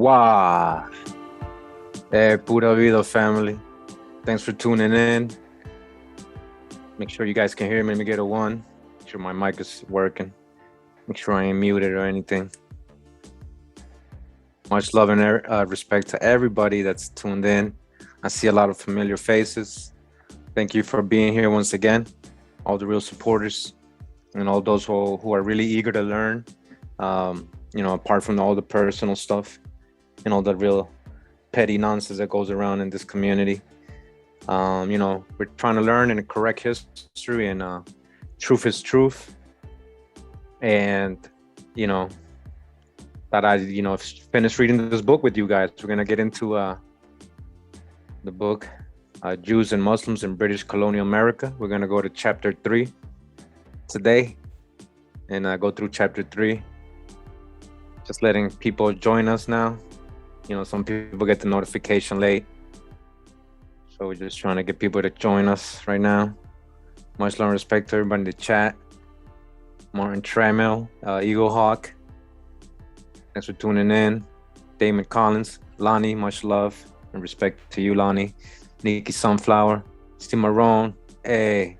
Wow. Pura Vida family. Thanks for tuning in. Make sure you guys can hear me. Let me get a one. Make sure my mic is working. Make sure I ain't muted or anything. Much love and respect to everybody that's tuned in. I see a lot of familiar faces. Thank you for being here once again. All the real supporters and all those who are really eager to learn. Apart from all the personal stuff and all the real petty nonsense that goes around in this community. We're trying to learn and correct history, and truth is truth. And, that I, finished reading this book with you guys. We're going to get into the book, Jews and Muslims in British Colonial America. We're going to go to chapter 3 today and go through chapter 3. Just letting people join us now. Some people get the notification late. So we're just trying to get people to join us right now. Much love and respect to everybody in the chat. Martin Trammell, Eagle Hawk. Thanks for tuning in. Damon Collins, Lonnie, much love and respect to you, Lonnie. Nikki Sunflower, Cimarron, hey.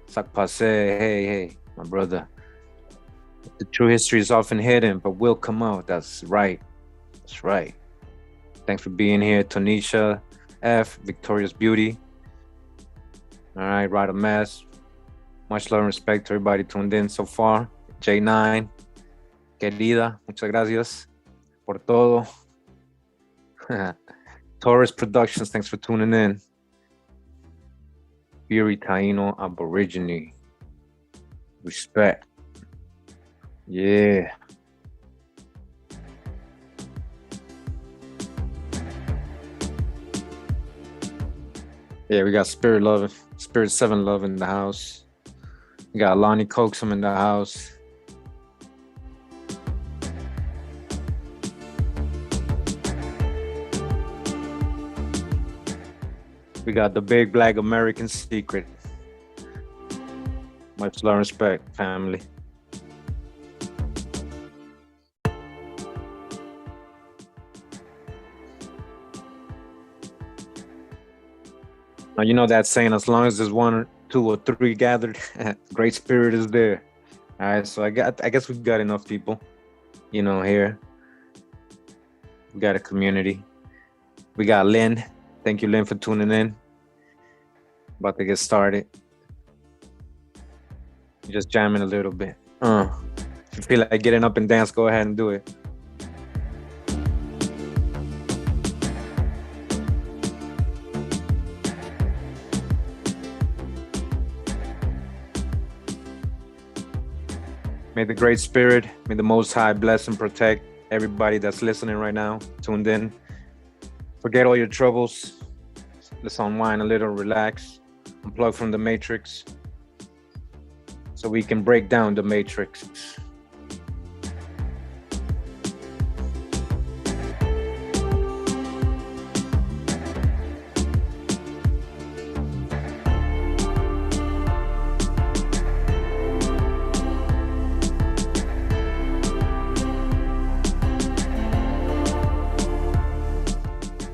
Sac Passe, hey, my brother. The true history is often hidden, but will come out. That's right. That's right. Thanks for being here, Tonisha F, Victorious Beauty. All right, Rada Mess. Much love and respect to everybody tuned in so far. J9, querida, muchas gracias por todo. Taurus Productions, thanks for tuning in. Fury Taino Aborigine. Respect. Yeah. Yeah, we got Spirit Love, Spirit 7 Love in the house. We got Lonnie Coaxum in the house. We got the Big Black American Secret. Much love and respect, family. Now, you know that saying, as long as there's one or two or three gathered, great spirit is there. All right, so I guess we got enough people, you know, here. We got a community. We got Lynn. Thank you, Lynn, for tuning in. About to get started. Just jamming a little bit. If you feel like getting up and dance, go ahead and do it. May the Great Spirit, may the Most High bless and protect everybody that's listening right now, tuned in. Forget all your troubles. Let's unwind a little, relax, unplug from the matrix so we can break down the matrix.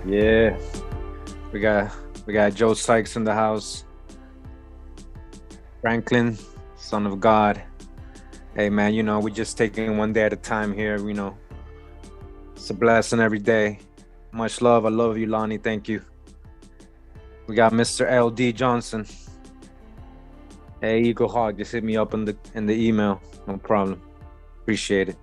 Yeah, we got Joe Sykes in the house. Franklin, son of God. Hey man, you know, we're just taking one day at a time here, you know. It's a blessing every day. Much love. I love you, Lonnie. Thank you. We got Mr. LD Johnson. Hey, Eagle Hawk, just hit me up in the email. No problem. Appreciate it.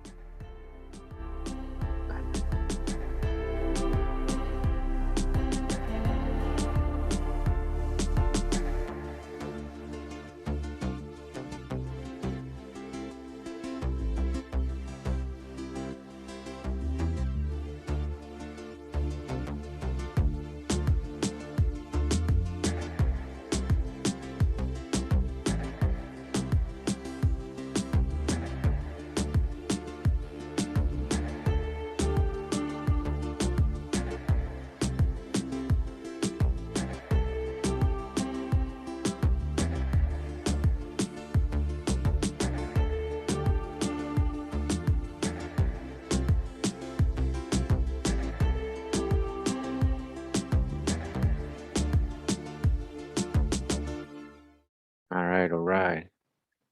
All right.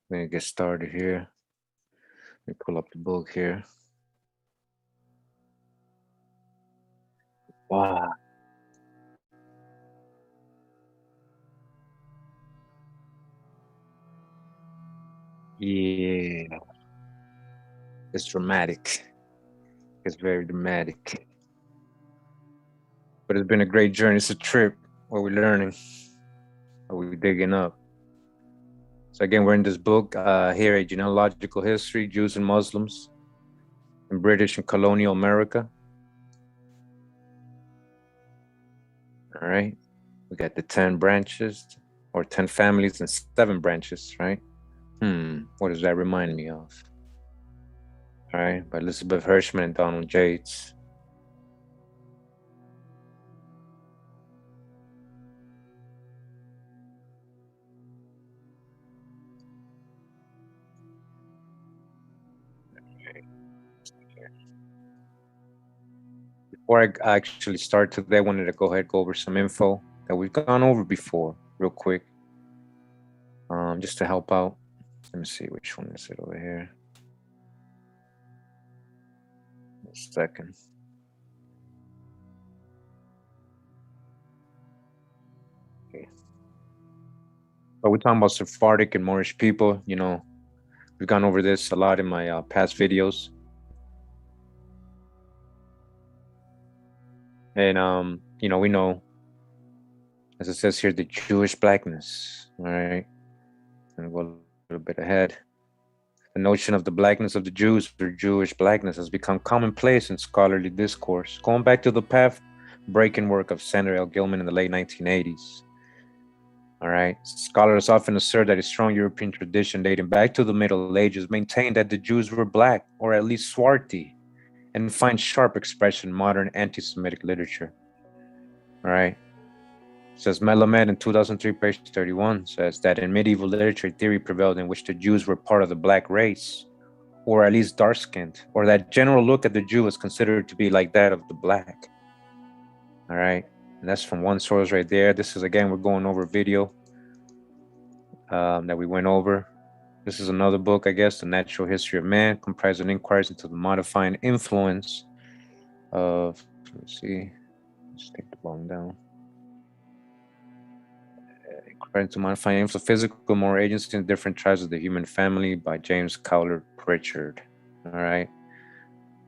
We're gonna get started here. Let me pull up the book here. Wow. Yeah. It's dramatic. It's very dramatic. But it's been a great journey. It's a trip where we're learning, where we're digging up. So again, we're in this book here, A Genealogical History, Jews and Muslims in British and Colonial America. All right. We got the 10 branches or 10 families and 7 branches, right? What does that remind me of? All right, by Elizabeth Hirschman and Donald Yates. Before I actually start today, I wanted to go ahead and go over some info that we've gone over before, real quick, just to help out. Let me see, which one is it over here? A second. Okay. But we're talking about Sephardic and Moorish people. You know, we've gone over this a lot in my past videos. And, you know, we know, as it says here, the Jewish blackness. All right. And go a little bit ahead. The notion of the blackness of the Jews or Jewish blackness has become commonplace in scholarly discourse, going back to the path-breaking work of Senator L. Gilman in the late 1980s. All right. Scholars often assert that a strong European tradition dating back to the Middle Ages maintained that the Jews were black, or at least swarthy, and find sharp expression in modern anti-Semitic literature. All right. Says Melamed in 2003, page 31, says that in medieval literature, theory prevailed in which the Jews were part of the black race, or at least dark-skinned, or that general look at the Jew was considered to be like that of the black. All right. And that's from one source right there. This is, again, we're going over a video that we went over. This is another book, I guess, The Natural History of Man, comprising inquiries into the modifying influence of, let's see, let's take the volume down. Inquiry into modifying influence of physical moral agency in different tribes of the human family by James Cowler Pritchard. All right.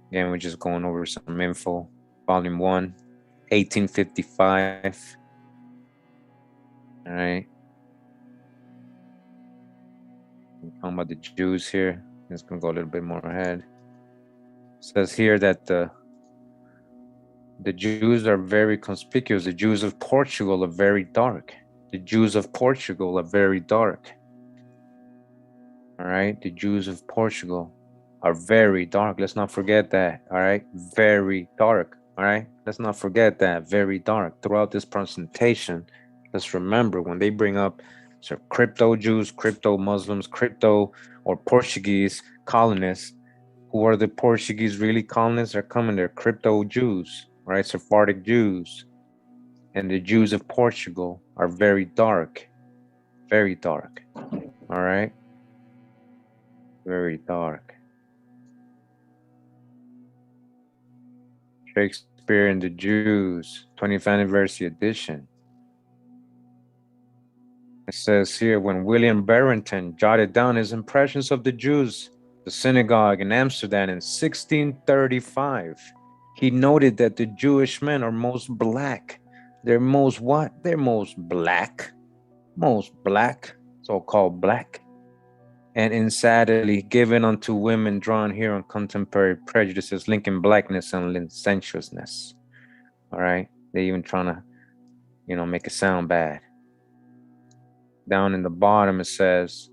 Again, we're just going over some info. Volume 1, 1855. All right. We're talking about the Jews here. It's going to go a little bit more ahead. It says here that the Jews are very conspicuous. The Jews of Portugal are very dark. The Jews of Portugal are very dark. All right. The Jews of Portugal are very dark. Let's not forget that. All right. Very dark. All right. Let's not forget that. Very dark. Throughout this presentation, let's remember when they bring up crypto Jews, crypto Muslims, crypto or Portuguese colonists. Who are the Portuguese really colonists? They're coming. They're crypto Jews, right? Sephardic Jews. And the Jews of Portugal are very dark. Very dark. All right. Very dark. Shakespeare and the Jews, 20th anniversary edition. It says here, when William Barrington jotted down his impressions of the Jews, the synagogue in Amsterdam in 1635, he noted that the Jewish men are most black. They're most what? They're most black. Most black, so-called black. And insanely given unto women drawn here on contemporary prejudices, linking blackness and licentiousness. All right. They even trying to, you know, make it sound bad. Down in the bottom, it says,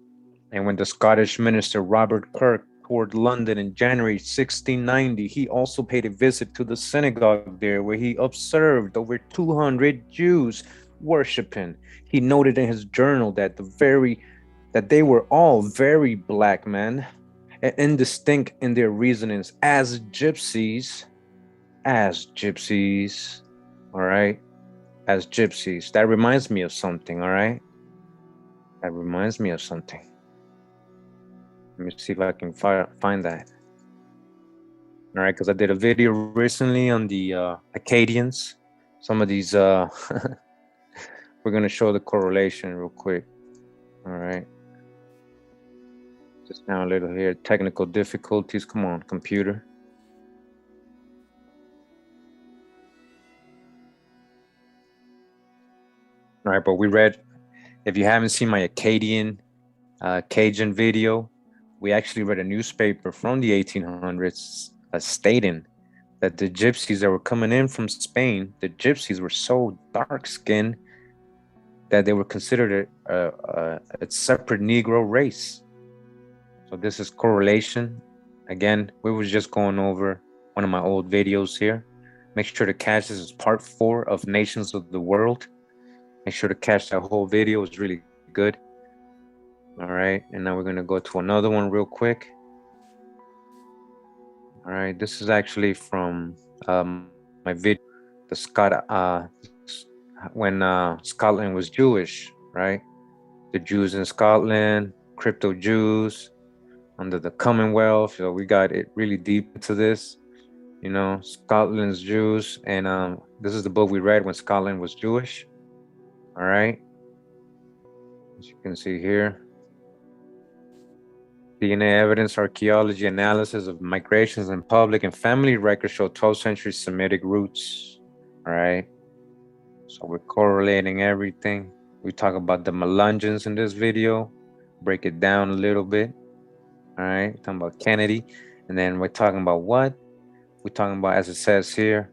and when the Scottish minister Robert Kirk toured London in January 1690, he also paid a visit to the synagogue there, where he observed over 200 Jews worshiping. He noted in his journal that they were all very black men and indistinct in their reasonings as gypsies, all right, as gypsies. That reminds me of something, all right? That reminds me of something. Let me see if I can find that. All right, because I did a video recently on the Acadians. Some of these, we're going to show the correlation real quick. All right. Just now a little here, technical difficulties. Come on, computer. All right, but we read, if you haven't seen my Acadian Cajun video, we actually read a newspaper from the 1800s stating that the gypsies that were coming in from Spain, the gypsies were so dark-skinned that they were considered a separate Negro race. So this is correlation. Again, we was just going over one of my old videos here. Make sure to catch this as part 4 of Nations of the World. Make sure to catch that whole video. It's really good. All right, and now we're gonna go to another one real quick. All right, this is actually from my video, when Scotland was Jewish, right? The Jews in Scotland, crypto Jews under the Commonwealth. So we got it really deep into this. You know, Scotland's Jews, and this is the book we read when Scotland was Jewish. All right, as you can see here, DNA evidence, archaeology, analysis of migrations and public and family records show 12th century Semitic roots. All right, so we're correlating everything. We talk about the Melungeons in this video, break it down a little bit. All right, talking about Kennedy, and then we're talking about what? We're talking about, as it says here,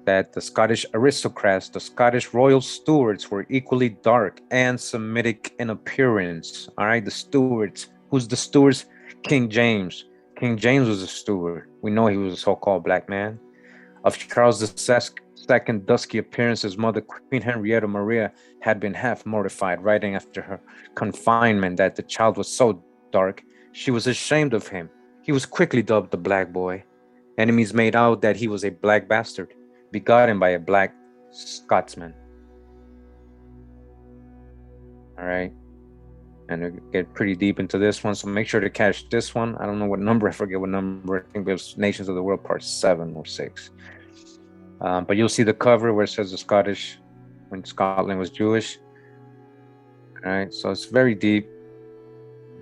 that the Scottish aristocrats, the Scottish royal stewards, were equally dark and Semitic in appearance. All right, the stewards. Who's the stewards? King James. King James was a steward. We know he was a so-called black man. Of Charles II dusky appearance, his mother, Queen Henrietta Maria, had been half mortified, writing after her confinement that the child was so dark, she was ashamed of him. He was quickly dubbed the Black Boy. Enemies made out that he was a black bastard, begotten by a black Scotsman. All right. And we get pretty deep into this one, so make sure to catch this one. I don't know what number, I forget what number. I think it was Nations of the World Part 7 or 6. But you'll see the cover where it says the Scottish, when Scotland was Jewish. All right, so it's very deep.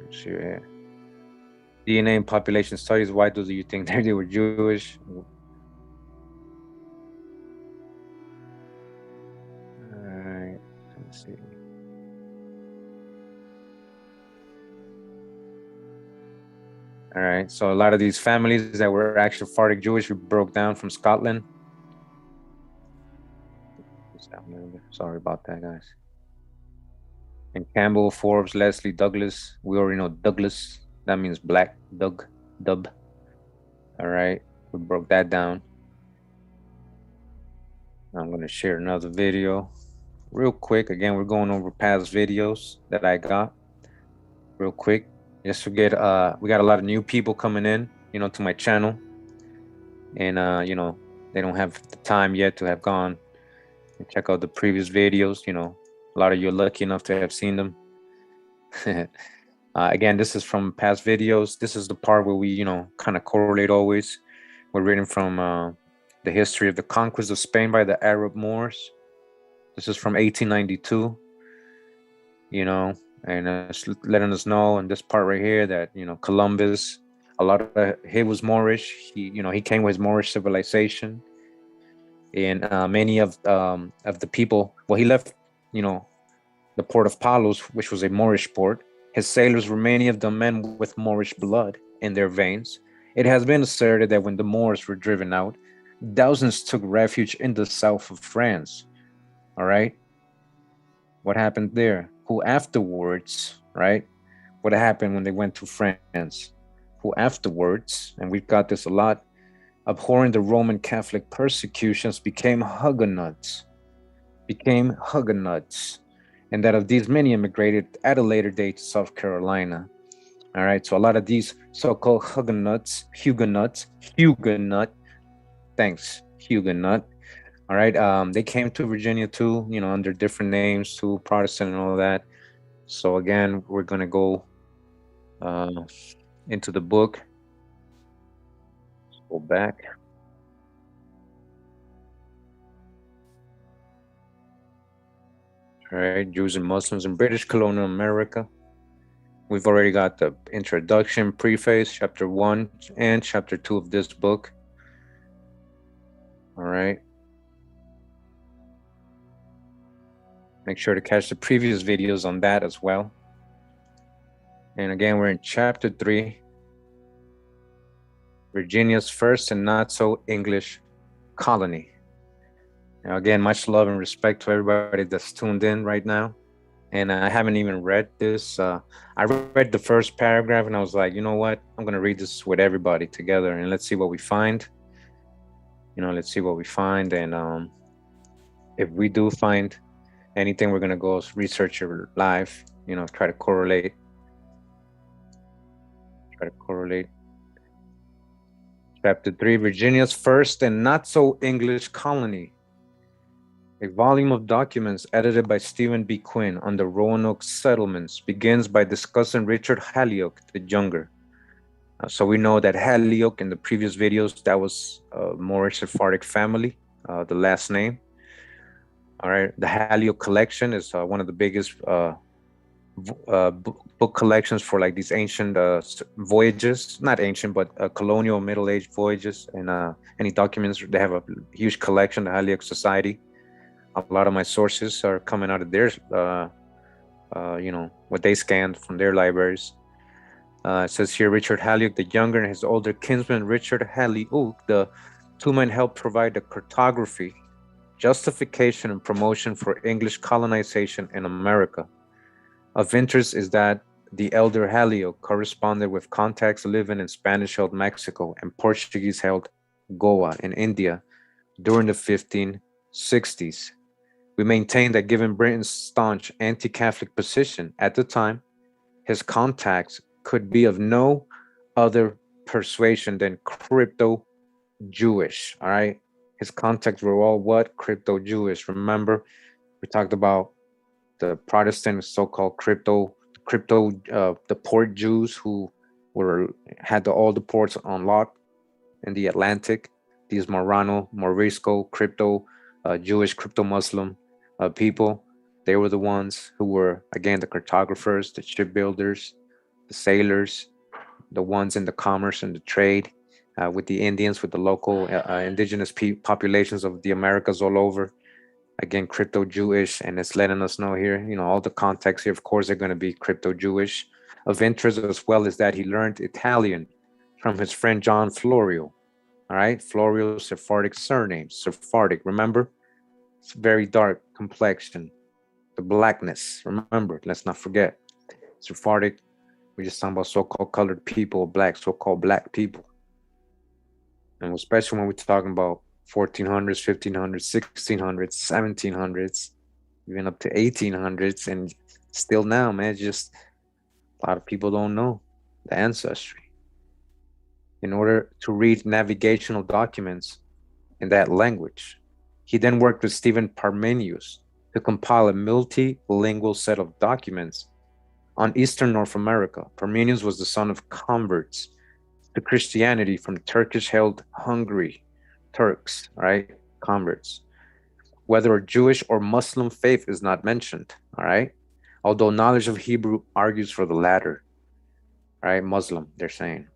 Let's see here. DNA and population studies. Why do you think they were Jewish? All right, let's see. All right, so a lot of these families that were actually Sephardic Jewish, we broke down from Scotland. Sorry about that, guys. And Campbell, Forbes, Leslie, Douglas. We already know Douglas. That means black, Doug, Dub. All right, we broke that down. I'm gonna share another video real quick. Again, we're going over past videos that I got real quick. Just forget, we got a lot of new people coming in, you know, to my channel. And, you know, they don't have the time yet to have gone and check out the previous videos. You know, a lot of you are lucky enough to have seen them. Again, this is from past videos. This is the part where we, you know, kind of correlate always. We're reading from the history of the conquest of Spain by the Arab Moors. This is from 1892, you know, and it's letting us know in this part right here that, you know, Columbus, a lot of he was Moorish. He, you know, he came with Moorish civilization, and many of the people. Well, he left, you know, the port of Palos, which was a Moorish port. His sailors were many of them men with Moorish blood in their veins. It has been asserted that when the Moors were driven out, thousands took refuge in the south of France. All right. What happened there? Who afterwards, right? What happened when they went to France? Who afterwards, and we've got this a lot, abhorring the Roman Catholic persecutions, became Huguenots. And that of these many immigrated at a later date to South Carolina. All right, so a lot of these so-called Huguenot, Huguenot. All right, they came to Virginia too, you know, under different names too, Protestant and all that. So again, we're gonna go into the book. Let's go back. All right, Jews and Muslims in British colonial America. We've already got the introduction, preface, chapter 1 and chapter 2 of this book. All right. Make sure to catch the previous videos on that as well. And again, we're in chapter 3, Virginia's first and not so English colony. Now, again, much love and respect to everybody that's tuned in right now. And I haven't even read this. I read the first paragraph and I was like, you know what? I'm going to read this with everybody together and let's see what we find. You know, let's see what we find. And if we do find anything, we're going to go research it live, you know, try to correlate. Chapter 3, Virginia's first and not so English colony. A volume of documents edited by Stephen B. Quinn on the Roanoke settlements begins by discussing Richard Holyoke the Younger. So we know that Halioc in the previous videos, that was a Moorish Sephardic family, the last name. All right, the Halioc collection is one of the biggest book collections for like these ancient voyages, not ancient, but colonial Middle Age voyages, and any documents. They have a huge collection, the Halioc Society. A lot of my sources are coming out of their, what they scanned from their libraries. It says here Richard Halioc the Younger and his older kinsman Richard Halioc, the two men helped provide the cartography, justification, and promotion for English colonization in America. Of interest is that the elder Halioc corresponded with contacts living in Spanish-held Mexico and Portuguese-held Goa in India during the 1560s. We maintain that given Britain's staunch anti-Catholic position at the time, his contacts could be of no other persuasion than crypto-Jewish, all right? His contacts were all what? Crypto-Jewish. Remember, we talked about the Protestant so-called the port Jews who had all the ports unlocked in the Atlantic. These Morisco, Jewish, crypto-Muslim people. They were the ones who were, again, the cartographers, the shipbuilders, the sailors, the ones in the commerce and the trade with the Indians, with the local indigenous populations of the Americas all over. Again, crypto-Jewish, and it's letting us know here, all the context here, of course, they're going to be crypto-Jewish. Of interest as well is that he learned Italian from his friend John Florio. All right, Florio's Sephardic surname, Sephardic, remember? It's very dark complexion, the blackness, remember, let's not forget. Sephardic, we're just talking about so-called colored people, so-called black people. And especially when we're talking about 1400s, 1500s, 1600s, 1700s, even up to 1800s. And still now, man, just a lot of people don't know the ancestry. In order to read navigational documents in that language, he then worked with Stephen Parmenius to compile a multilingual set of documents on Eastern North America. Parmenius was the son of converts to Christianity from Turkish-held Hungary, Turks, right? Converts. Whether a Jewish or Muslim faith is not mentioned, all right? Although knowledge of Hebrew argues for the latter, right? Muslim, they're saying.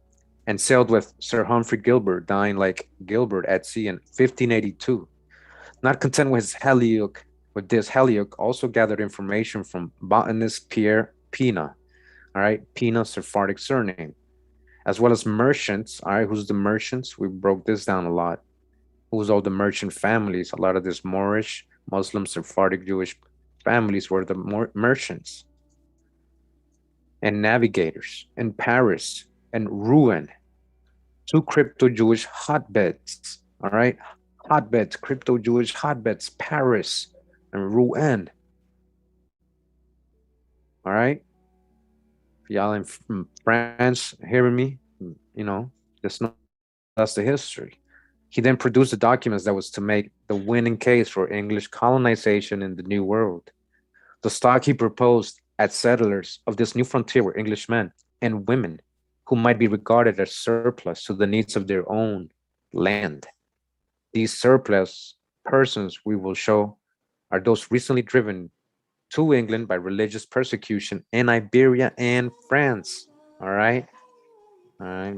And sailed with Sir Humphrey Gilbert, dying like Gilbert at sea in 1582. Not content with this, Halioc also gathered information from botanist Pierre Pina, all right? Pina, Sephardic surname, as well as merchants, all right? Who's the merchants? We broke this down a lot. Who's all the merchant families? A lot of this Moorish, Muslim, Sephardic, Jewish families were the merchants and navigators in Paris and Rouen, two crypto-Jewish hotbeds, all right? Hotbeds, crypto-Jewish hotbeds, Paris and Rouen, all right? Y'all in France hearing me, that's the history. He then produced the documents that was to make the winning case for English colonization in the New World. The stock he proposed as settlers of this new frontier were Englishmen and women who might be regarded as surplus to the needs of their own land. These surplus persons, we will show, are those recently driven to England by religious persecution in Iberia and France. All right,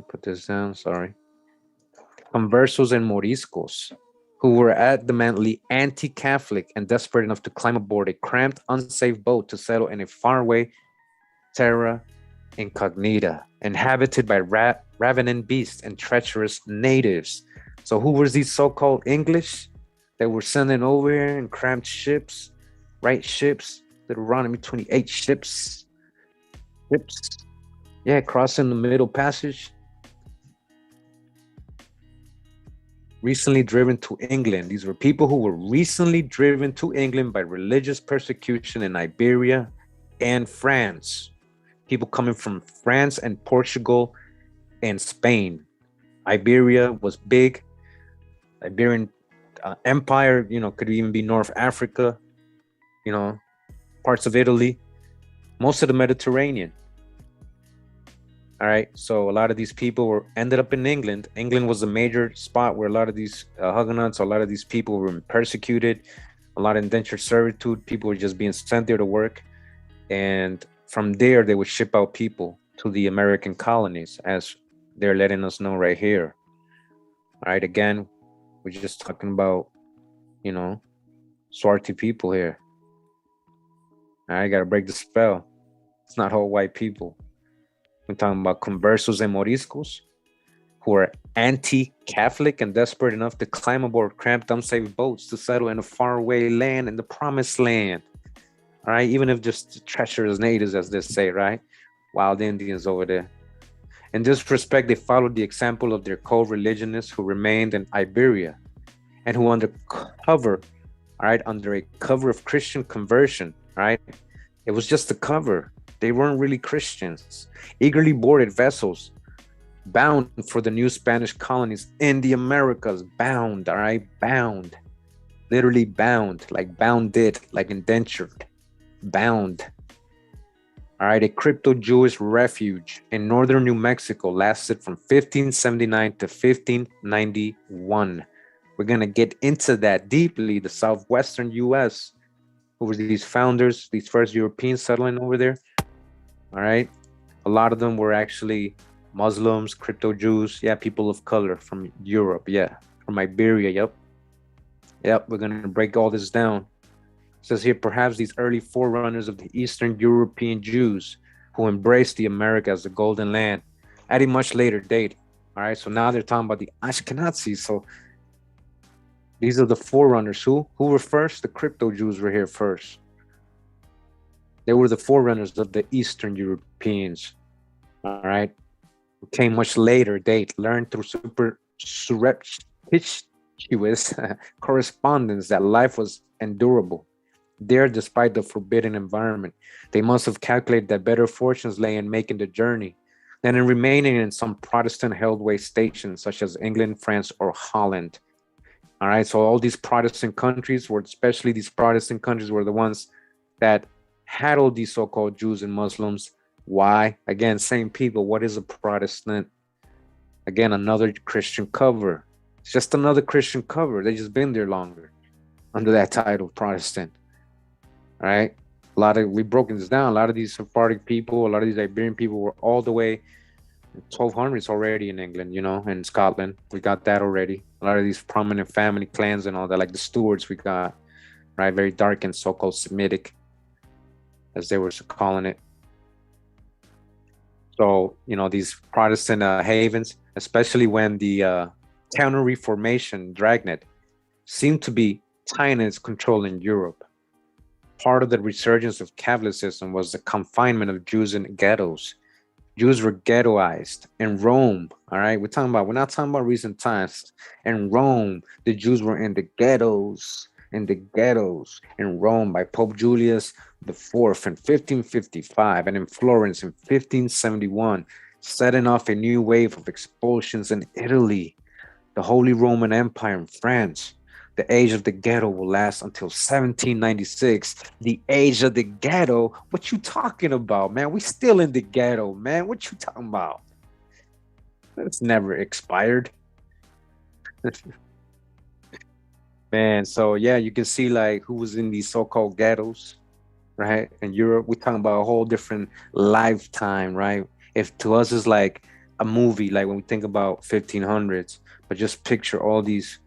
put this down, sorry. Conversos and Moriscos, who were adamantly anti-Catholic and desperate enough to climb aboard a cramped, unsafe boat to settle in a faraway terra incognita, inhabited by ravening beasts and treacherous natives. So who were these so-called English that were sending over here in cramped ships, right? Ships, Deuteronomy 28 ships. Yeah, crossing the Middle Passage. Recently driven to England. These were people who were recently driven to England by religious persecution in Iberia and France. People coming from France and Portugal and Spain. Iberia was big. Iberian Empire, could even be North Africa, parts of Italy, most of the Mediterranean. All right. So a lot of these people were ended up in England. England was a major spot where a lot of these Huguenots, a lot of these people were persecuted, a lot of indentured servitude. People were just being sent there to work. And from there, they would ship out people to the American colonies, as they're letting us know right here. All right. Again, we're just talking about, you know, swarthy people here. All right. Got to break the spell. It's not all white people. We're talking about conversos and moriscos, who are anti-Catholic and desperate enough to climb aboard cramped, unsafe boats to settle in a faraway land in the promised land. All right, even if just treacherous natives, as they say, right? Wild Indians over there. In this respect, they followed the example of their co-religionists who remained in Iberia and who under cover, all right, under a cover of Christian conversion, right? It was just a cover. They weren't really Christians. Eagerly boarded vessels bound for the new Spanish colonies in the Americas. Bound, all right? Bound. Literally bound, like bounded, like indentured. Bound. All right, a crypto-Jewish refuge in northern New Mexico lasted from 1579 to 1591. We're going to get into that deeply, the southwestern U.S., who were these founders, these first Europeans settling over there. All right. A lot of them were actually Muslims, crypto Jews. Yeah, people of color from Europe. Yeah, from Iberia. Yep. We're going to break all this down. It says here, perhaps these early forerunners of the Eastern European Jews who embraced the America as the Golden Land at a much later date. All right. So now they're talking about the Ashkenazis. So these are the forerunners. Who were first? The crypto Jews were here first. They were the forerunners of the Eastern Europeans, all right? Who came much later date, learned through surreptitious correspondence that life was endurable. There, despite the forbidden environment, they must have calculated that better fortunes lay in making the journey than in remaining in some Protestant-held way stations, such as England, France, or Holland. All right, so all these Protestant countries, especially these Protestant countries, were the ones that had all these so-called Jews and Muslims. Why? Again, same people. What is a Protestant? Again, another Christian cover. It's just another Christian cover. They just been there longer under that title, Protestant. All right. We've broken this down. A lot of these Sephardic people, a lot of these Iberian people were all the way 1200s already in England, and Scotland. We got that already. A lot of these prominent family clans and all that, like the Stuarts we got, right? Very dark and so-called Semitic, as they were calling it. So, these Protestant havens, especially when the Counter-Reformation dragnet seemed to be tying its control in Europe. Part of the resurgence of Catholicism was the confinement of Jews in ghettos. Jews were ghettoized in Rome. All right, we're not talking about recent times. In Rome, the Jews were in the ghettos in Rome by Pope Julius IV in 1555, and in Florence in 1571, setting off a new wave of expulsions in Italy, the Holy Roman Empire in France. The age of the ghetto will last until 1796. The age of the ghetto? What you talking about, man? We still in the ghetto, man. What you talking about? It's never expired. Man, so yeah, you can see like who was in these so-called ghettos, right? In Europe, we're talking about a whole different lifetime, right? If to us it's like a movie, like when we think about 1500s, but just picture all these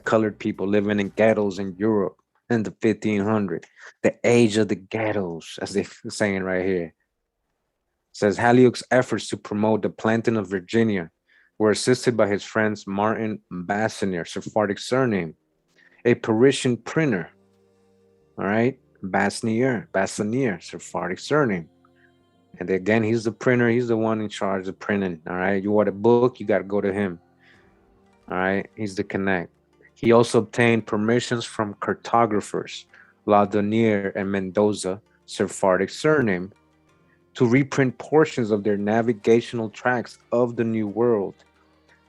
colored people living in ghettos in Europe in the 1500s. The age of the ghettos, as they're saying right here. It says Halleck's efforts to promote the planting of Virginia were assisted by his friends Martin Bassanier, Sephardic surname, a Parisian printer. All right, Bassanier, Sephardic surname. And again, he's the printer. He's the one in charge of printing. All right, you want a book, you got to go to him. All right, he's the connect. He also obtained permissions from cartographers, Laudonnière and Mendoza, Sephardic surname, to reprint portions of their navigational tracts of the New World.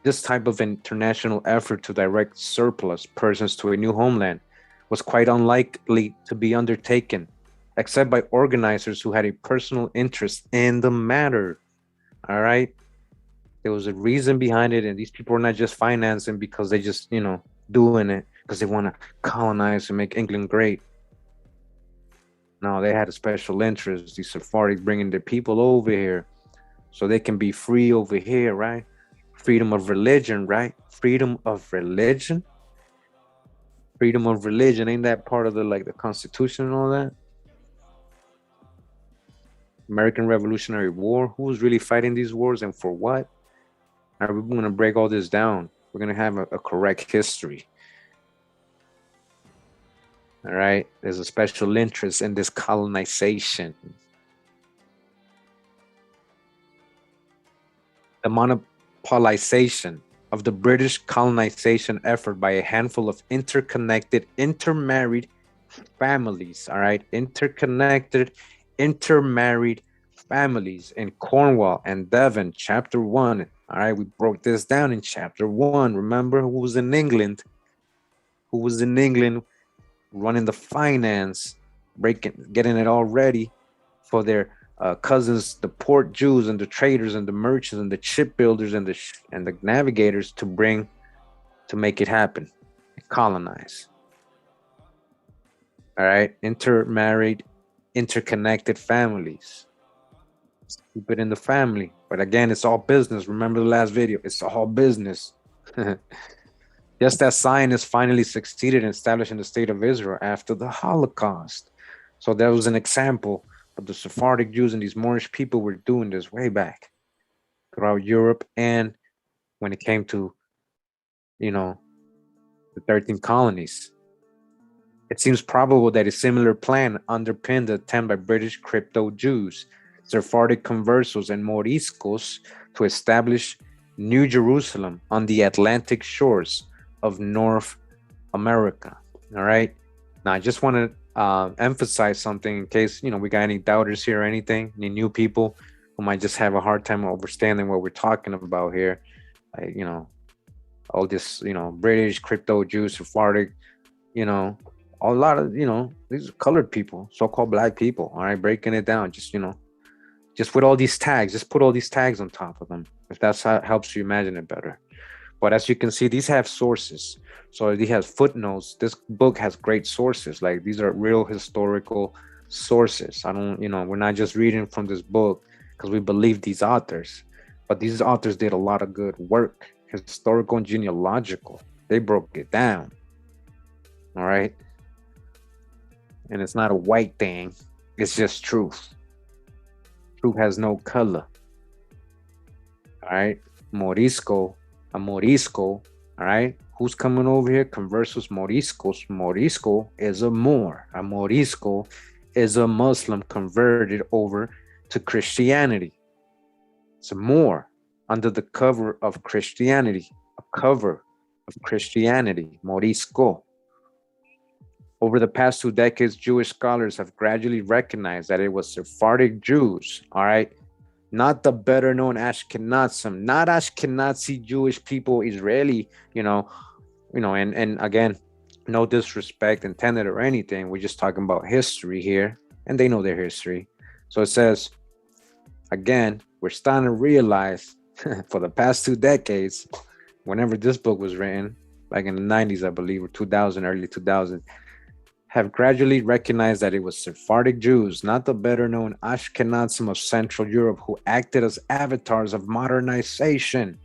This type of international effort to direct surplus persons to a new homeland was quite unlikely to be undertaken, except by organizers who had a personal interest in the matter. All right. There was a reason behind it, and these people are not just financing because they just, doing it because they want to colonize and make England great. No, they had a special interest. These Sephardic bringing their people over here so they can be free over here, right? Freedom of religion, right? Freedom of religion. Freedom of religion, ain't that part of the Constitution and all that? American Revolutionary War. Who was really fighting these wars and for what? All right, we're gonna break all this down. We're gonna have a correct history. All right, there's a special interest in this colonization. The monopolization of the British colonization effort by a handful of interconnected, intermarried families. All right, interconnected, intermarried families in Cornwall and Devon, chapter 1. All right, we broke this down in chapter 1. Remember who was in England? Who was in England running the finance, getting it all ready for their cousins, the port Jews and the traders and the merchants and the shipbuilders and the navigators to make it happen, colonize. All right, intermarried, interconnected families. Keep it in the family, but again, it's all business. Remember the last video? It's all business. Just as Zionists finally succeeded in establishing the state of Israel after the Holocaust. So that was an example of the Sephardic Jews and these Moorish people were doing this way back throughout Europe, and when it came to, the 13 colonies. It seems probable that a similar plan underpinned the attempt by British crypto Jews, Sephardic conversos, and Moriscos to establish New Jerusalem on the Atlantic shores of North America. All right. Now, I just want to emphasize something in case, we got any doubters here or anything, any new people who might just have a hard time understanding what we're talking about here. Like, all this, British, crypto, Jews, Sephardic, a lot of, these are colored people, so-called black people. All right. Breaking it down, just with all these tags, just put all these tags on top of them. If that's how it helps you imagine it better. But as you can see, these have sources. So it has footnotes. This book has great sources. Like, these are real historical sources. We're not just reading from this book because we believe these authors. But these authors did a lot of good work. Historical and genealogical. They broke it down. All right. And it's not a white thing. It's just truth. Truth has no color. All right. A Morisco, all right? Who's coming over here? Conversos Moriscos. Morisco is a Moor. A Morisco is a Muslim converted over to Christianity. It's a Moor under the cover of Christianity. A cover of Christianity. Morisco. Over the past 2 decades, Jewish scholars have gradually recognized that it was Sephardic Jews, all right? Not the better known Ashkenazim, not Ashkenazi Jewish people, Israeli, and again, no disrespect intended or anything. We're just talking about history here, and they know their history. So it says, again, we're starting to realize for the past 2 decades, whenever this book was written, like in the 90s, I believe, or 2000, early 2000, have gradually recognized that it was Sephardic Jews, not the better known Ashkenazim of Central Europe, who acted as avatars of modernization.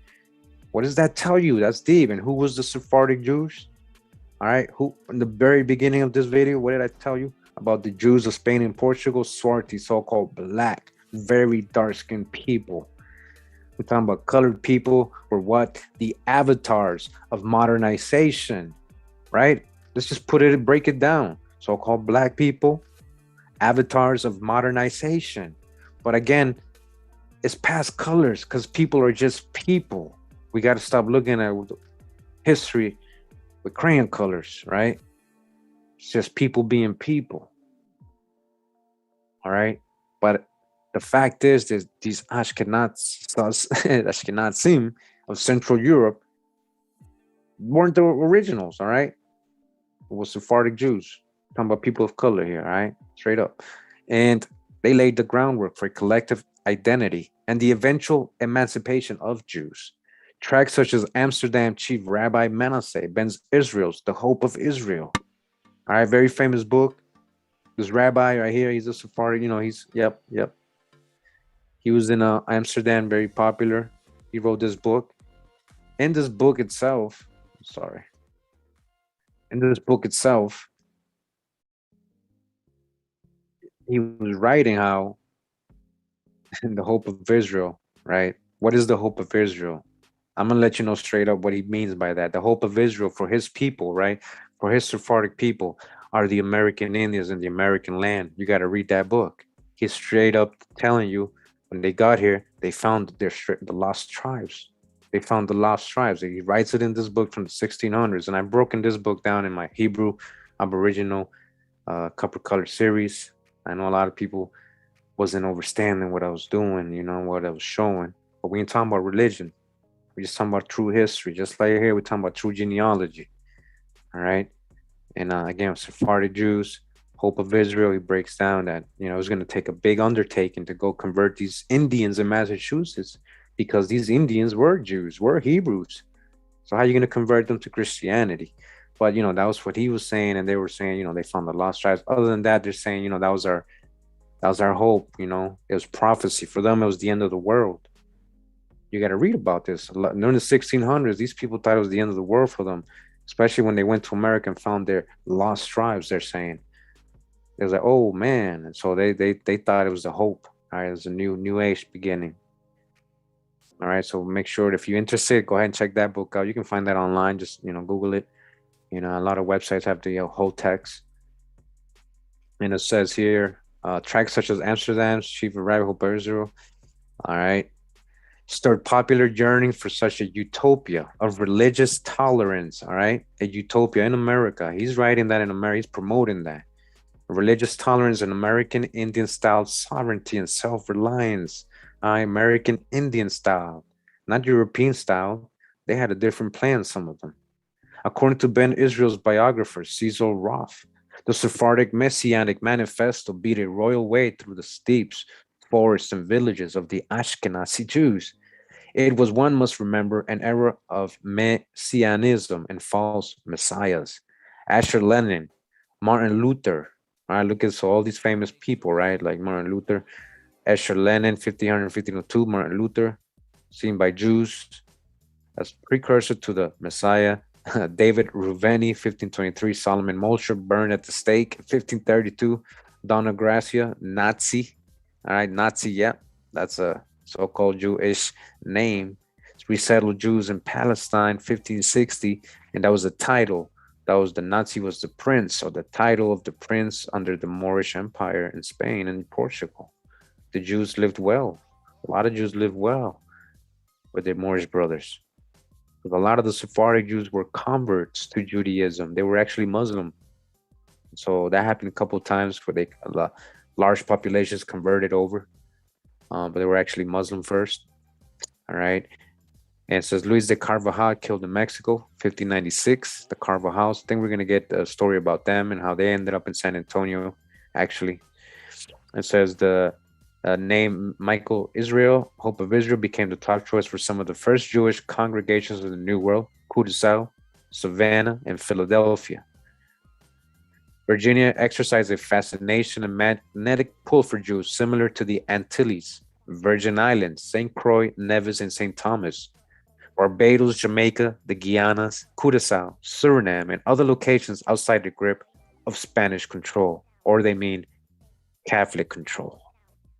What does that tell you? That's deep. And who was the Sephardic Jews? All right. Who, in the very beginning of this video, what did I tell you about the Jews of Spain and Portugal? Swarthy, so-called black, very dark-skinned people. We're talking about colored people were what? The avatars of modernization, right? Let's just break it down. So-called black people, avatars of modernization. But again, it's past colors because people are just people. We got to stop looking at history with crayon colors, right? It's just people being people. All right. But the fact is that these Ashkenazim of Central Europe weren't the originals, all right? It was Sephardic Jews. Talking about people of color here, all right? Straight up. And they laid the groundwork for a collective identity and the eventual emancipation of Jews. Tracts such as Amsterdam Chief Rabbi Manasseh ben Israel's The Hope of Israel. All right, very famous book. This rabbi right here, he's a Sephardic, yep. He was in Amsterdam, very popular. He wrote this book. In this book itself, he was writing how in the hope of Israel, right? What is the hope of Israel? I'm gonna let you know straight up what he means by that. The hope of Israel for his people, right? For his Sephardic people are the American Indians in the American land. You got to read that book. He's straight up telling you when they got here, they found the lost tribes. They found the lost tribes. He writes it in this book from the 1600s, and I've broken this book down in my Hebrew Aboriginal Copper Color series. I know a lot of people wasn't understanding what I was doing, what I was showing. But we ain't talking about religion. We're just talking about true history. Just like here, we're talking about true genealogy. All right. And again, Sephardic Jews, hope of Israel, he breaks down that, it was going to take a big undertaking to go convert these Indians in Massachusetts because these Indians were Jews, were Hebrews. So how are you going to convert them to Christianity? But, that was what he was saying. And they were saying, they found the lost tribes. Other than that, they're saying, that was our hope. It was prophecy. For them, it was the end of the world. You got to read about this. During the 1600s, these people thought it was the end of the world for them, especially when they went to America and found their lost tribes. They're saying it was like, oh man, and so they thought it was a hope. All right, it was a new age beginning. All right, so make sure if you're interested, go ahead and check that book out. You can find that online. Just Google it. A lot of websites have the whole text, and it says here tracts such as Amsterdam's Chief of Rabbi Hope of Israel. All right. Stirred popular yearning for such a utopia of religious tolerance, all right? A utopia in America. He's writing that in America. He's promoting that. Religious tolerance and American Indian style sovereignty and self-reliance. American Indian style, not European style. They had a different plan, some of them. According to Ben Israel's biographer, Cecil Roth, the Sephardic Messianic Manifesto beat a royal way through the steppes, forests, and villages of the Ashkenazi Jews. It was, one must remember, an era of messianism and false messiahs. Asher Lenin, Martin Luther, all right, look at all these famous people, right? Like Martin Luther, Asher Lenin, 1502, Martin Luther, seen by Jews as precursor to the Messiah. David Ruveni, 1523, Solomon Mosher, burned at the stake, 1532, Donna Gracia, Nazi. All right, Nazi, yeah, that's a so-called Jewish name. Resettled Jews in Palestine, 1560, and that was a title. That was the Nazi was the prince, or the title of the prince under the Moorish Empire in Spain and Portugal. The Jews lived well. A lot of Jews lived well with their Moorish brothers. But a lot of the Sephardic Jews were converts to Judaism. They were actually Muslim. So that happened a couple of times where large populations converted over, but they were actually Muslim first. All right. And it says Luis de Carvajal killed in Mexico, 1596. The Carvajals. I think we're going to get a story about them and how they ended up in San Antonio, actually. It says the name Michael Israel, Hope of Israel, became the top choice for some of the first Jewish congregations of the New World, Curacao, Savannah, and Philadelphia. Virginia exercised a fascination and magnetic pull for Jews similar to the Antilles, Virgin Islands, St. Croix, Nevis, and St. Thomas. Barbados, Jamaica, the Guianas, Curacao, Suriname, and other locations outside the grip of Spanish control, or they mean Catholic control.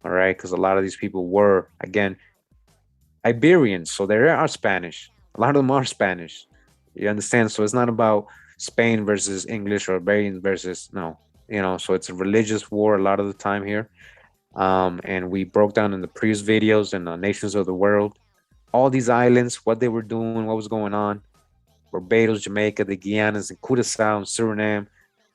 All right, because a lot of these people were, again, Iberians, so they are Spanish. A lot of them are Spanish. You understand? So it's not about Spain versus English or Iberian versus, no, so it's a religious war a lot of the time here. And we broke down in the previous videos and the nations of the world, all these islands, what they were doing, what was going on. Barbados, Jamaica, the Guianas, and Curacao, and Suriname,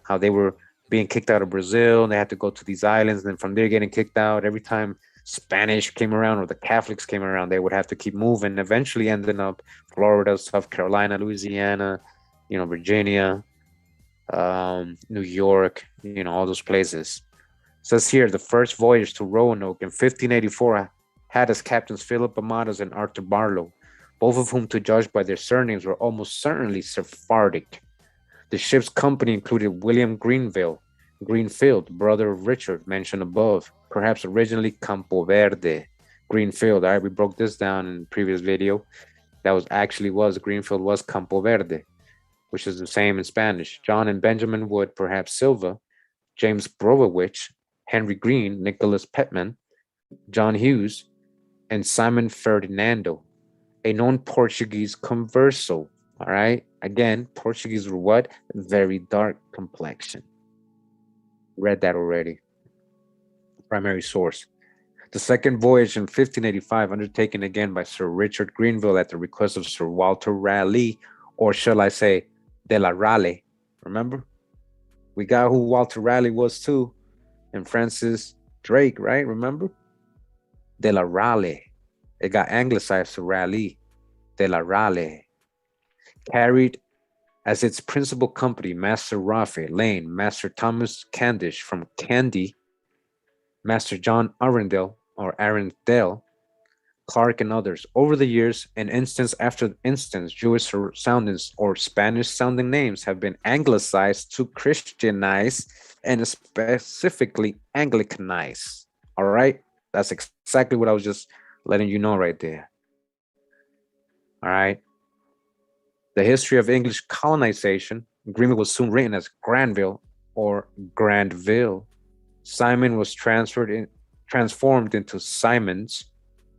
how they were being kicked out of Brazil, and they had to go to these islands, and then from there getting kicked out. Every time Spanish came around or the Catholics came around, they would have to keep moving, eventually ending up Florida, South Carolina, Louisiana, Virginia, New York, all those places. It says here, the first voyage to Roanoke in 1584 had as captains Philip Amadas and Arthur Barlow, both of whom, to judge by their surnames, were almost certainly Sephardic. The ship's company included William Greenfield, brother of Richard, mentioned above, perhaps originally Campo Verde, Greenfield. All right, we broke this down in the previous video. That Greenfield was Campo Verde, which is the same in Spanish. John and Benjamin Wood, perhaps Silva, James Brovowich, Henry Green, Nicholas Petman, John Hughes, and Simon Ferdinando, a known Portuguese converso. All right. Again, Portuguese were what? Very dark complexion. Read that already. Primary source. The second voyage in 1585, undertaken again by Sir Richard Grenville at the request of Sir Walter Raleigh, or shall I say, de la Raleigh. Remember? We got who Walter Raleigh was too, and Francis Drake, right? Remember? De la Raleigh. It got anglicized to Raleigh. De la Raleigh. Carried as its principal company Master Raphael Lane, Master Thomas Candish from Candy, Master John Arundel, Clark, and others. Over the years, and instance after instance, Jewish soundings or Spanish sounding names have been anglicized to Christianize and specifically Anglicanize. All right? That's exactly what I was just letting you know right there. All right? The history of English colonization, Greenville was soon written as Granville or Grandville. Simon was transformed into Simons,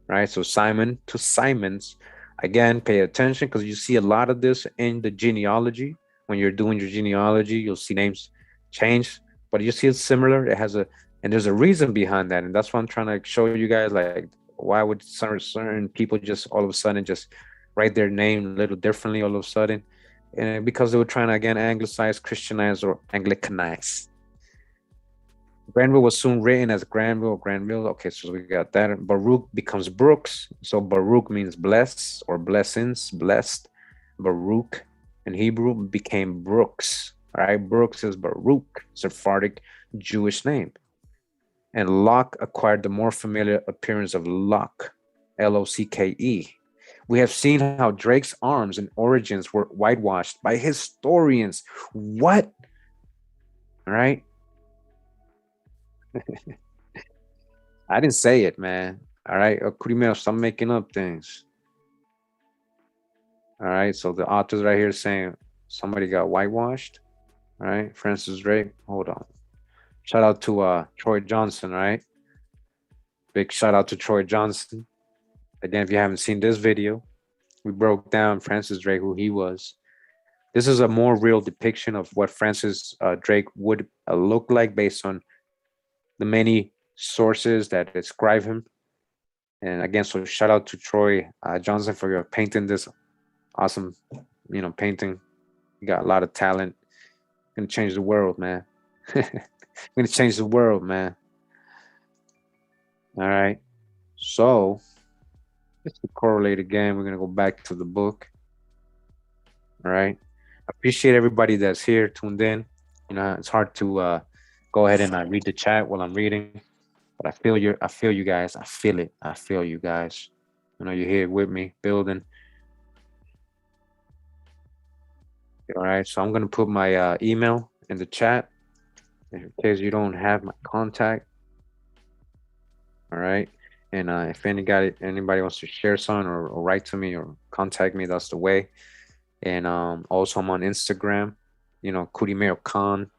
right? So Simon to Simons. Again, pay attention because you see a lot of this in the genealogy. When you're doing your genealogy, you'll see names change, but you see it's similar. And there's a reason behind that. And that's what I'm trying to show you guys. Like, why would certain people just all of a sudden just write their name a little differently all of a sudden? And because they were trying to, again, anglicize, Christianize, or Anglicanize. Granville was soon written as Granville or Granville. Okay, so we got that. Baruch becomes Brooks. So Baruch means blessed or blessings, blessed. Baruch in Hebrew became Brooks. All right, Brooks is Baruch, Sephardic Jewish name. And Locke acquired the more familiar appearance of Locke, L-O-C-K-E. We have seen how Drake's arms and origins were whitewashed by historians. What? All right. I didn't say it, man. All right. Kurimeo, stop making up things. All right. So the author's right here saying somebody got whitewashed. All right. Francis Drake. Hold on. Shout out to Troy Johnson, right? Big shout out to Troy Johnson. Again, if you haven't seen this video, we broke down Francis Drake, who he was. This is a more real depiction of what Francis Drake would look like based on the many sources that describe him. And again, so shout out to Troy Johnson for your painting this awesome, painting. You got a lot of talent. Gonna change the world, man. Gonna change the world, man. All right. So just to correlate again, we're gonna go back to the book. All right. Appreciate everybody that's here, tuned in. It's hard to go ahead and read the chat while I'm reading, but I feel you guys. I feel it. I feel you guys. You're here with me, building. All right. So I'm gonna put my email in the chat in case you don't have my contact. All right. And if anybody wants to share something or write to me or contact me, that's the way. And also I'm on Instagram, Kurimeo Khan.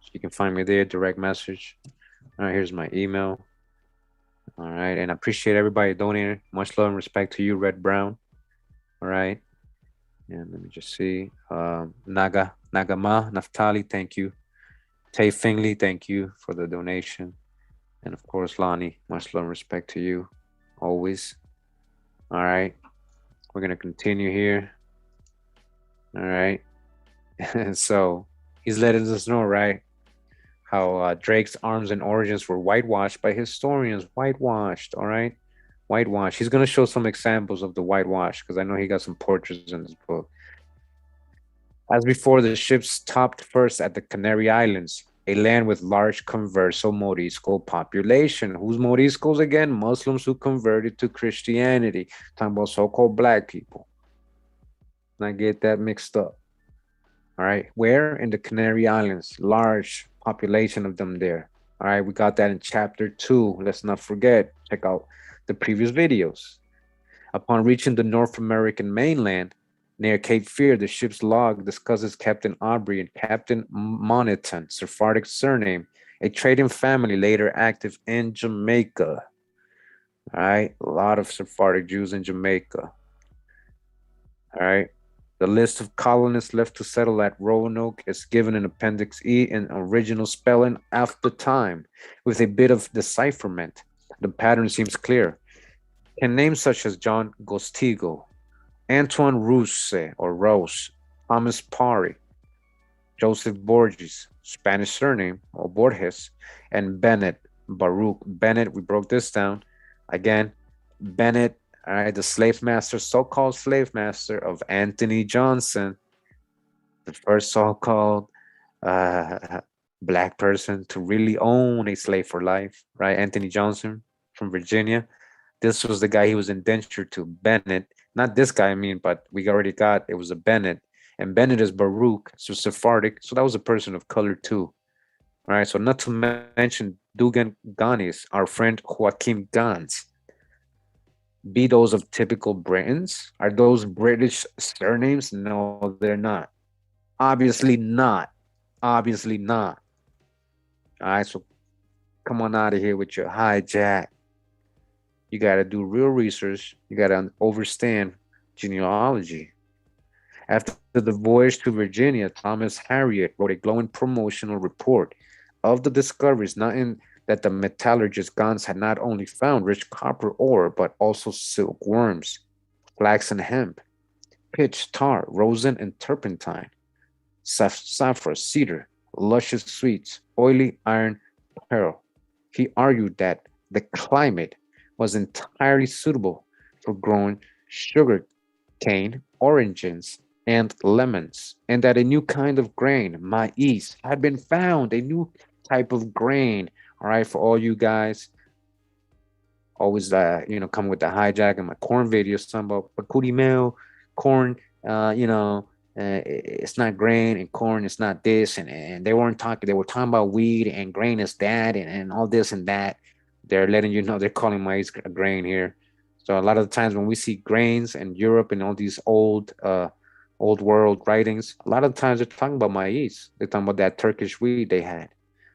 So you can find me there, direct message. All right, here's my email. All right, and I appreciate everybody donating. Much love and respect to you, Red Brown. All right. And let me just see. Nagama, Naftali, thank you. Tay Fingley, thank you for the donation. And of course, Lonnie, much love and respect to you, always. All right, we're gonna continue here. All right, so he's letting us know, right, how Drake's arms and origins were whitewashed by historians. Whitewashed, all right, whitewash. He's gonna show some examples of the whitewash because I know he got some portraits in this book. As before, the ships stopped first at the Canary Islands, a land with large converso Morisco population. Who's Moriscos again? Muslims who converted to Christianity. Talking about so-called black people. Not get that mixed up. All right. Where? In the Canary Islands. Large population of them there. All right. We got that in chapter 2. Let's not forget. Check out the previous videos. Upon reaching the North American mainland, near Cape Fear, the ship's log discusses Captain Aubrey and Captain Moniton, Sephardic surname, a trading family later active in Jamaica. All right. A lot of Sephardic Jews in Jamaica. All right. The list of colonists left to settle at Roanoke is given in Appendix E in original spelling after time, with a bit of decipherment. The pattern seems clear. Can names such as John Gostigo, Antoine Ruse or Rose, Thomas Parry, Joseph Borges, Spanish surname, or Borges, and Bennett, Baruch. Bennett, we broke this down. Again, Bennett, all right, the slave master, so-called slave master of Anthony Johnson, the first so-called black person to really own a slave for life, right? Anthony Johnson from Virginia. This was the guy he was indentured to, Bennett. Not this guy, I mean, but we already got, it was a Bennett. And Bennett is Baruch, so Sephardic. So that was a person of color too. All right, so not to mention Dugan Ganis, our friend Joaquin Gans. Be those of typical Britons? Are those British surnames? No, they're not. Obviously not. Obviously not. All right, so come on out of here with your hijack. You got to do real research. You got to understand genealogy. After the voyage to Virginia, Thomas Harriot wrote a glowing promotional report of the discoveries, noting that the metallurgist Gans had not only found rich copper ore, but also silkworms, flax and hemp, pitch, tar, rosin, and turpentine, saffron, cedar, luscious sweets, oily iron, pearl. He argued that the climate was entirely suitable for growing sugar cane, oranges, and lemons, and that a new kind of grain, maize, had been found, a new type of grain. All right, for all you guys, always, come with the hijack and my corn videos, talking about Kurimeo, corn, it's not grain, and corn is not this, and they weren't talking, they were talking about weed, and grain is that, and all this and that. They're letting you know they're calling maize a grain here. So a lot of the times when we see grains in Europe and all these old world writings, a lot of times they're talking about maize. They're talking about that Turkish weed they had,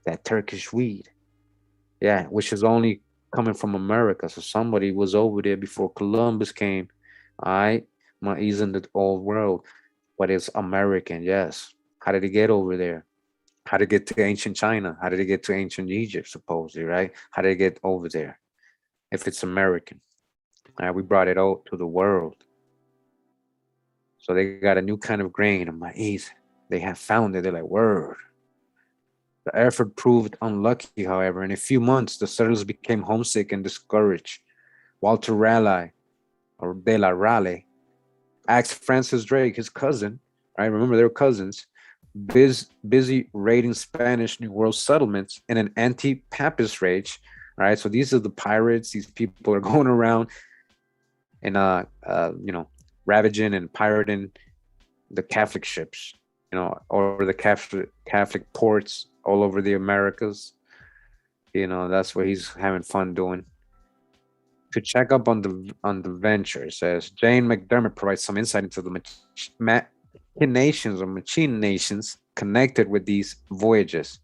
that Turkish weed. Yeah, which is only coming from America. So somebody was over there before Columbus came. All right, maize in the old world, but it's American. Yes. How did it get over there? How did it get to ancient China? How did it get to ancient Egypt, supposedly, right? How did it get over there? If it's American. We brought it out to the world. So they got a new kind of grain of maize. They have found it. They're like, word. The effort proved unlucky, however. In a few months, the settlers became homesick and discouraged. Walter Raleigh, or De La Raleigh, asked Francis Drake, his cousin, right? Remember, they were cousins, busy raiding Spanish New World settlements in an anti-papist rage, right? So these are the pirates. These people are going around and ravaging and pirating the Catholic ships, or the Catholic ports all over the Americas. That's what he's having fun doing. To check up on the venture, says Jane McDermott provides some insight into the machinations connected with these voyages.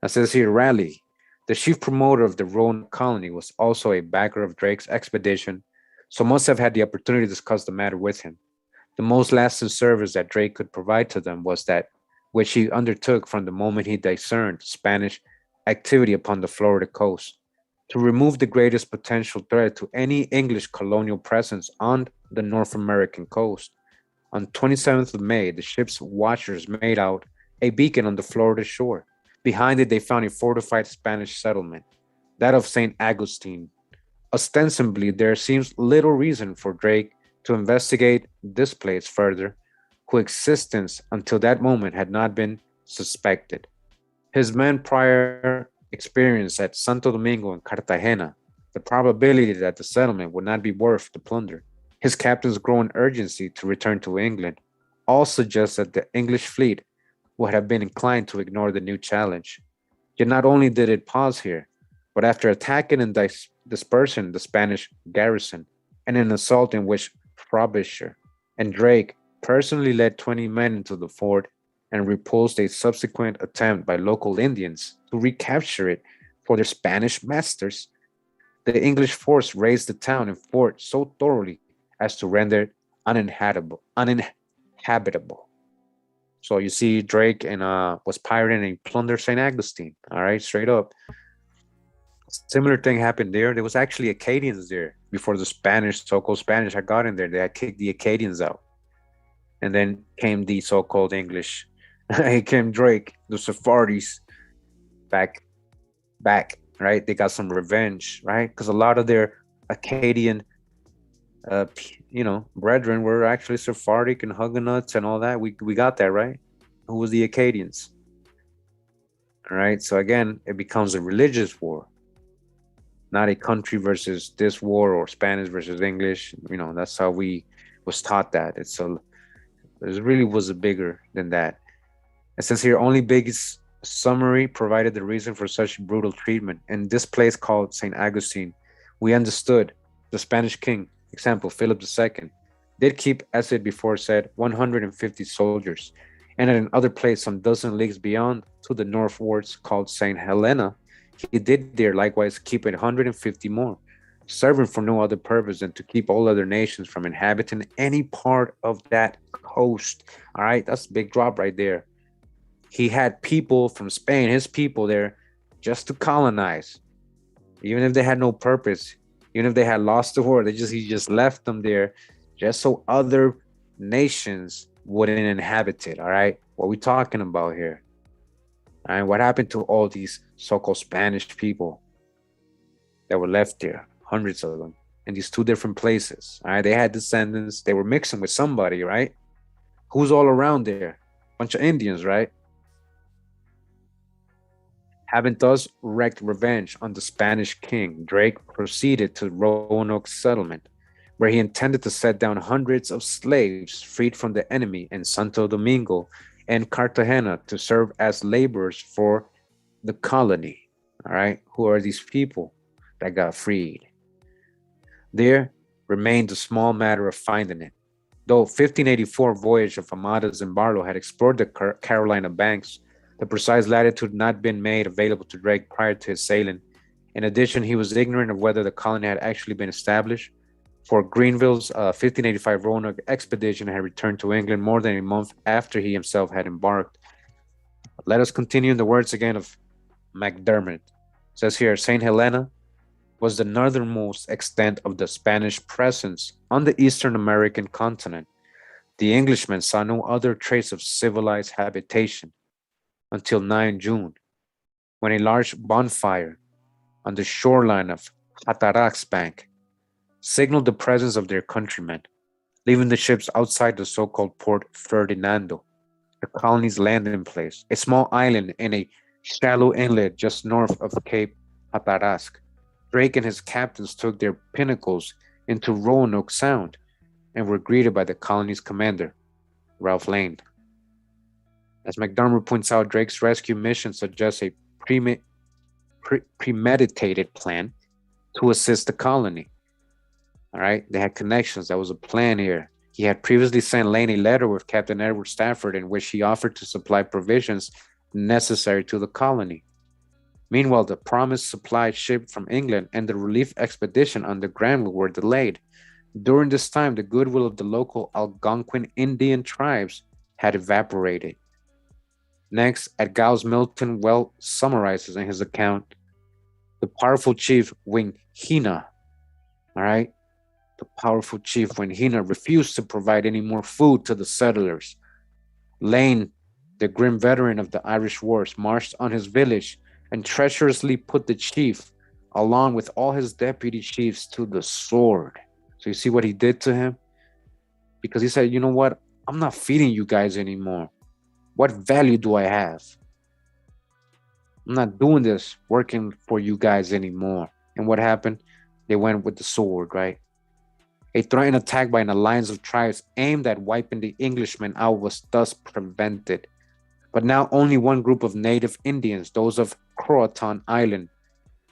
It says here, Raleigh, the chief promoter of the Roanoke colony, was also a backer of Drake's expedition, so must have had the opportunity to discuss the matter with him. The most lasting service that Drake could provide to them was that which he undertook from the moment he discerned Spanish activity upon the Florida coast, to remove the greatest potential threat to any English colonial presence on the North American coast. On 27th of May, the ship's watchers made out a beacon on the Florida shore. Behind it, they found a fortified Spanish settlement, that of St. Augustine. Ostensibly, there seems little reason for Drake to investigate this place further, whose existence until that moment had not been suspected. His men prior experience at Santo Domingo and Cartagena, the probability that the settlement would not be worth the plunder, his captain's growing urgency to return to England, all suggest that the English fleet would have been inclined to ignore the new challenge. Yet not only did it pause here, but after attacking and dispersing the Spanish garrison, and an assault in which Frobisher and Drake personally led 20 men into the fort and repulsed a subsequent attempt by local Indians to recapture it for their Spanish masters, the English force razed the town and fort so thoroughly as to render it uninhabitable. So you see, Drake and was pirating and plundered St. Augustine. All right, straight up. Similar thing happened there. There was actually Acadians there before the Spanish, so-called Spanish, had got in there. They had kicked the Acadians out, and then came the so-called English. It came Drake, the Sephardics, back, right? They got some revenge, right? Because a lot of their Acadian, brethren were actually Sephardic and Huguenots and all that. We got that, right? Who was the Acadians? All right. So again, it becomes a religious war, not a country versus this war or Spanish versus English. That's how we was taught that. It really was a bigger than that. It says here, only biggest summary provided the reason for such brutal treatment. In this place called St. Augustine, we understood the Spanish king, example, Philip II, did keep, as it before said, 150 soldiers, and at another place some dozen leagues beyond to the northwards called St. Helena, he did there likewise keep 150 more, serving for no other purpose than to keep all other nations from inhabiting any part of that coast. All right, that's a big drop right there. He had people from Spain, his people there, just to colonize, even if they had no purpose, even if they had lost the war. He just left them there, just so other nations wouldn't inhabit it. All right, what we talking about here? All right, what happened to all these so-called Spanish people that were left there? Hundreds of them in these two different places. All right, they had descendants. They were mixing with somebody, right? Who's all around there? Bunch of Indians, right? Having thus wreaked revenge on the Spanish king, Drake proceeded to Roanoke settlement, where he intended to set down hundreds of slaves freed from the enemy in Santo Domingo and Cartagena to serve as laborers for the colony. All right, who are these people that got freed? There remained the small matter of finding it. Though 1584 voyage of Amadas and Barlow had explored the Carolina banks, the precise latitude had not been made available to Drake prior to his sailing. In addition, he was ignorant of whether the colony had actually been established, for Greenville's 1585 Roanoke expedition had returned to England more than a month after he himself had embarked. Let us continue in the words again of McDermott. It says here, St. Helena was the northernmost extent of the Spanish presence on the Eastern American continent. The Englishmen saw no other trace of civilized habitation until 9 June, when a large bonfire on the shoreline of Hatteras Bank signaled the presence of their countrymen, leaving the ships outside the so-called Port Ferdinando, the colony's landing place, a small island in a shallow inlet just north of Cape Hatteras. Drake and his captains took their pinnacles into Roanoke Sound and were greeted by the colony's commander, Ralph Lane. As McDermott points out, Drake's rescue mission suggests a premeditated plan to assist the colony. All right, they had connections. That was a plan here. He had previously sent Lane a letter with Captain Edward Stafford in which he offered to supply provisions necessary to the colony. Meanwhile, the promised supply ship from England and the relief expedition under Granville were delayed. During this time, the goodwill of the local Algonquin Indian tribes had evaporated. Next, Edgau's Milton well summarizes in his account the powerful chief Winghina, all right? The powerful chief Winghina refused to provide any more food to the settlers. Lane, the grim veteran of the Irish wars, marched on his village and treacherously put the chief, along with all his deputy chiefs, to the sword. So you see what he did to him? Because he said, you know what? I'm not feeding you guys anymore. What value do I have? I'm not doing this working for you guys anymore. And what happened? They went with the sword, right? A threatened attack by an alliance of tribes aimed at wiping the Englishmen out was thus prevented. But now only one group of native Indians, those of Croatan Island,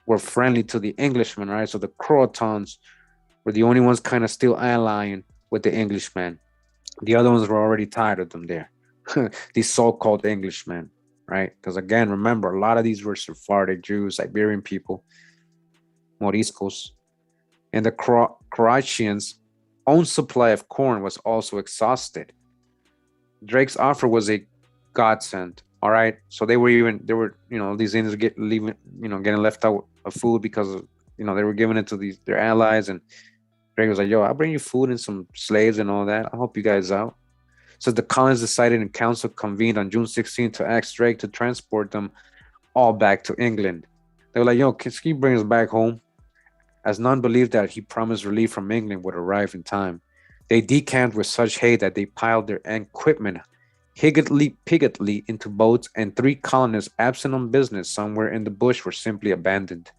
were friendly to the Englishmen, right? So the Croatans were the only ones kind of still allying with the Englishmen. The other ones were already tired of them there. These so-called Englishmen, right? Because again, remember, a lot of these were Sephardic Jews, Iberian people, Moriscos, and the Croatians' own supply of corn was also exhausted. Drake's offer was a godsend. All right, so they were, these Indians getting left out of food because of, they were giving it to their allies, and Drake was like, "Yo, I'll bring you food and some slaves and all that. I'll help you guys out." So the colonists decided in council convened on June 16th to ask Drake to transport them all back to England. They were like, "Yo, can you bring us back home?" As none believed that he promised relief from England would arrive in time, they decamped with such hate that they piled their equipment higgledy-piggledy into boats, and 3 colonists absent on business somewhere in the bush were simply abandoned.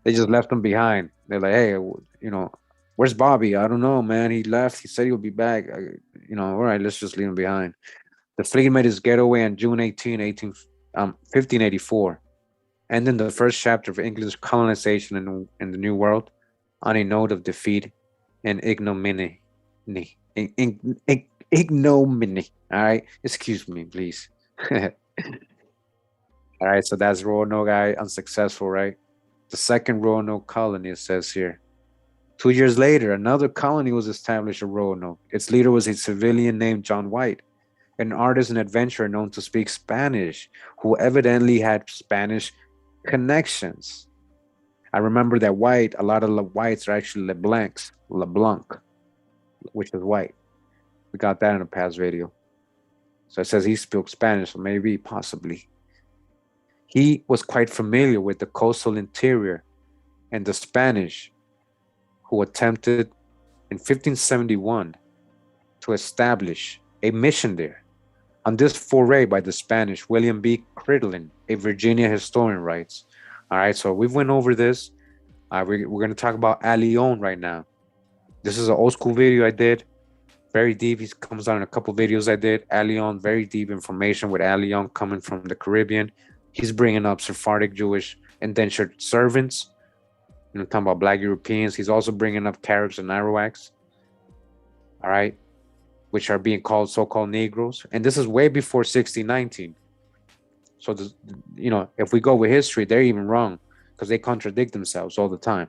They just left them behind. They're like, "Hey, where's Bobby? I don't know, man. He left. He said he'll be back. All right, let's just leave him behind." The fleet made its getaway on June 18, 1584, ending the first chapter of England's colonization in the New World on a note of defeat and ignominy. Ignominy. All right, excuse me, please. All right, so that's Roanoke, unsuccessful, right? The second Roanoke colony, it says here. 2 years later, another colony was established at Roanoke. Its leader was a civilian named John White, an artist and adventurer known to speak Spanish, who evidently had Spanish connections. I remember that a lot of the Whites are actually LeBlanc, which is white. We got that in a past video. So it says he spoke Spanish, so maybe, possibly. He was quite familiar with the coastal interior and the Spanish, who attempted in 1571 to establish a mission there. On this foray by the Spanish, William B. Cridlin, a Virginia historian, writes, all right, so we've went over this. We're going to talk about Allion right now. This is an old school video I did. Very deep. He comes out in a couple videos I did. Allion, very deep information with Allion coming from the Caribbean. He's bringing up Sephardic Jewish indentured servants. Talking about Black Europeans. He's also bringing up Caribs and Arawaks. All right. Which are being called so-called Negroes. And this is way before 1619. So, if we go with history, they're even wrong because they contradict themselves all the time.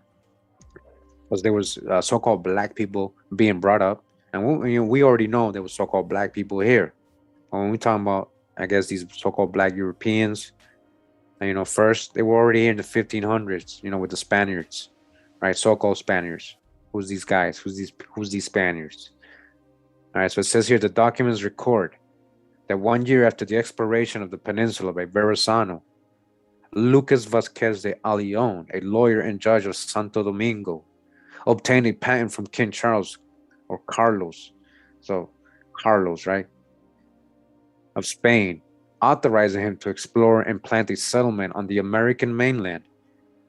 Because there was so-called Black people being brought up. And we already know there was so-called Black people here. When we talk about, I guess, these so-called Black Europeans, and, first they were already here in the 1500s, with the Spaniards, right? So-called Spaniards. Who's these guys? Who's these Spaniards? All right, so it says here the documents record that 1 year after the exploration of the peninsula by Verrazano, Lucas Vasquez de Allion, a lawyer and judge of Santo Domingo, obtained a patent from King Charles, or Carlos, so Carlos, right, of Spain, authorizing him to explore and plant a settlement on the American mainland.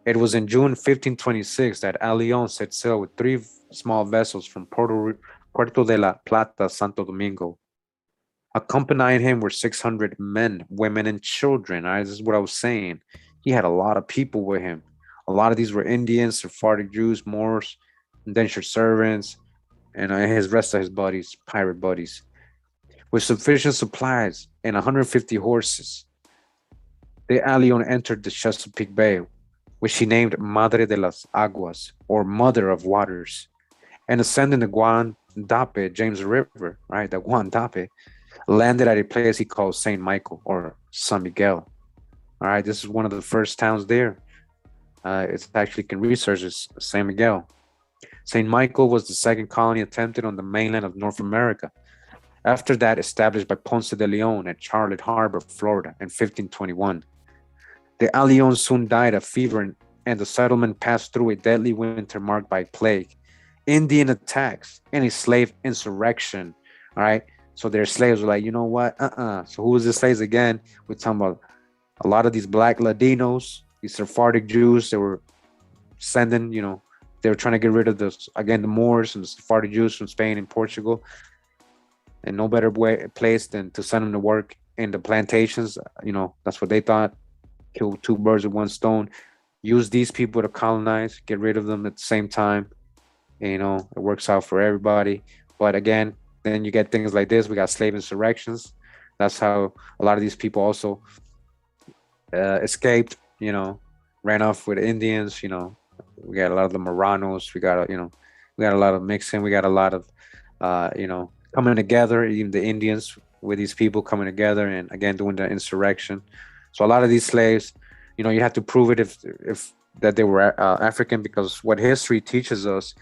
It was in June 1526 that Allion set sail with 3 small vessels from Puerto de la Plata, Santo Domingo. Accompanying him were 600 men, women, and children. All right, this is what I was saying. He had a lot of people with him. A lot of these were Indians, Sephardic Jews, Moors, indentured servants, and his rest of his buddies, pirate buddies. With sufficient supplies and 150 horses, the Allion entered the Chesapeake Bay, which he named Madre de las Aguas, or Mother of Waters, and ascending the Guandape, James River, right, the Guandape, landed at a place he called St. Michael, or San Miguel. All right, this is one of the first towns there. It's actually, can research this, San Miguel. St. Michael was the second colony attempted on the mainland of North America. After that, established by Ponce de Leon at Charlotte Harbor, Florida, in 1521. The Allions soon died of fever, and the settlement passed through a deadly winter marked by plague, Indian attacks, and a slave insurrection. All right, so their slaves were like, you know what? So who was the slaves again? We're talking about A lot of these black Latinos, these Sephardic Jews, they were sending, they were trying to get rid of this, again, the Moors and the Sephardic Jews from Spain and Portugal. And no better place than to send them to work in the plantations. That's what they thought. Kill two birds with one stone. Use these people to colonize, get rid of them at the same time. And, it works out for everybody. But again, then you get things like this. We got slave insurrections. That's how a lot of these people also escaped, ran off with Indians. We got a lot of the Moranos. We got a lot of mixing. We got a lot of, coming together, even the Indians with these people coming together and again doing the insurrection. So a lot of these slaves, you have to prove it if that they were African, because what history teaches us,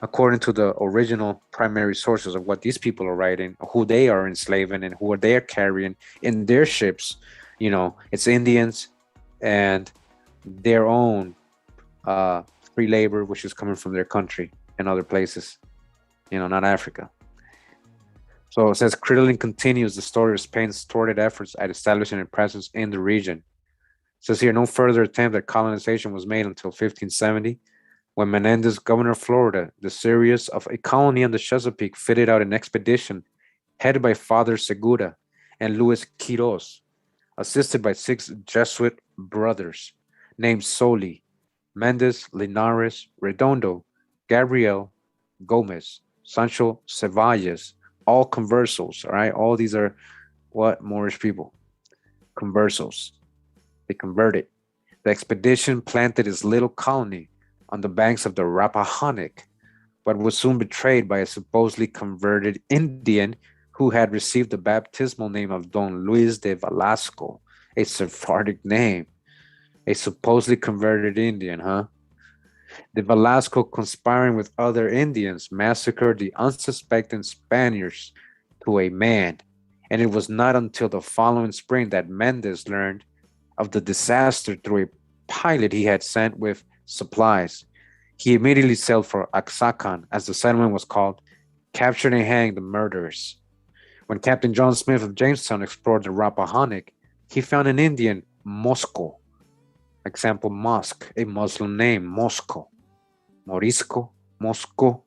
according to the original primary sources of what these people are writing, who they are enslaving and who they are carrying in their ships, it's Indians and their own free labor, which is coming from their country and other places, not Africa. So it says, Crinoline continues the story of Spain's thwarted efforts at establishing a presence in the region. It says here, no further attempt at colonization was made until 1570, when Menendez, governor of Florida, the Sirius of a colony on the Chesapeake, fitted out an expedition headed by Father Segura and Luis Quiros, assisted by 6 Jesuit brothers named Soli, Mendez, Linares, Redondo, Gabriel, Gomez, Sancho Cevalles, all conversos. All right, all these are what? Moorish people. Conversos. They converted. The expedition planted its little colony on the banks of the Rappahannock, but was soon betrayed by a supposedly converted Indian who had received the baptismal name of Don Luis de Velasco, a Sephardic name. A supposedly converted Indian, huh? De Velasco, conspiring with other Indians, massacred the unsuspecting Spaniards to a man, and it was not until the following spring that Mendez learned of the disaster through a pilot he had sent with supplies. He immediately sailed for Axacan, as the settlement was called, captured and hanged the murderers. When Captain John Smith of Jamestown explored the Rappahannock, he found an Indian, Mosco. Example, mosque, a Muslim name, Mosco, Morisco, Mosco,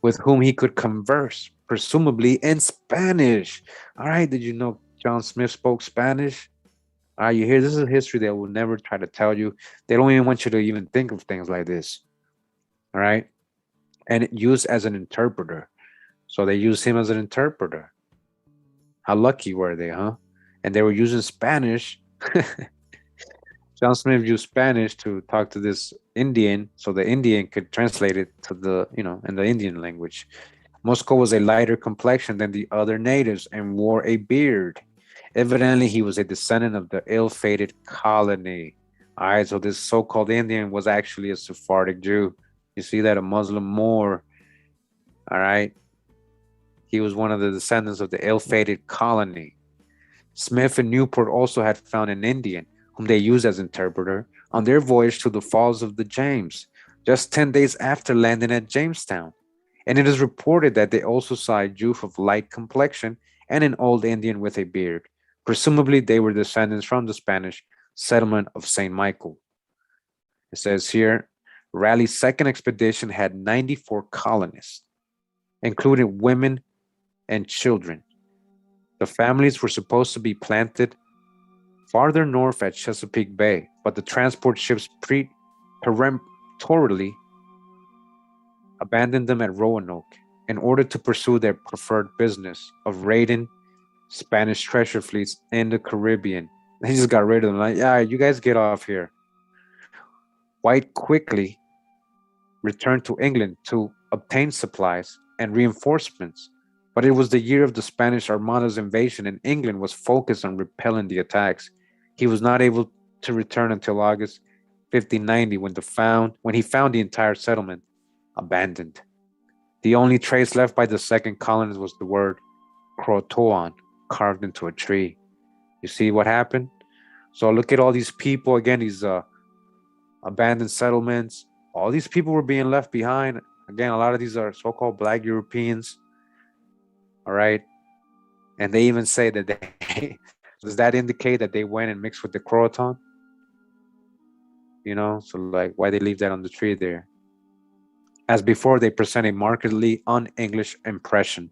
with whom he could converse, presumably in Spanish. All right, did you know John Smith spoke Spanish? All right, you hear, this is a history they will never try to tell you. They don't even want you to even think of things like this. All right, and used as an interpreter. So they used him as an interpreter. How lucky were they, huh? And they were using Spanish. John Smith used Spanish to talk to this Indian, so the Indian could translate it to the, in the Indian language. Mosco was a lighter complexion than the other natives and wore a beard. Evidently, he was a descendant of the ill-fated colony. All right, so this so-called Indian was actually a Sephardic Jew. You see that, a Muslim Moor. All right. He was one of the descendants of the ill-fated colony. Smith and Newport also had found an Indian, whom they used as interpreter, on their voyage to the Falls of the James, just 10 days after landing at Jamestown. And it is reported that they also saw a Jew of light complexion and an old Indian with a beard. Presumably, they were descendants from the Spanish settlement of St. Michael. It says here, Raleigh's second expedition had 94 colonists, including women and children. The families were supposed to be planted farther north at Chesapeake Bay, but the transport ships peremptorily abandoned them at Roanoke in order to pursue their preferred business of raiding Spanish treasure fleets in the Caribbean. They just got rid of them. Like, yeah, you guys get off here. White quickly returned to England to obtain supplies and reinforcements, but it was the year of the Spanish Armada's invasion, and England was focused on repelling the attacks. He was not able to return until August 1590, when he found the entire settlement abandoned. The only trace left by the second colonists was the word Croatoan carved into a tree. You see what happened? So look at all these people, again, these abandoned settlements. All these people were being left behind. Again, a lot of these are so-called Black Europeans. All right. And they even say that Does that indicate that they went and mixed with the Croatan? So like why they leave that on the tree there? As before, they present a markedly un-English impression.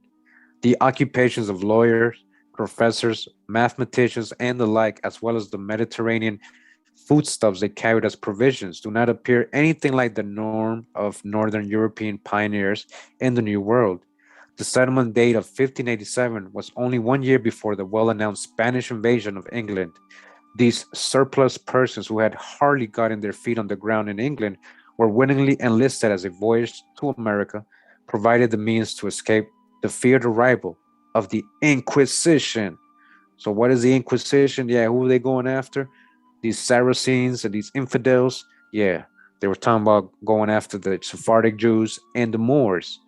The occupations of lawyers, professors, mathematicians, and the like, as well as the Mediterranean foodstuffs they carried as provisions, do not appear anything like the norm of Northern European pioneers in the New World. The settlement date of 1587 was only 1 year before the well-announced Spanish invasion of England. These surplus persons who had hardly gotten their feet on the ground in England were willingly enlisted as a voyage to America, provided the means to escape the feared arrival of the Inquisition. So what is the Inquisition? Yeah, who are they going after? These Saracens and these infidels. Yeah, they were talking about going after the Sephardic Jews and the Moors.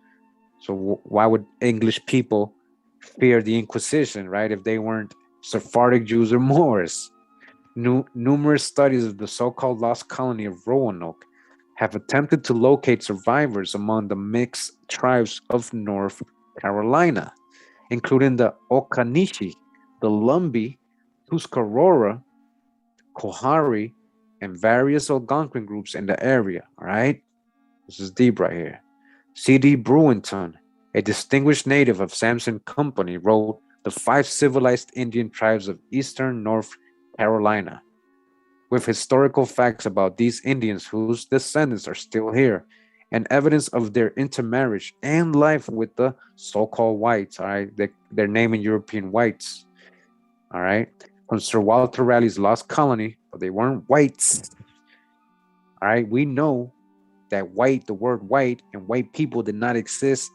So why would English people fear the Inquisition, right? If they weren't Sephardic Jews or Moors. Numerous studies of the so-called lost colony of Roanoke have attempted to locate survivors among the mixed tribes of North Carolina, including the Occaneechi, the Lumbee, Tuscarora, Coharie, and various Algonquin groups in the area. All right, this is deep right here. C.D. Brewington, a distinguished native of Sampson Company, wrote The 5 Civilized Indian Tribes of Eastern North Carolina, with historical facts about these Indians whose descendants are still here, and evidence of their intermarriage and life with the so-called whites. All right, they're naming European whites. All right, from Sir Walter Raleigh's Lost Colony, but they weren't whites. All right, we know that the word white and white people did not exist.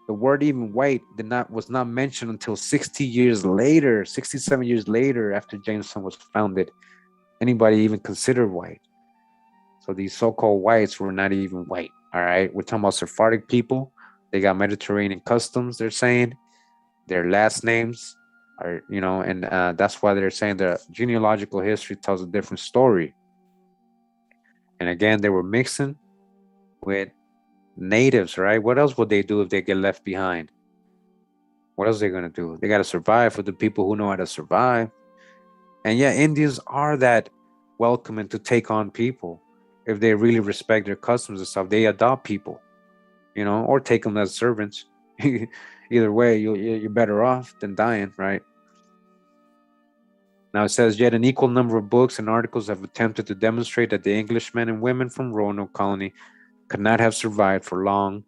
The word even white was not mentioned until 67 years later after Jamestown was founded. Anybody even considered white? So these so-called whites were not even white. All right, we're talking about Sephardic people. They got Mediterranean customs. They're saying their last names are, and that's why they're saying the genealogical history tells a different story. And again, they were mixing with natives, right? What else would they do if they get left behind? What else are they going to do? They got to survive for the people who know how to survive. And yeah, Indians are that welcoming to take on people. If they really respect their customs and stuff, they adopt people, or take them as servants. Either way, you're better off than dying, right? Now it says, yet an equal number of books and articles have attempted to demonstrate that the Englishmen and women from Roanoke Colony could not have survived for long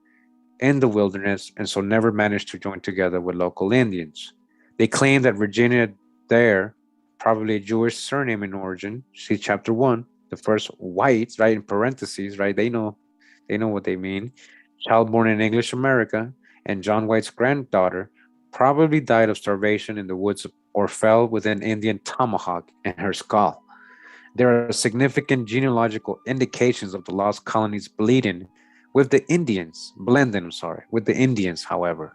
in the wilderness and so never managed to join together with local Indians. They claim that Virginia Dare, probably a Jewish surname in origin, see chapter 1, the first whites, right, in parentheses, right, they know what they mean, child born in English America, and John White's granddaughter probably died of starvation in the woods or fell with an Indian tomahawk in her skull. There are significant genealogical indications of the lost colonies blending with the Indians, however.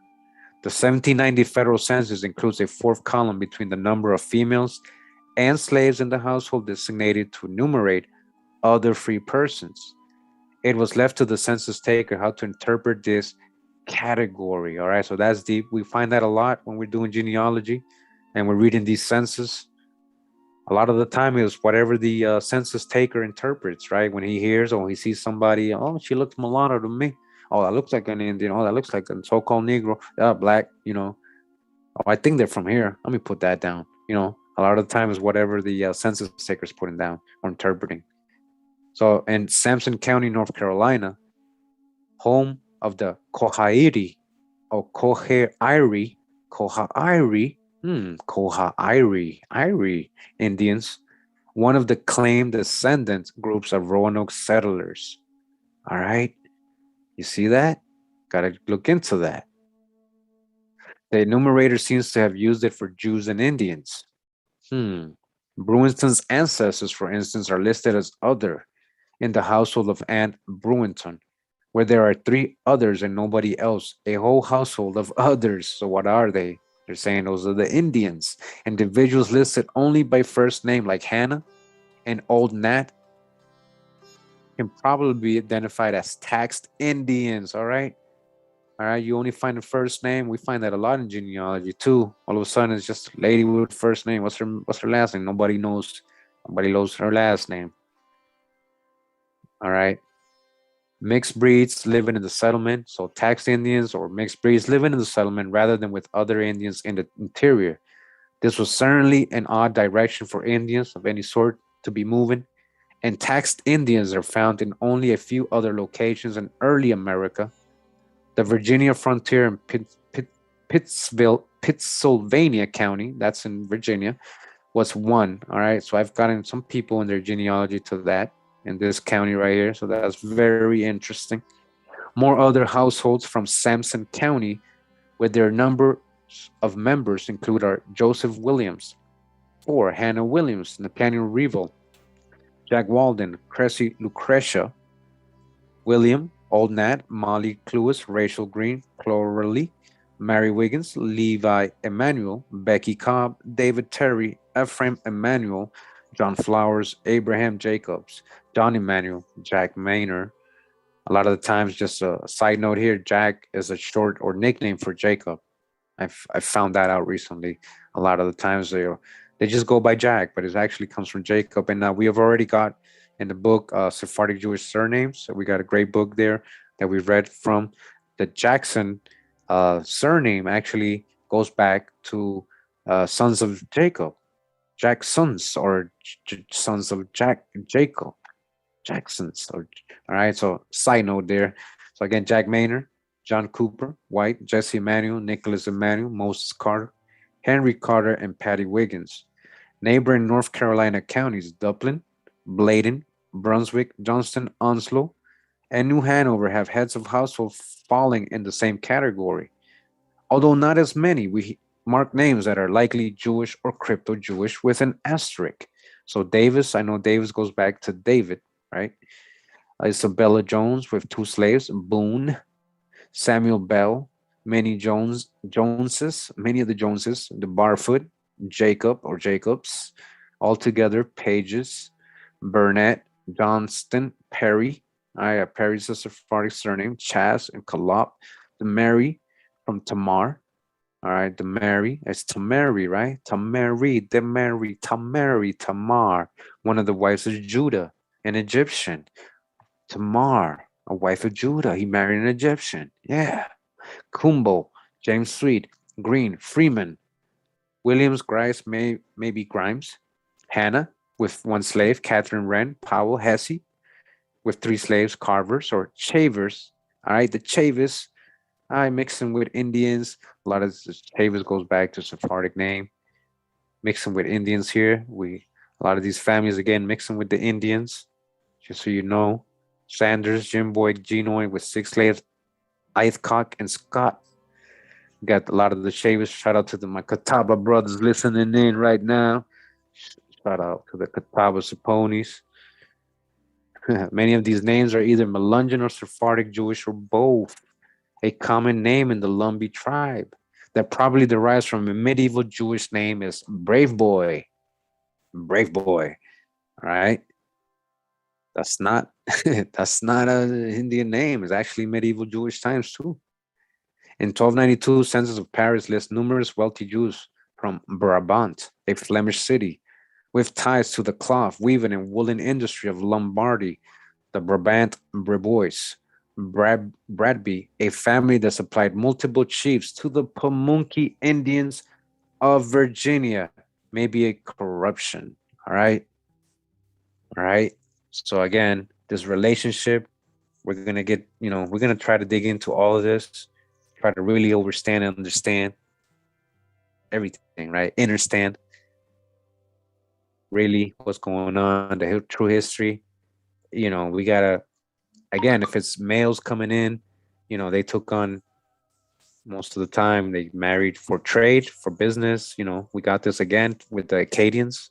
The 1790 federal census includes a fourth column between the number of females and slaves in the household designated to enumerate other free persons. It was left to the census taker how to interpret this category. All right, so that's deep. We find that a lot when we're doing genealogy and we're reading these census. A lot of the time it was whatever the census taker interprets, right? When he hears or he sees somebody, oh, she looks mulatto to me. Oh, that looks like an Indian. Oh, that looks like a so-called Negro. Black, Oh, I think they're from here. Let me put that down. A lot of the time is whatever the census taker is putting down or interpreting. So in Sampson County, North Carolina, home of the Cohairi or Cohairi Indians, one of the claimed descendant groups of Roanoke settlers. All right, you see that? Gotta look into that. The enumerator seems to have used it for Jews and Indians. Brewington's ancestors, for instance, are listed as other in the household of Aunt Brewington, where there are 3 others and nobody else, a whole household of others. So what are they? They're saying those are the Indians, individuals listed only by first name like Hannah and Old Nat can probably be identified as taxed Indians, all right? All right, you only find the first name. We find that a lot in genealogy too. All of a sudden, it's just a lady with first name. What's her last name? Nobody knows. Nobody knows her last name. All right. Mixed breeds living in the settlement, so taxed Indians or mixed breeds living in the settlement rather than with other Indians in the interior. This was certainly an odd direction for Indians of any sort to be moving, and taxed Indians are found in only a few other locations in early America. The Virginia frontier in Pittsylvania County, that's in Virginia, was one. All right, so I've gotten some people in their genealogy to that in this county right here, so that's very interesting. More other households from Sampson County with their number of members include our Joseph Williams, or Hannah Williams, Nathaniel Revel, Jack Walden, Cressy Lucretia, William, Old Nat, Molly Cluis, Rachel Green, Cloralee, Mary Wiggins, Levi Emanuel, Becky Cobb, David Terry, Ephraim Emanuel, John Flowers, Abraham Jacobs, John Emanuel, Jack Maynard. A lot of the times, just a side note here, Jack is a short or nickname for Jacob. I found that out recently. A lot of the times they just go by Jack, but it actually comes from Jacob. And we have already got in the book Sephardic Jewish surnames. So we got a great book there that we read from. The Jackson surname actually goes back to sons of Jacob, Jack's sons, or sons of Jacob, Jacksons. All right. So side note there. So again, Jack Maynard, John Cooper, White, Jesse Emanuel, Nicholas Emanuel, Moses Carter, Henry Carter, and Patty Wiggins. Neighboring North Carolina counties, Dublin, Bladen, Brunswick, Johnston, Onslow, and New Hanover have heads of household falling in the same category. Although not as many, we mark names that are likely Jewish or crypto-Jewish with an asterisk. So Davis, I know Davis goes back to David, right? Isabella Jones with 2 slaves, Boone, Samuel Bell, many many of the Joneses, the Barfoot, Jacob or Jacobs, altogether Pages, Burnett, Johnston, Perry. Perry's a Sephardic surname, Chas and Kalop, the Mary from Tamar. All right, the Mary, it's Tamari, right? Tamari, Tamar, one of the wives of Judah, an Egyptian. Tamar, a wife of Judah. He married an Egyptian. Yeah. Kumbo, James Sweet, Green, Freeman, Williams, Grimes, maybe Grimes, Hannah with 1 slave, Catherine Wren, Powell, Hesse with 3 slaves, Carvers or Chavers. All right, the Chavis, I mix them with Indians. A lot of Chavis goes back to Sephardic name. Mixing with Indians here. A lot of these families again mixing with the Indians. Just so you know, Sanders, Jim Boyd, Genoy with 6 slaves, Ithcock and Scott. Got a lot of the Chavis. Shout out to my Catawba brothers listening in right now. Shout out to the Catawba Saponis. Many of these names are either Melungeon or Sephardic Jewish or both. A common name in the Lumbee tribe that probably derives from a medieval Jewish name is Brave Boy. Brave Boy. All right. That's not that's not an Indian name. It's actually medieval Jewish times too. In 1292, census of Paris lists numerous wealthy Jews from Brabant, a Flemish city, with ties to the cloth, weaving, and woolen industry of Lombardy, the Brabant Brebois, Bradby, a family that supplied multiple chiefs to the Pamunkey Indians of Virginia. Maybe a corruption. All right. All right. So again, this relationship, we're gonna get, we're gonna try to dig into all of this, try to really understand everything, right? Understand really what's going on, the true history. We gotta, again, if it's males coming in, they took on most of the time, they married for trade, for business. We got this again with the Acadians,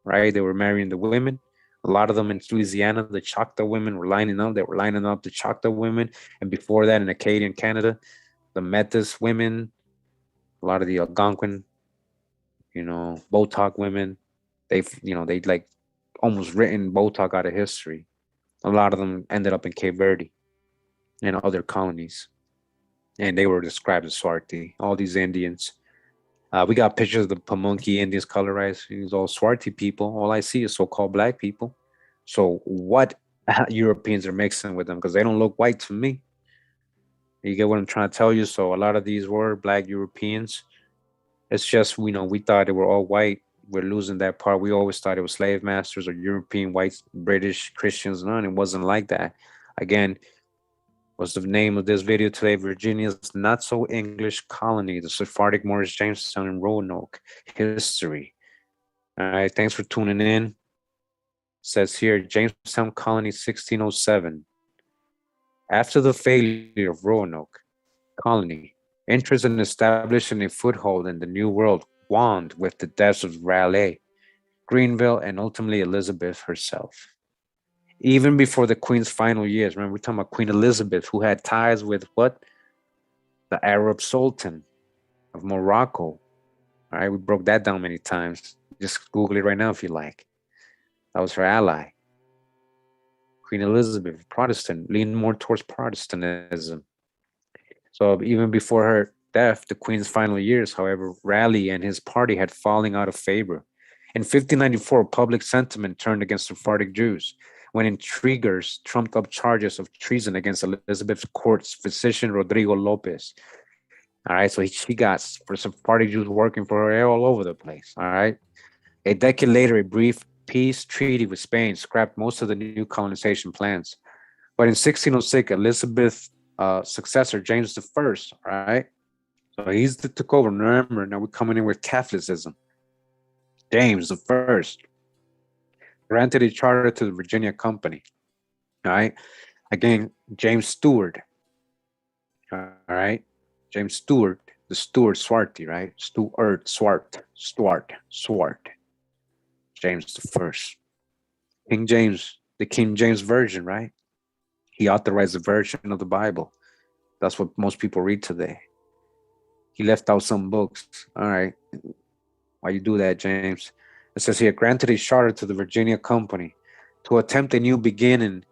right? They were marrying the women. A lot of them in Louisiana, the Choctaw women were lining up. They were lining up the Choctaw women. And before that, in Acadian Canada, the Metis women, a lot of the Algonquin, Botoc women, they like almost written Botoc out of history. A lot of them ended up in Cape Verde and other colonies. and they were described as Swarty, all these Indians. We got pictures of the Pamunkey Indians colorized. These all Swarty people. All I see is so-called black people. So what Europeans are mixing with them, because they don't look white to me. You get what I'm trying to tell you? So a lot of these were black Europeans. It's just, we thought they were all white. We're losing that part. We always thought it was slave masters or European whites, British Christians. None. It wasn't like that. Again, what's the name of this video today? Virginia's not so English colony, the Sephardic Moorish Jamestown and Roanoke history. All right, thanks for tuning in. It says here, Jamestown colony 1607. After the failure of Roanoke colony, interest in establishing a foothold in the New World waned with the deaths of Raleigh, Greenville, and ultimately Elizabeth herself. Even before the Queen's final years, remember we're talking about Queen Elizabeth, who had ties with what? The Arab Sultan of Morocco. All right, we broke that down many times. Just Google it right now if you like. That was her ally. Queen Elizabeth, Protestant, leaned more towards Protestantism. So even before her death, the Queen's final years, however, Raleigh and his party had fallen out of favor. In 1594, public sentiment turned against Sephardic Jews when intriguers trumped up charges of treason against Elizabeth's court's physician, Rodrigo Lopez. All right, so she got for Sephardic Jews working for her all over the place. All right. A decade later, a brief peace treaty with Spain scrapped most of the new colonization plans. But in 1606, Elizabeth's successor, James I, all right? So he's the took over. Remember, now we're coming in with Catholicism. James I granted a charter to the Virginia Company, all right? Again, James Stewart, all right? James Stewart, the Stewart Swarty, right? Swart. James I. King James, the King James Version, right? He authorized the version of the Bible. That's what most people read today. He left out some books. All right. Why you do that, James? It says here, granted a charter to the Virginia Company to attempt a new beginning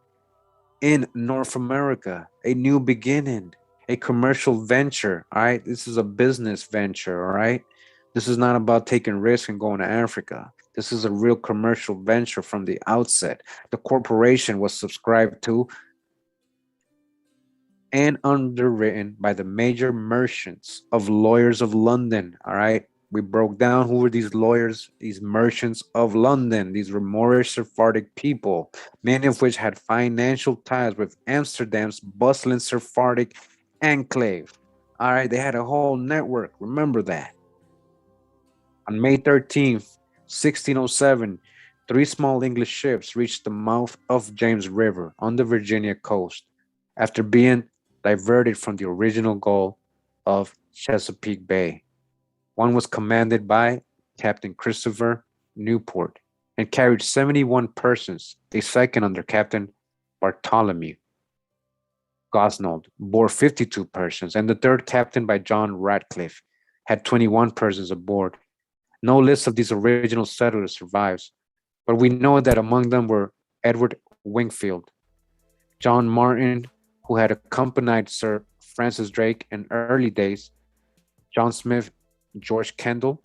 in North America. A new beginning, a commercial venture. All right. This is a business venture. All right. This is not about taking risks and going to Africa. This is a real commercial venture from the outset. The corporation was subscribed to and underwritten by the major merchants of lawyers of London. All right. We broke down who were these lawyers, these merchants of London. These were Moorish Sephardic people, many of which had financial ties with Amsterdam's bustling Sephardic enclave. All right. They had a whole network. Remember that. On May 13th, 1607, 3 small English ships reached the mouth of James River on the Virginia coast after being diverted from the original goal of Chesapeake Bay. One was commanded by Captain Christopher Newport and carried 71 persons. A second under Captain Bartholomew Gosnold bore 52 persons, and the third, captained by John Radcliffe, had 21 persons aboard. No list of these original settlers survives, but we know that among them were Edward Wingfield, John Martin, who had accompanied Sir Francis Drake in early days, John Smith, George Kendall,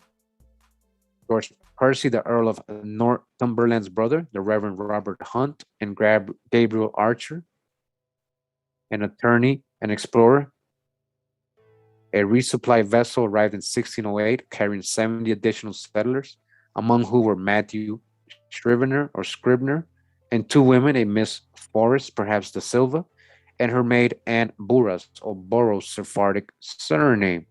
George Percy, the Earl of Northumberland's brother, the Reverend Robert Hunt, and Gabriel Archer, an attorney, an explorer. A resupply vessel arrived in 1608 carrying 70 additional settlers, among whom were Matthew Scribner, and 2 women, a Miss Forrest, perhaps Da Silva, and her maid Anne Burras, or Burroughs Sephardic surname.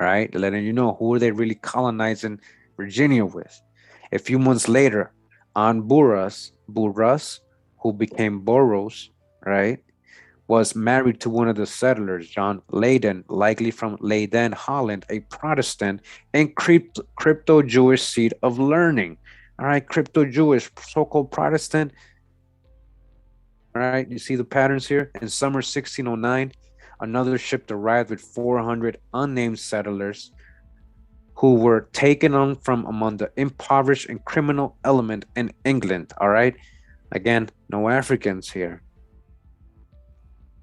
All right, letting you know who are they really colonizing Virginia with. A few months later, Anne Burras, who became Burroughs, right, was married to one of the settlers, John Leyden, likely from Leyden, Holland, a Protestant and crypto-Jewish seed of learning. All right, crypto-Jewish, so-called Protestant. All right, you see the patterns here? In summer 1609, another ship arrived with 400 unnamed settlers who were taken on from among the impoverished and criminal element in England. All right, again, no Africans here.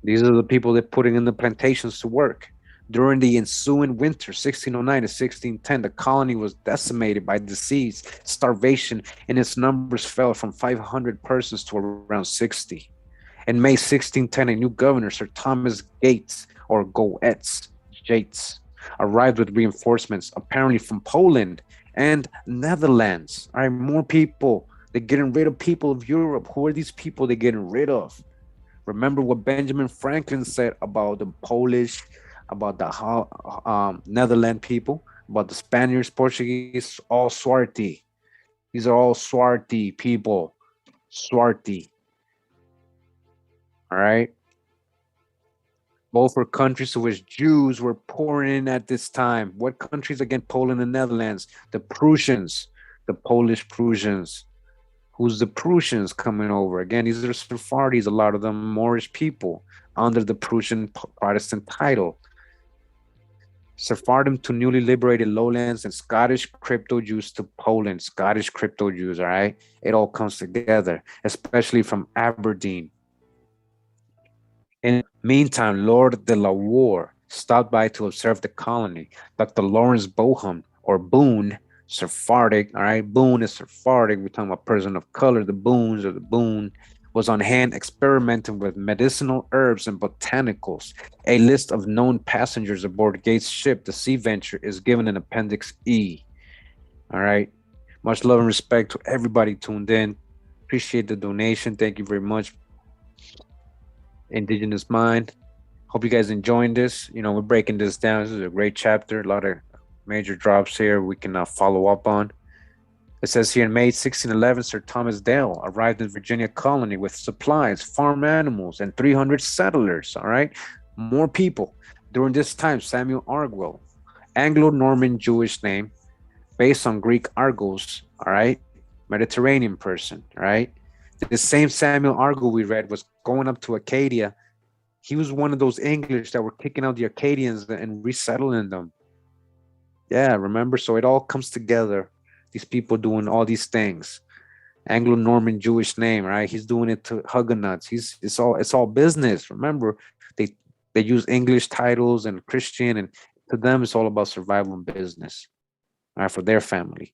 These are the people that putting in the plantations to work. During the ensuing winter, 1609 to 1610, the colony was decimated by disease, starvation, and its numbers fell from 500 persons to around 60. In May 1610, a new governor, Sir Thomas Gates, or Goetz, Gates, arrived with reinforcements, apparently from Poland and Netherlands. All right, more people. They're getting rid of people of Europe. Who are these people they're getting rid of? Remember what Benjamin Franklin said about the Polish, about the Netherlands people, about the Spaniards, Portuguese, all Swarty. These are all Swarty people. Swarty. All right. Both were countries to which Jews were pouring in at this time. What countries again? Poland and Netherlands. The Prussians, the Polish Prussians. Who's the Prussians coming over? Again, these are Sephardics, a lot of them Moorish people under the Prussian Protestant title. Sephardim to newly liberated lowlands and Scottish crypto Jews to Poland. Scottish crypto Jews, all right? It all comes together, especially from Aberdeen. In the meantime, Lord de la Warr stopped by to observe the colony. Dr. Lawrence Boham, or Boone, Sephardic, all right? Boone is Sephardic. We're talking about person of color, the Boones or the Boone, was on hand experimenting with medicinal herbs and botanicals. A list of known passengers aboard Gates' ship, the Sea Venture, is given in Appendix E. All right. Much love and respect to everybody tuned in. Appreciate the donation. Thank you very much. Indigenous Mind. Hope you guys enjoying this. You know, we're breaking this down. This is a great chapter. A lot of major drops here we can follow up on. It says here in May 1611, Sir Thomas Dale arrived in Virginia colony with supplies, farm animals, and 300 settlers, all right? More people. During this time, Samuel Argwell, Anglo-Norman Jewish name, based on Greek Argos, all right? Mediterranean person, all right? The same Samuel Argyle we read was going up to Acadia. He was one of those English that were kicking out the Acadians and resettling them. Yeah, remember? So it all comes together. These people doing all these things. Anglo-Norman Jewish name, right? He's doing it to Huguenots. It's all business. Remember, they use English titles and Christian, and to them it's all about survival and business, all right, for their family.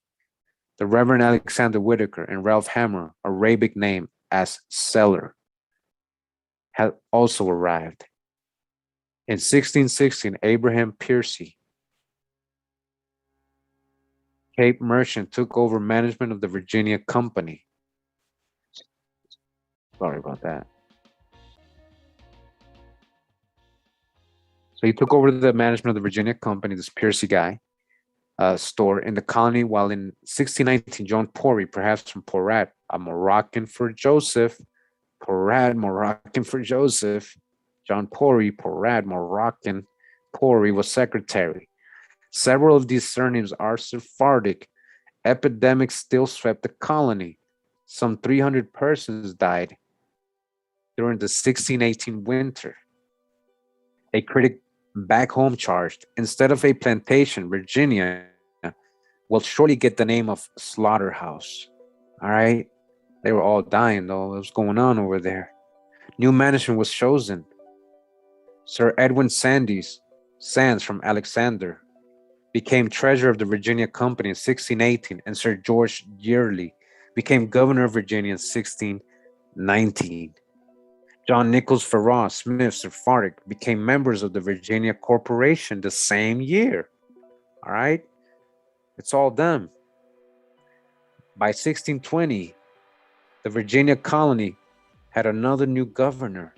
The Reverend Alexander Whitaker and Ralph Hammer, Arabic name as Seller, had also arrived. In 1616, Abraham Piercy, Cape merchant, took over management of the Virginia Company. Sorry about that. So he took over the management of the Virginia Company, this Piercy guy, store in the colony, while in 1619, John Pori, perhaps from Porat, a Moroccan for Joseph, Porat, Moroccan for Joseph, John Pori, Porat, Moroccan, Pori was secretary. Several of these surnames are Sephardic. Epidemics still swept the colony. Some 300 persons died during the 1618 winter. A critic back home charged, instead of a plantation, Virginia will surely get the name of slaughterhouse. All right? They were all dying, though. What was going on over there? New management was chosen. Sir Edwin Sands from Alexander became treasurer of the Virginia Company in 1618, and Sir George Yearley became governor of Virginia in 1619. John Nichols Farrar Smith Sephardic became members of the Virginia Corporation the same year. All right? It's all them. By 1620, the Virginia colony had another new governor,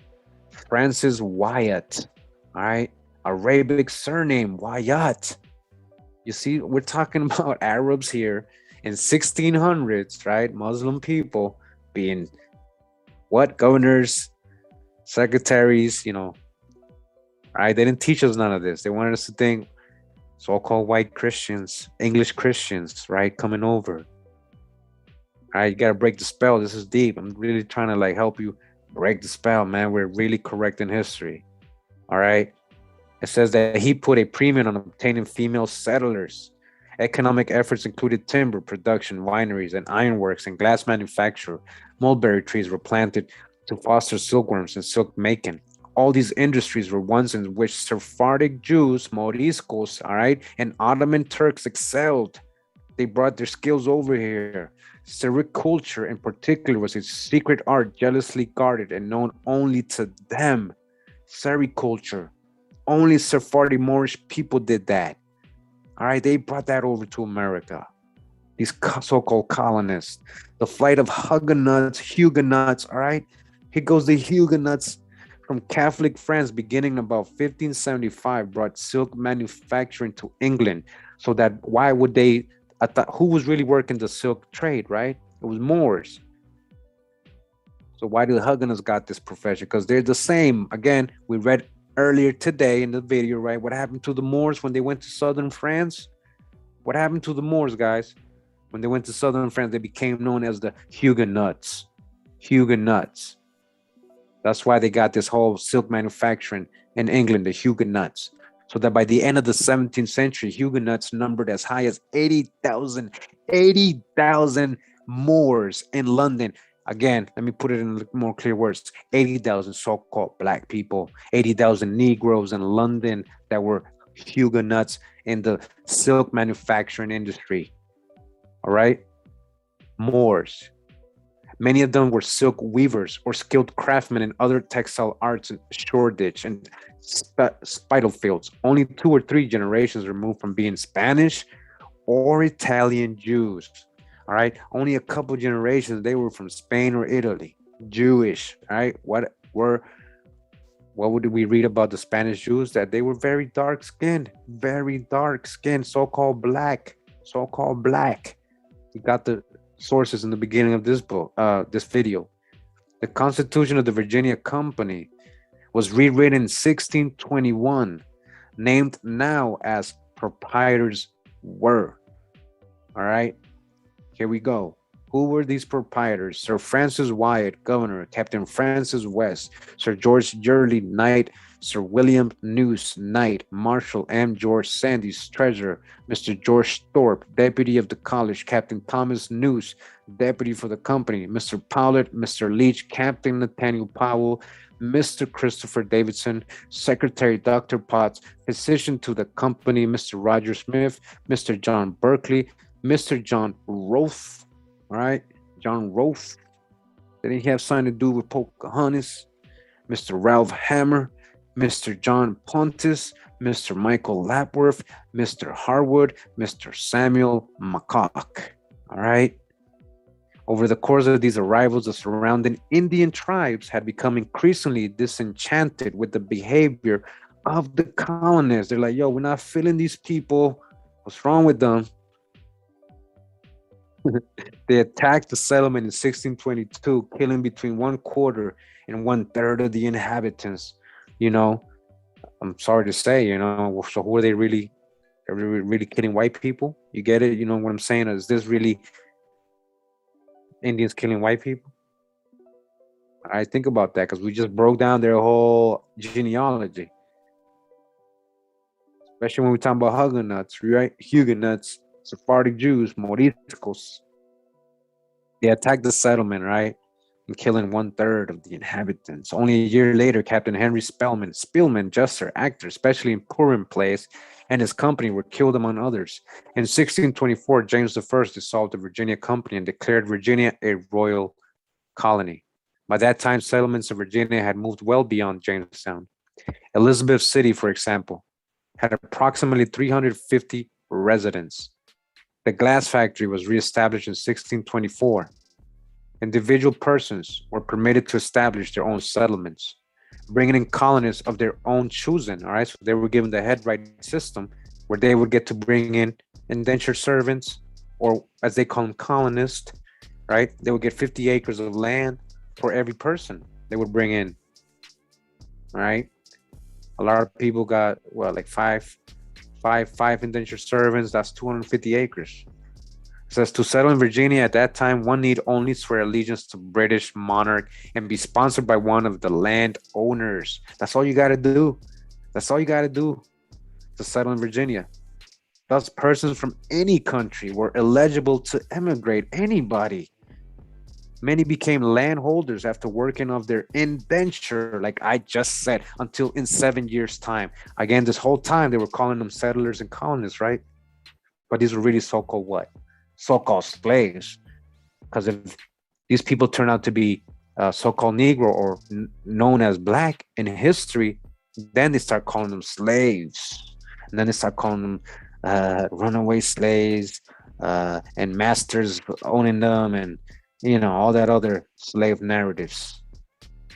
Francis Wyatt. All right? Arabic surname, Wyatt. You see, we're talking about Arabs here in 1600s, right? Muslim people being what? Governors, secretaries, you know. Right? They didn't teach us none of this. They wanted us to think so-called white Christians, English Christians, right? Coming over. All right, you gotta break the spell. This is deep. I'm really trying to like help you break the spell, man. We're really correct in history. All right. It says that he put a premium on obtaining female settlers. Economic efforts included timber production, wineries, and ironworks and glass manufacture. Mulberry trees were planted to foster silkworms and silk making. All these industries were ones in which Sephardic Jews, Moriscos, all right, and Ottoman Turks excelled. They brought their skills over here. Sericulture in particular was a secret art jealously guarded and known only to them. Sericulture. Only Sephardic Moorish people did that. All right, they brought that over to America. These so-called colonists. The flight of Huguenots, all right? Here goes the Huguenots from Catholic France beginning about 1575 brought silk manufacturing to England. So that why would they, who was really working the silk trade, right? It was Moors. So why do the Huguenots got this profession? Because they're the same. Again, we read earlier today in the video, right? What happened to the Moors when they went to southern France? What happened to the Moors, guys? When they went to southern France, they became known as the Huguenots. Huguenots. That's why they got this whole silk manufacturing in England, the Huguenots. So that by the end of the 17th century, Huguenots numbered as high as 80,000 Moors in London. Again, let me put it in more clear words. 80,000 so-called black people, 80,000 Negroes in London that were Huguenots in the silk manufacturing industry. All right? Moors. Many of them were silk weavers or skilled craftsmen in other textile arts in Shoreditch and Spitalfields. Only 2 or 3 generations removed from being Spanish or Italian Jews. All right, only a couple generations they were from Spain or Italy, Jewish. All right, what would we read about the Spanish Jews? That they were very dark skinned, so-called black. We got the sources in the beginning of this book, this video. The Constitution of the Virginia Company was rewritten in 1621, named now as proprietors were. All right. Here we go. Who were these proprietors? Sir Francis Wyatt, Governor, Captain Francis West, Sir George Yearley, Knight, Sir William Noose, Knight, Marshal M. George Sandys, Treasurer, Mr. George Thorpe, Deputy of the College, Captain Thomas Noose, Deputy for the Company, Mr. Powlett, Mr. Leach, Captain Nathaniel Powell, Mr. Christopher Davidson, Secretary Dr. Potts, Physician to the Company, Mr. Roger Smith, Mr. John Berkeley, Mr. John Roth, all right, John Roth. Didn't he have something to do with Pocahontas? Mr. Ralph Hammer, Mr. John Pontus, Mr. Michael Lapworth, Mr. Harwood, Mr. Samuel McCock, all right. Over the course of these arrivals, the surrounding Indian tribes had become increasingly disenchanted with the behavior of the colonists. They're like, yo, we're not feeling these people. What's wrong with them? They attacked the settlement in 1622, killing between 1/4 and 1/3 of the inhabitants. You know, I'm sorry to say, you know, so who are they really? They're really killing white people? You get it? You know what I'm saying? Is this really Indians killing white people? I think about that because we just broke down their whole genealogy. Especially when we talk about Huguenots, right? Huguenots, Sephardic Jews, Moriscos. They attacked the settlement, right? And killing 1/3 of the inhabitants. Only a year later, Captain Henry Spillman, jester, actor, especially in Purim plays, and his company were killed among others. In 1624, James I dissolved the Virginia Company and declared Virginia a royal colony. By that time, settlements in Virginia had moved well beyond Jamestown. Elizabeth City, for example, had approximately 350 residents. The glass factory was reestablished in 1624. Individual persons were permitted to establish their own settlements, bringing in colonists of their own choosing. All right, so they were given the head right system where they would get to bring in indentured servants, or as they call them, colonists. Right, they would get 50 acres of land for every person they would bring in. All right, a lot of people got like five indentured servants. That's 250 acres. It says to settle in Virginia at that time, one need only swear allegiance to British monarch and be sponsored by one of the land owners. That's all you got to do. That's all you got to do to settle in Virginia. Thus, persons from any country were eligible to emigrate. Anybody. Many became landholders after working off their indenture, like I just said, until in 7 years' time. Again, this whole time they were calling them settlers and colonists, right? But these were really so-called what? So-called slaves. Because if these people turn out to be so-called Negro or known as Black in history, then they start calling them slaves, and then they start calling them runaway slaves and masters owning them, and all that other slave narratives.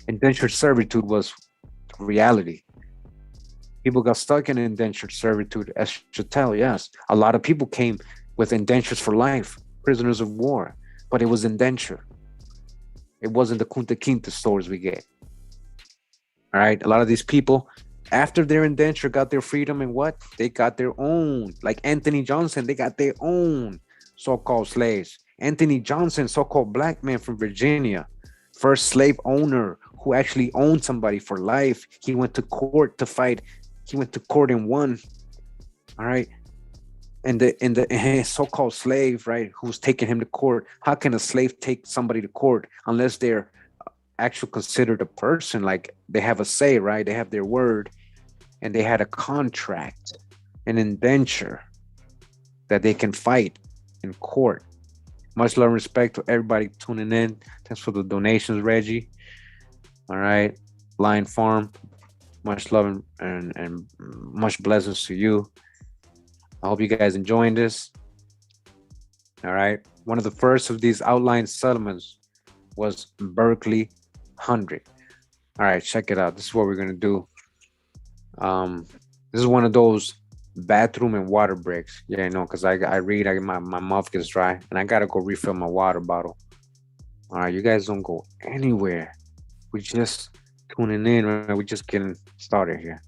Indentured servitude was reality. People got stuck in indentured servitude, as should tell. Yes, a lot of people came with indentures for life, prisoners of war, but it was indenture. It wasn't the Kunta Kinte stores we get. All right. A lot of these people, after their indenture, got their freedom, and what? They got their own. Like Anthony Johnson, they got their own so-called slaves. Anthony Johnson, so-called Black man from Virginia, first slave owner who actually owned somebody for life. He went to court to fight. He went to court and won. All right. And the so-called slave, right, who's taking him to court. How can a slave take somebody to court unless they're actually considered a person? Like, they have a say, right? They have their word, and they had a contract, an indenture that they can fight in court. Much love and respect to everybody tuning in. Thanks for the donations, Reggie. All right. Lion Farm, much love and much blessings to you. I hope you guys enjoying this. All right. One of the first of these outlying settlements was Berkeley 100. All right, check it out. This is what we're gonna do. This is one of those bathroom and water breaks. Yeah, I know, because I read, my mouth gets dry, and I gotta go refill my water bottle. All right, you guys don't go anywhere. We just tuning in, right? We're just getting started here.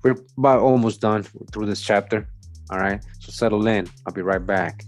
We're about almost done through this chapter. All right, so settle in. I'll be right back.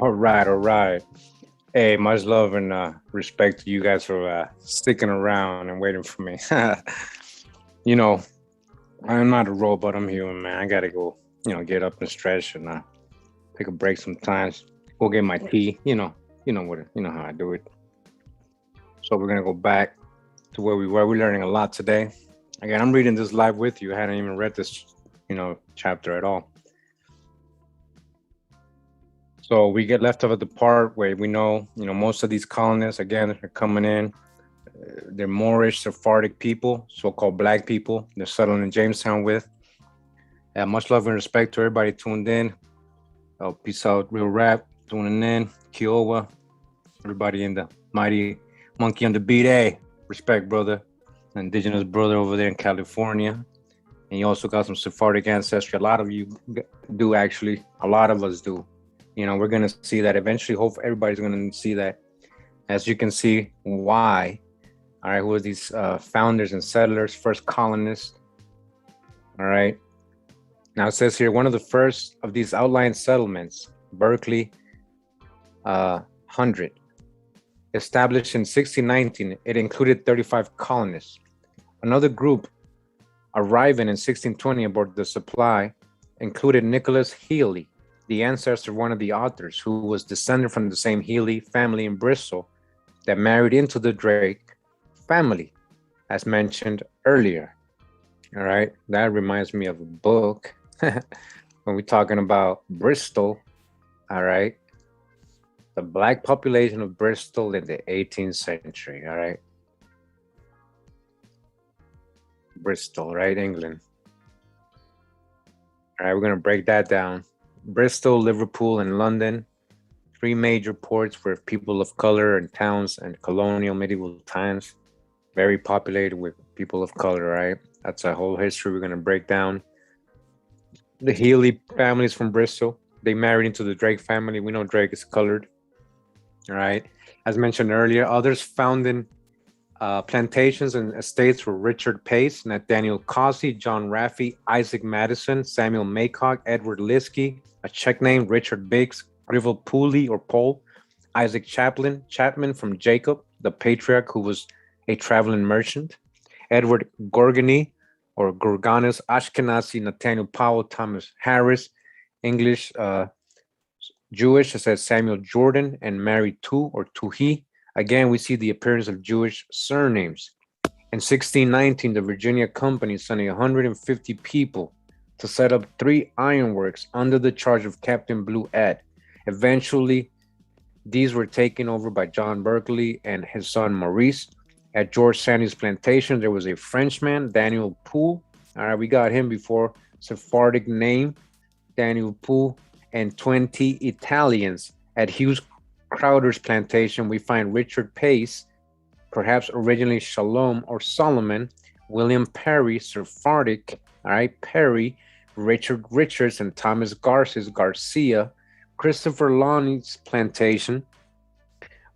All right, all right. Hey, much love and respect to you guys for sticking around and waiting for me. You know, I'm not a robot. I'm human, man. I gotta go. Get up and stretch and take a break sometimes. Go get my tea. You know how I do it. So we're gonna go back to where we were. We're learning a lot today. Again, I'm reading this live with you. I hadn't even read this, chapter at all. So we get left off at the part where we know, most of these colonists, again, are coming in. They're Moorish, Sephardic people, so-called black people. They're settling in Jamestown with. Much love and respect to everybody tuned in. Peace out, Real Rap, tuning in. Kiowa, everybody in the mighty monkey on the beat. Hey, respect, brother. Indigenous brother over there in California. And you also got some Sephardic ancestry. A lot of you do, actually. A lot of us do. We're going to see that eventually. Hope everybody's going to see that. As you can see, why. All right, who are these founders and settlers, first colonists? All right. Now it says here, one of the first of these outlying settlements, Berkeley 100, established in 1619, it included 35 colonists. Another group arriving in 1620 aboard the Supply included Nicholas Healy, the ancestor of one of the authors, who was descended from the same Healy family in Bristol that married into the Drake family, as mentioned earlier. All right, that reminds me of a book when we're talking about Bristol. All right, the black population of Bristol in the 18th century. All right, Bristol, right, England. All right, we're gonna break that down. Bristol, Liverpool, and London, three major ports for people of color and towns and colonial medieval times, very populated with people of color, right? That's a whole history we're going to break down. The Healy families from Bristol, they married into the Drake family. We know Drake is colored, all right? As mentioned earlier, others founding plantations and estates were Richard Pace, Nathaniel Causey, John Raffy, Isaac Madison, Samuel Maycock, Edward Liskey, a Czech name, Richard Biggs, Grivell Pooley or Pole, Isaac Chapman from Jacob, the patriarch who was a traveling merchant, Edward Gorgany or Gorganis, Ashkenazi, Nathaniel Powell, Thomas Harris, English, Jewish, it says Samuel Jordan, and Mary Tu or Tuhi. Again, we see the appearance of Jewish surnames. In 1619, the Virginia Company sent 150 people to set up 3 ironworks under the charge of Captain Blue Ed. Eventually, these were taken over by John Berkeley and his son Maurice. At George Sandys Plantation, there was a Frenchman, Daniel Poole. All right, we got him before. Sephardic name, Daniel Poole, and 20 Italians. At Hughes Crowder's plantation, we find Richard Pace, perhaps originally Shalom or Solomon, William Perry, Sephardic, all right, Perry, Richard Richards, and Thomas Garcia. Christopher Loney's plantation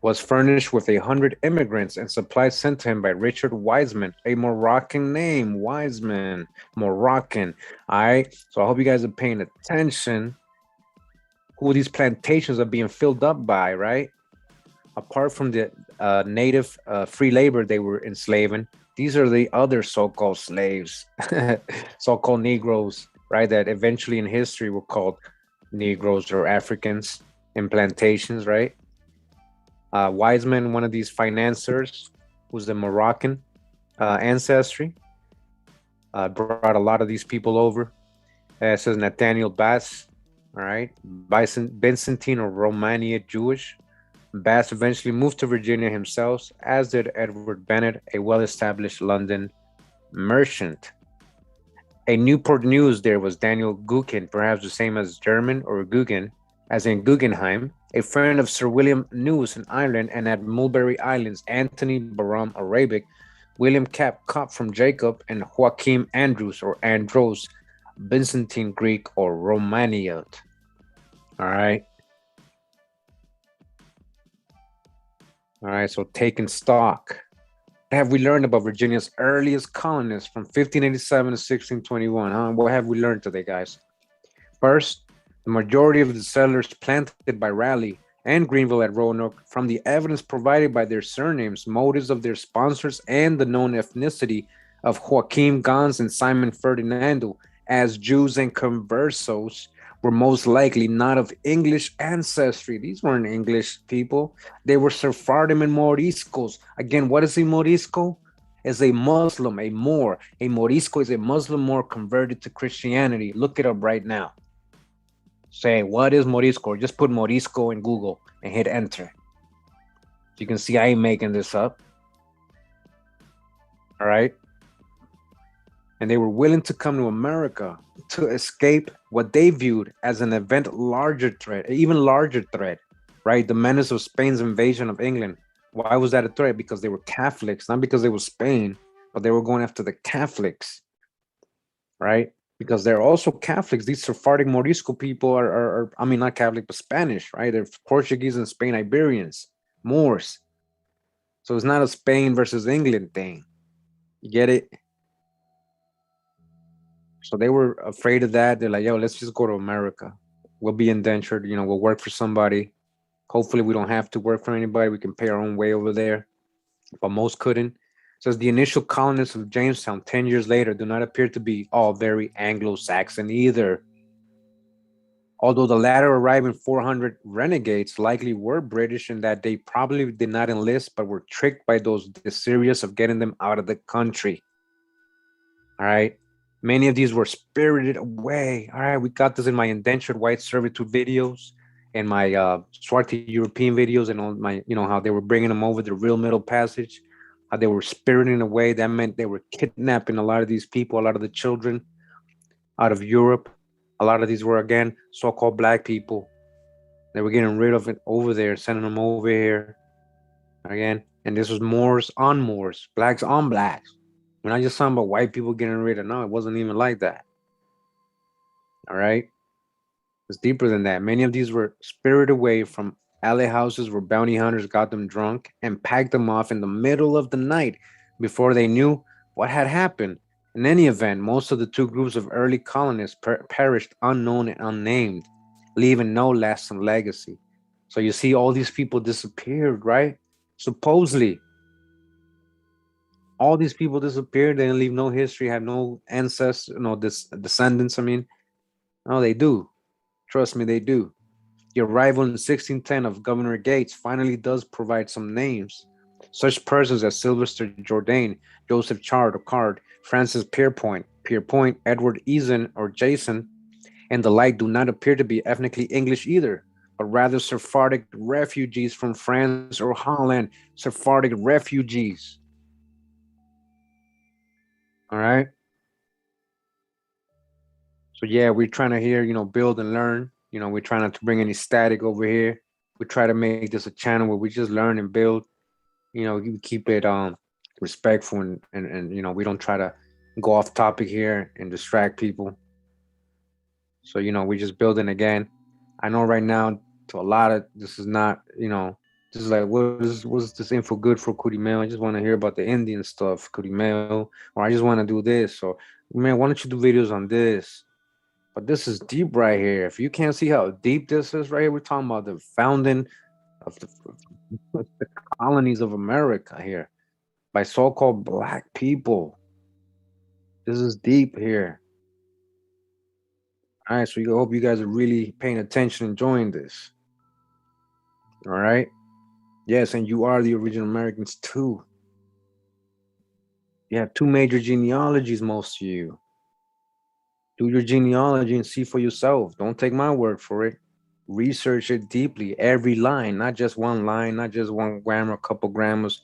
was furnished with 100 immigrants and supplies sent to him by Richard Wiseman, a Moroccan name, Wiseman, Moroccan. All right, so I hope you guys are paying attention who these plantations are being filled up by, right? Apart from the native free labor they were enslaving, these are the other so-called slaves, so-called Negroes, right? That eventually in history were called Negroes or Africans in plantations, right? Wiseman, one of these financiers, who's the Moroccan ancestry, brought a lot of these people over. It says Nathaniel Bass, all right, Byzantine or Romania Jewish. Bass eventually moved to Virginia himself, as did Edward Bennett, a well-established London merchant. A Newport News there was Daniel Gookin, perhaps the same as German or Guggen, as in Guggenheim, a friend of Sir William News in Ireland, and at Mulberry Islands, Anthony Baram Arabic, William Cop from Jacob, and Joachim Andrews or Andros, Byzantine Greek or Romaniot. All right. All right, so taking stock. What have we learned about Virginia's earliest colonists from 1587 to 1621? What have we learned today, guys? First, The majority of the settlers planted by Raleigh and Greenville at Roanoke, from the evidence provided by their surnames, motives of their sponsors, and the known ethnicity of Joaquim Gans and Simon Ferdinando as Jews and conversos, were most likely not of English ancestry. These weren't English people. They were Sephardim and Moriscos. Again, what is a Morisco? Is a Muslim, a Moor. A Morisco is a Muslim Moor converted to Christianity. Look it up right now. Say, what is Morisco? Or just put Morisco in Google and hit enter. You can see I ain't making this up. All right. And they were willing to come to America to escape what they viewed as an larger threat, even larger threat, right? The menace of Spain's invasion of England. Why was that a threat? Because they were Catholics, not because they were Spain, but they were going after the Catholics, right? Because they're also Catholics. These Sephardic Morisco people are I mean, not Catholic, but Spanish, right? They're Portuguese and Spain Iberians, Moors. So it's not a Spain versus England thing. You get it? So they were afraid of that. They're like, yo, let's just go to America. We'll be indentured, we'll work for somebody. Hopefully we don't have to work for anybody. We can pay our own way over there. But most couldn't. It says the initial colonists of Jamestown 10 years later do not appear to be all very Anglo-Saxon either. Although the latter arriving 400 renegades likely were British in that they probably did not enlist, but were tricked by those desirous of getting them out of the country. All right. Many of these were spirited away. All right, we got this in my indentured white servitude videos and my Swarthy European videos and all my, how they were bringing them over the real Middle Passage, how they were spiriting away. That meant they were kidnapping a lot of these people, a lot of the children out of Europe. A lot of these were, again, so-called black people. They were getting rid of it over there, sending them over here. Again, and this was Moors on Moors, blacks on blacks. We're not just talking about white people getting rid of. No, it wasn't even like that. All right. It's deeper than that. Many of these were spirited away from alley houses where bounty hunters got them drunk and packed them off in the middle of the night before they knew what had happened. In any event, most of the two groups of early colonists perished unknown and unnamed, leaving no lasting legacy. So you see, all these people disappeared, right? Supposedly. All these people disappeared. They didn't leave no history, have no ancestors, no descendants. I mean, no, they do. Trust me, they do. The arrival in 1610 of Governor Gates finally does provide some names. Such persons as Sylvester Jourdain, Joseph Chard or Card, Francis Pierpoint, Edward Eason or Jason, and the like do not appear to be ethnically English either, but rather Sephardic refugees from France or Holland. Sephardic refugees. All right. So yeah, we're trying to here, build and learn. We try not to bring any static over here. We try to make this a channel where we just learn and build. You keep it respectful and we don't try to go off topic here and distract people. So we're just building again. I know right now to a lot of this is not, this is like, what's this info good for Kurimeo? I just want to hear about the Indian stuff, Kurimeo, or I just want to do this. So, man, why don't you do videos on this? But this is deep right here. If you can't see how deep this is right here, we're talking about the founding of the colonies of America here by so-called black people. This is deep here. All right, so I hope you guys are really paying attention, enjoying this. All right. Yes, and you are the original Americans too. You have two major genealogies, most of you. Do your genealogy and see for yourself. Don't take my word for it. Research it deeply, every line, not just one line, not just one grammar, a couple grammars,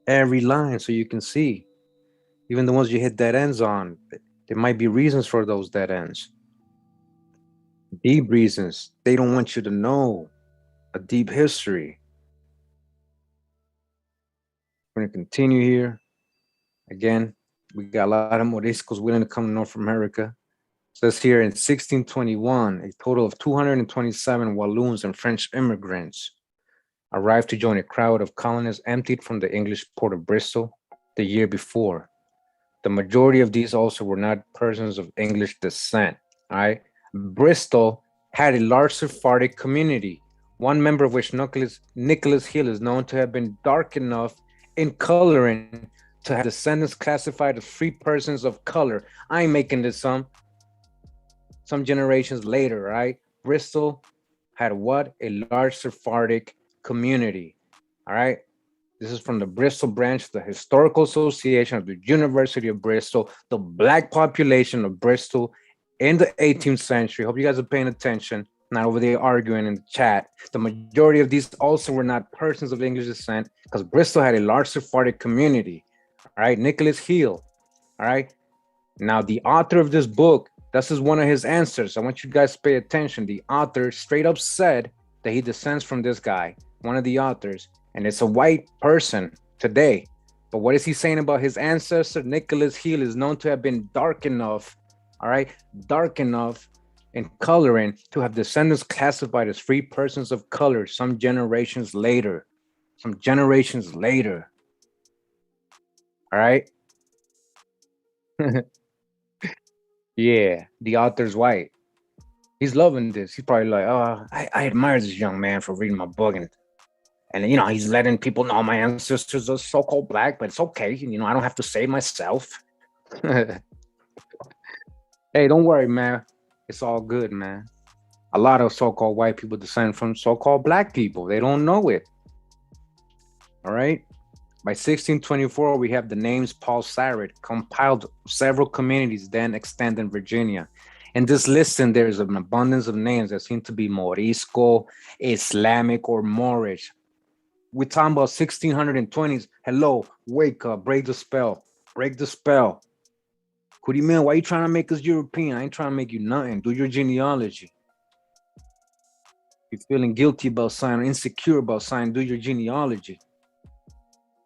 every line, so you can see. Even the ones you hit dead ends on, there might be reasons for those dead ends. Deep reasons. They don't want you to know a deep history. We're going to continue here. Again, we got a lot of Moriscos willing to come to North America. It says here in 1621, a total of 227 Walloons and French immigrants arrived to join a crowd of colonists emptied from the English port of Bristol the year before. The majority of these also were not persons of English descent. All right. Bristol had a large Sephardic community, one member of which, Nicholas Hill, is known to have been dark enough in coloring to have descendants classified as free persons of color. I ain't making this some generations later, right? Bristol had what? A large Sephardic community, all right? This is from the Bristol branch, the Historical Association of the University of Bristol, the Black population of Bristol in the 18th century. Hope you guys are paying attention, not over there arguing in the chat. The majority of these also were not persons of English descent because Bristol had a large Sephardic community, all right? Nicholas Hill, all right? Now, the author of this book, this is one of his answers. I want you guys to pay attention. The author straight up said that he descends from this guy, one of the authors, and it's a white person today. But what is he saying about his ancestor? Nicholas Hill is known to have been dark enough, all right, dark enough in coloring to have descendants classified as free persons of color some generations later. Some generations later. All right. Yeah, the author's white. He's loving this. He's probably like, oh, I admire this young man for reading my book. And you know, he's letting people know my ancestors are so-called black, but it's okay. You know, I don't have to save myself. Hey, don't worry, man. It's all good, man. A lot of so-called white people descend from so-called black people. They don't know it. All right. By 1624, we have the names Paul Sarett compiled several communities then extant in Virginia. In this listing, there's an abundance of names that seem to be Morisco, Islamic, or Moorish. We're talking about 1620s. Hello, wake up, break the spell, break the spell. Kurimeo, why are you trying to make us European? I ain't trying to make you nothing. Do your genealogy. If you're feeling guilty about something, insecure about something, do your genealogy.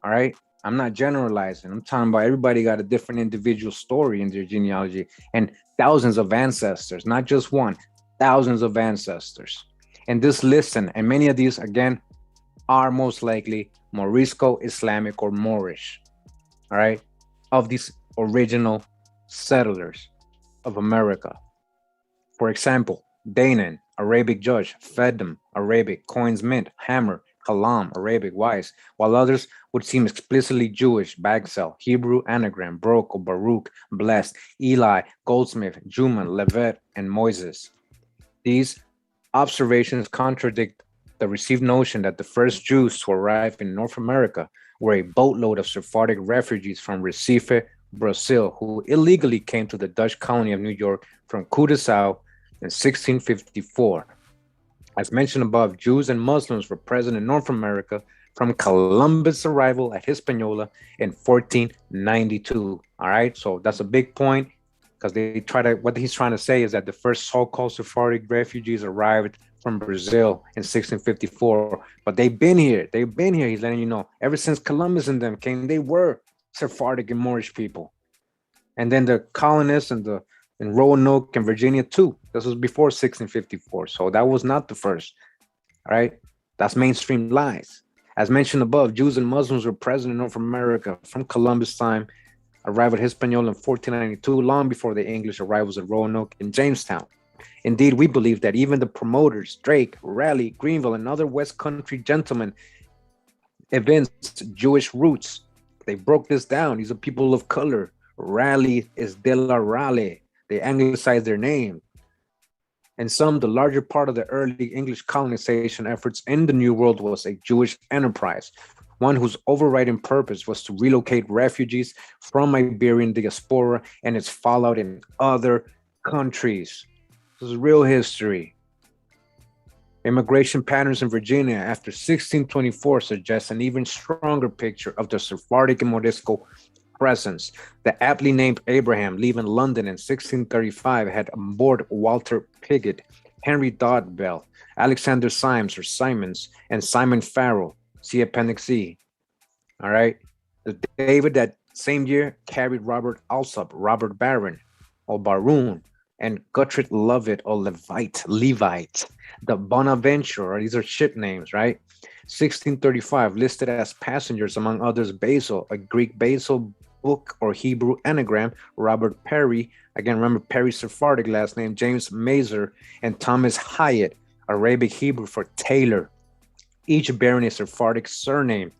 All right. I'm not generalizing. I'm talking about everybody got a different individual story in their genealogy and thousands of ancestors, not just one, thousands of ancestors. And this listing, and many of these, again, are most likely Morisco, Islamic, or Moorish. All right. Of these original settlers of America. For example, Danan, Arabic judge, Fedem, Arabic, coins mint, hammer, Kalam, Arabic, wise, while others would seem explicitly Jewish, Bagsel, Hebrew, anagram, Baruch, or Baruch, blessed, Eli, Goldsmith, Juman, Levet, and Moises. These observations contradict the received notion that the first Jews to arrive in North America were a boatload of Sephardic refugees from Recife, Brazil, who illegally came to the Dutch colony of New York from Curaçao in 1654. As mentioned above, Jews and Muslims were present in North America from Columbus' arrival at Hispaniola in 1492. All right, so that's a big point because what he's trying to say is that the first so-called Sephardic refugees arrived from Brazil in 1654, but they've been here. He's letting you know, ever since Columbus and them came, they were Sephardic and Moorish people. And then the colonists in Roanoke and Virginia too. This was before 1654, so that was not the first. All right, that's mainstream lies. As mentioned above, Jews and Muslims were present in North America from Columbus' time, arrived at Hispaniola in 1492, long before the English arrivals at Roanoke and Jamestown. Indeed, we believe that even the promoters, Drake, Raleigh, Greenville, and other West Country gentlemen evinced Jewish roots. They broke this down. These are people of color. Raleigh is de la Raleigh. They anglicized their name. And the larger part of the early English colonization efforts in the New World was a Jewish enterprise, one whose overriding purpose was to relocate refugees from Iberian diaspora and its fallout in other countries. This is real history. Immigration patterns in Virginia after 1624 suggest an even stronger picture of the Sephardic and Morisco presence. The aptly named Abraham, leaving London in 1635, had on board Walter Piggott, Henry Dodd Bell, Alexander Symes or Simons, and Simon Farrell. See Appendix C. All right. The David that same year carried Robert Alsop, Robert Barron, or Baroon, and Guthrie Lovett or Levite. The Bonaventure, these are ship names, right? 1635, listed as passengers, among others, Basil, a Greek Basil book or Hebrew anagram, Robert Perry. Again, remember Perry's Sephardic last name, James Mazer, and Thomas Hyatt, Arabic Hebrew for tailor, each bearing a Sephardic surname.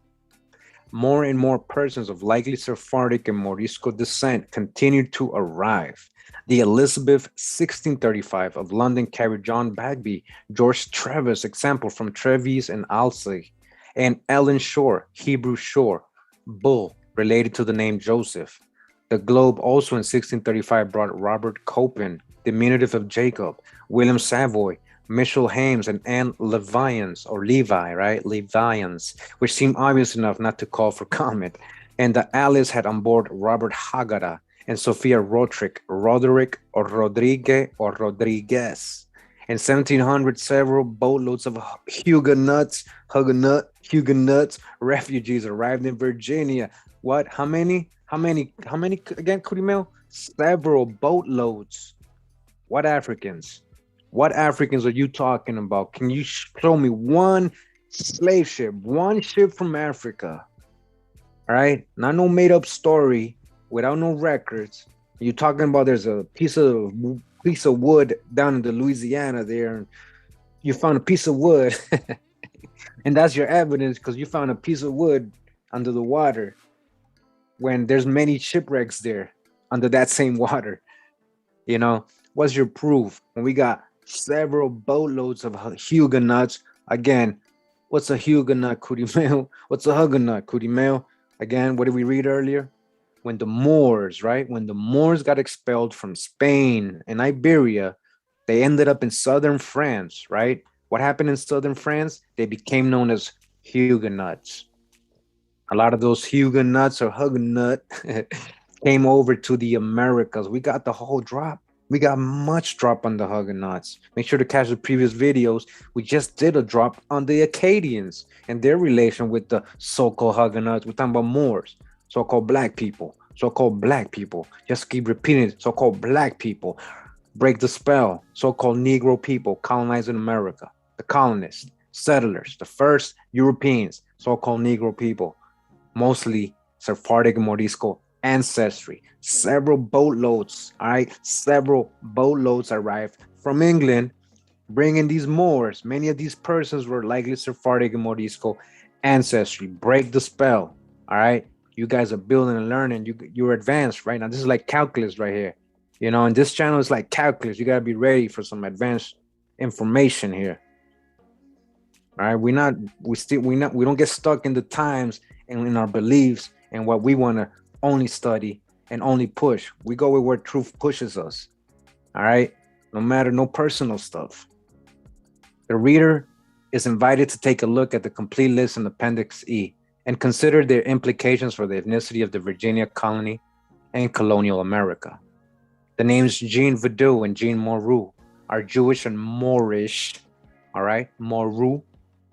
More and more persons of likely Sephardic and Morisco descent continued to arrive. The Elizabeth 1635 of London carried John Bagby, George Trevis, example from Treves and Alsey, and Ellen Shore, Hebrew Shore, Bull, related to the name Joseph. The Globe also in 1635 brought Robert Copin, diminutive of Jacob, William Savoy, Mitchell Hames, and Anne Levians, or Levi, right? Levians, which seemed obvious enough not to call for comment. And the Alice had on board Robert Hagara and Sophia Roderick, Roderick, or Rodriguez, or Rodriguez. In 1700, several boatloads of Huguenots, refugees arrived in Virginia. What? How many again, Kurimeo? Several boatloads. What Africans? What Africans are you talking about? Can you show me one slave ship, one ship from Africa? All right, not no made up story without no records. You're talking about there's a piece of wood down in the Louisiana there, and you found a piece of wood, and that's your evidence because you found a piece of wood under the water when there's many shipwrecks there under that same water. You know, what's your proof? When we got several boatloads of Huguenots. Again, what's a Huguenot, Kurimeo? What's a Huguenot, Kurimeo? Again, what did we read earlier? When the Moors, right? When the Moors got expelled from Spain and Iberia, they ended up in southern France, right? What happened in southern France? They became known as Huguenots. A lot of those Huguenots or Huguenot came over to the Americas. We got the whole drop. We got much drop on the Huguenots. Make sure to catch the previous videos. We just did a drop on the Acadians and their relation with the so-called Huguenots. We're talking about Moors, so-called black people, so-called black people. Just keep repeating it, so-called black people. Break the spell, so-called Negro people colonizing America. The colonists, settlers, the first Europeans, so-called Negro people, mostly Sephardic and Morisco ancestry. Several boatloads, all right, several boatloads arrived from England, bringing these Moors. Many of these persons were likely Sephardic and Morisco ancestry. Break the spell, all right? You guys are building and learning. You're advanced right now. This is like calculus right here. You know, and this channel is like calculus. You got to be ready for some advanced information here. All right, we don't get stuck in the times and in our beliefs and what we want to only study and only push. We go where truth pushes us. All right, no matter, no personal stuff. The reader is invited to take a look at the complete list in Appendix E and consider their implications for the ethnicity of the Virginia colony and colonial America. The names Jean Vidu and Jean Moreau are Jewish and Moorish, all right? Moreau,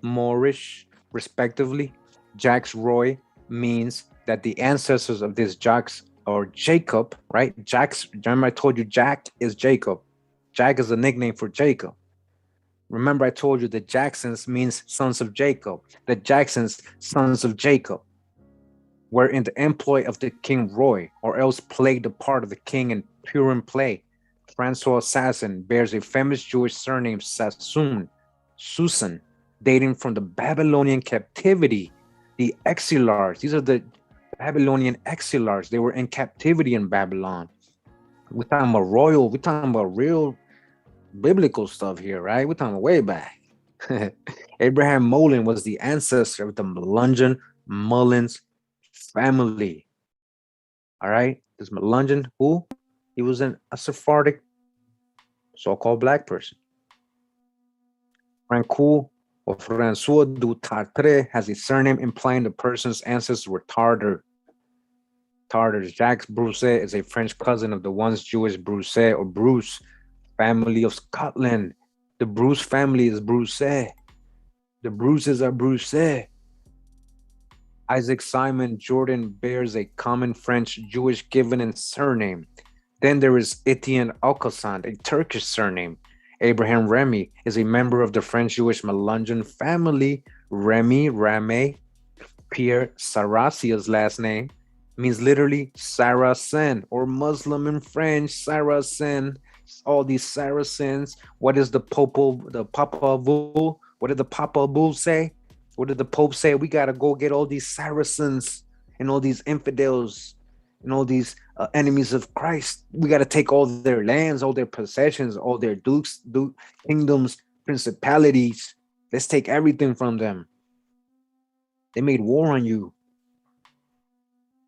Moorish, respectively. Jacques Roy means that the ancestors of this Jacques or Jacob, right? Jacques, remember I told you Jack is Jacob. Jack is a nickname for Jacob. Remember I told you that Jacksons means sons of Jacob. The Jacksons, sons of Jacob, were in the employ of the King Roy, or else played the part of the king in Purim play. Francois Sasson bears a famous Jewish surname, Sassoon, Susan, dating from the Babylonian captivity. The exilars, these are the Babylonian exilars. They were in captivity in Babylon. We're talking about royal, we're talking about real biblical stuff here, right? We're talking way back. Abraham Mullen was the ancestor of the Melungeon Mullins family. All right, this Melungeon, who? He was a Sephardic, so-called black person. Francois or Francois du Tartre has a surname implying the person's ancestors were Tartar. Tartars. Jacques Broussais is a French cousin of the once Jewish Broussais or Bruce family of Scotland. The Bruce family is Broussais. The Bruces are Broussais. Isaac Simon Jordan bears a common French Jewish given and surname. Then there is Etienne Alcasant, a Turkish surname. Abraham Remy is a member of the French Jewish Melungeon family. Remy, Rame, Pierre Saracia's last name means literally Saracen, or Muslim in French, Saracen. All these Saracens. What is the Papa Bull? What did the Papa Bull say? What did the Pope say? We gotta go get all these Saracens and all these infidels and all these enemies of Christ. We gotta take all their lands, all their possessions, all their kingdoms, principalities. Let's take everything from them. They made war on you.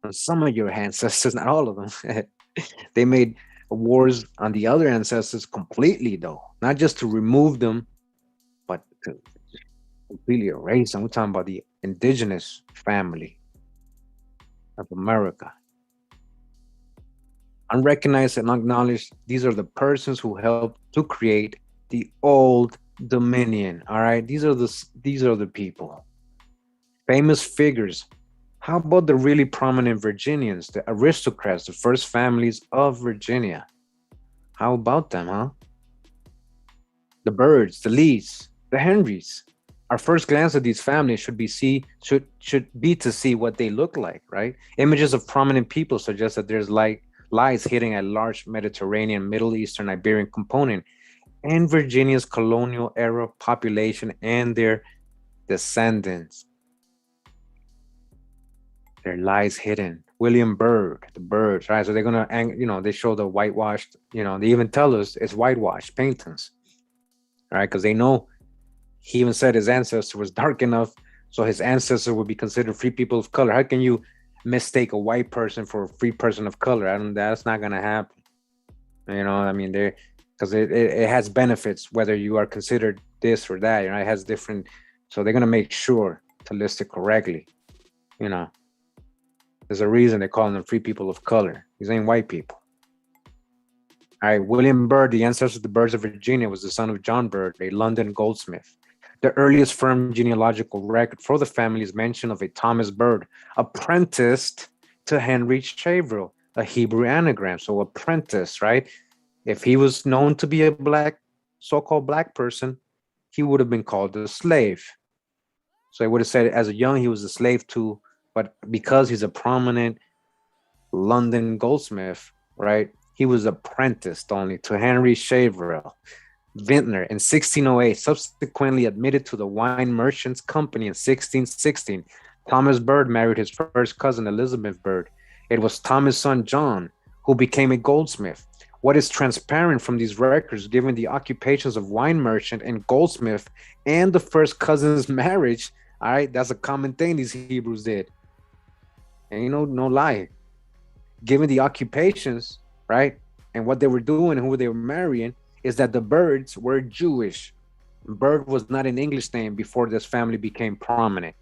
On some of your ancestors, not all of them. They made wars on the other ancestors completely, though, not just to remove them, but to completely erase them. We're talking about the indigenous family of America. Unrecognized and acknowledged, these are the persons who helped to create the old dominion. All right, these are the people. Famous figures. How about the really prominent Virginians, the aristocrats, the first families of Virginia? How about them, huh? The Byrds, the Lees, the Henrys. Our first glance at these families should be to see what they look like, right? Images of prominent people suggest that there's lies hitting a large Mediterranean, Middle Eastern, Iberian component, and Virginia's colonial era population and their descendants. There lies hidden. William Byrd, the Byrds, right? So they're gonna, they show the whitewashed, they even tell us it's whitewashed paintings, right? Because they know he even said his ancestor was dark enough, so his ancestor would be considered free people of color. How can you mistake a white person for a free person of color? That's not gonna happen. Because it has benefits whether you are considered this or that. It has different, so they're gonna make sure to list it correctly. There's a reason they're calling them free people of color. These ain't white people. All right, William Byrd, the ancestor of the Byrds of Virginia, was the son of John Byrd, a London goldsmith. The earliest firm genealogical record for the family is mention of a Thomas Byrd, apprenticed to Henry Shaverell, a Hebrew anagram. So apprentice, right? If he was known to be a so-called black person, he would have been called a slave. So they would have said as a young, he was a slave too. But because he's a prominent London goldsmith, right, he was apprenticed only to Henry Shaverell. Vintner in 1608, subsequently admitted to the Wine Merchants Company in 1616. Thomas Byrd married his first cousin, Elizabeth Byrd. It was Thomas' son, John, who became a goldsmith. What is transparent from these records, given the occupations of wine merchant and goldsmith and the first cousin's marriage, all right, that's a common thing these Hebrews did. And no lie. Given the occupations, right, and what they were doing and who they were marrying, is that the Byrds were Jewish. Byrd was not an English name before this family became prominent.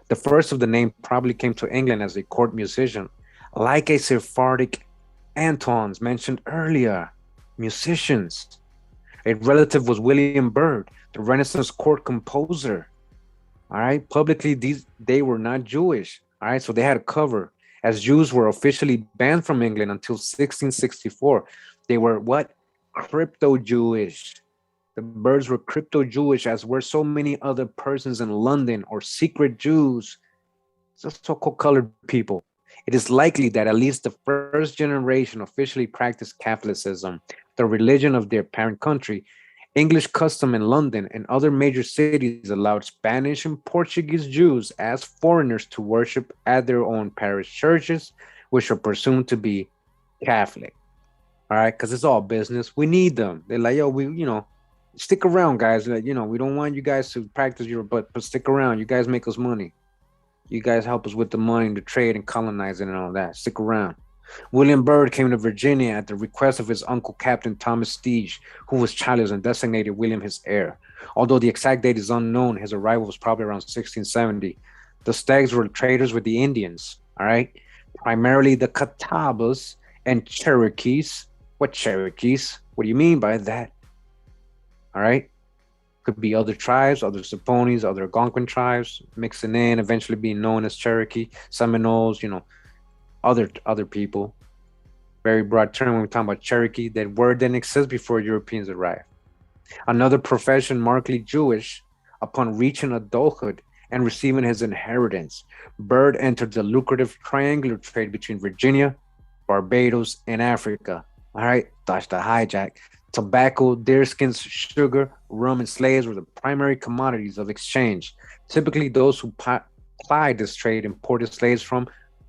The first of the name probably came to England as a court musician, like a Sephardic Antons mentioned earlier, musicians. A relative was William Byrd, the Renaissance court composer. All right, publicly, they were not Jewish. All right, so they had a cover. As Jews were officially banned from England until 1664, they were what? Crypto-Jewish. The Byrds were crypto-Jewish, as were so many other persons in London, or secret Jews, so-called colored people. It is likely that at least the first generation officially practiced Catholicism, the religion of their parent country. English custom in London and other major cities allowed Spanish and Portuguese Jews as foreigners to worship at their own parish churches, which are presumed to be Catholic. All right, because it's all business. We need them. They're like, yo, stick around, guys. Like, we don't want you guys to practice but stick around. You guys make us money. You guys help us with the money and the trade and colonizing and all that. Stick around. William Byrd came to Virginia at the request of his uncle, Captain Thomas Stige, who was childless and designated William his heir. Although the exact date is unknown, his arrival was probably around 1670. The Stags were traders with the Indians, all right? Primarily the Catawbas and Cherokees. What Cherokees? What do you mean by that? All right? Could be other tribes, other Saponis, other Algonquin tribes, mixing in, eventually being known as Cherokee, Seminoles, other people. Very broad term when we're talking about Cherokee. That word didn't exist before Europeans arrived. Another profession, markedly Jewish, upon reaching adulthood, and receiving his inheritance. Byrd entered the lucrative triangular trade between Virginia, Barbados, and Africa. All right, that's the hijack. Tobacco, deerskins, sugar, rum, and slaves were the primary commodities of exchange. Typically, those who plied this trade imported slaves from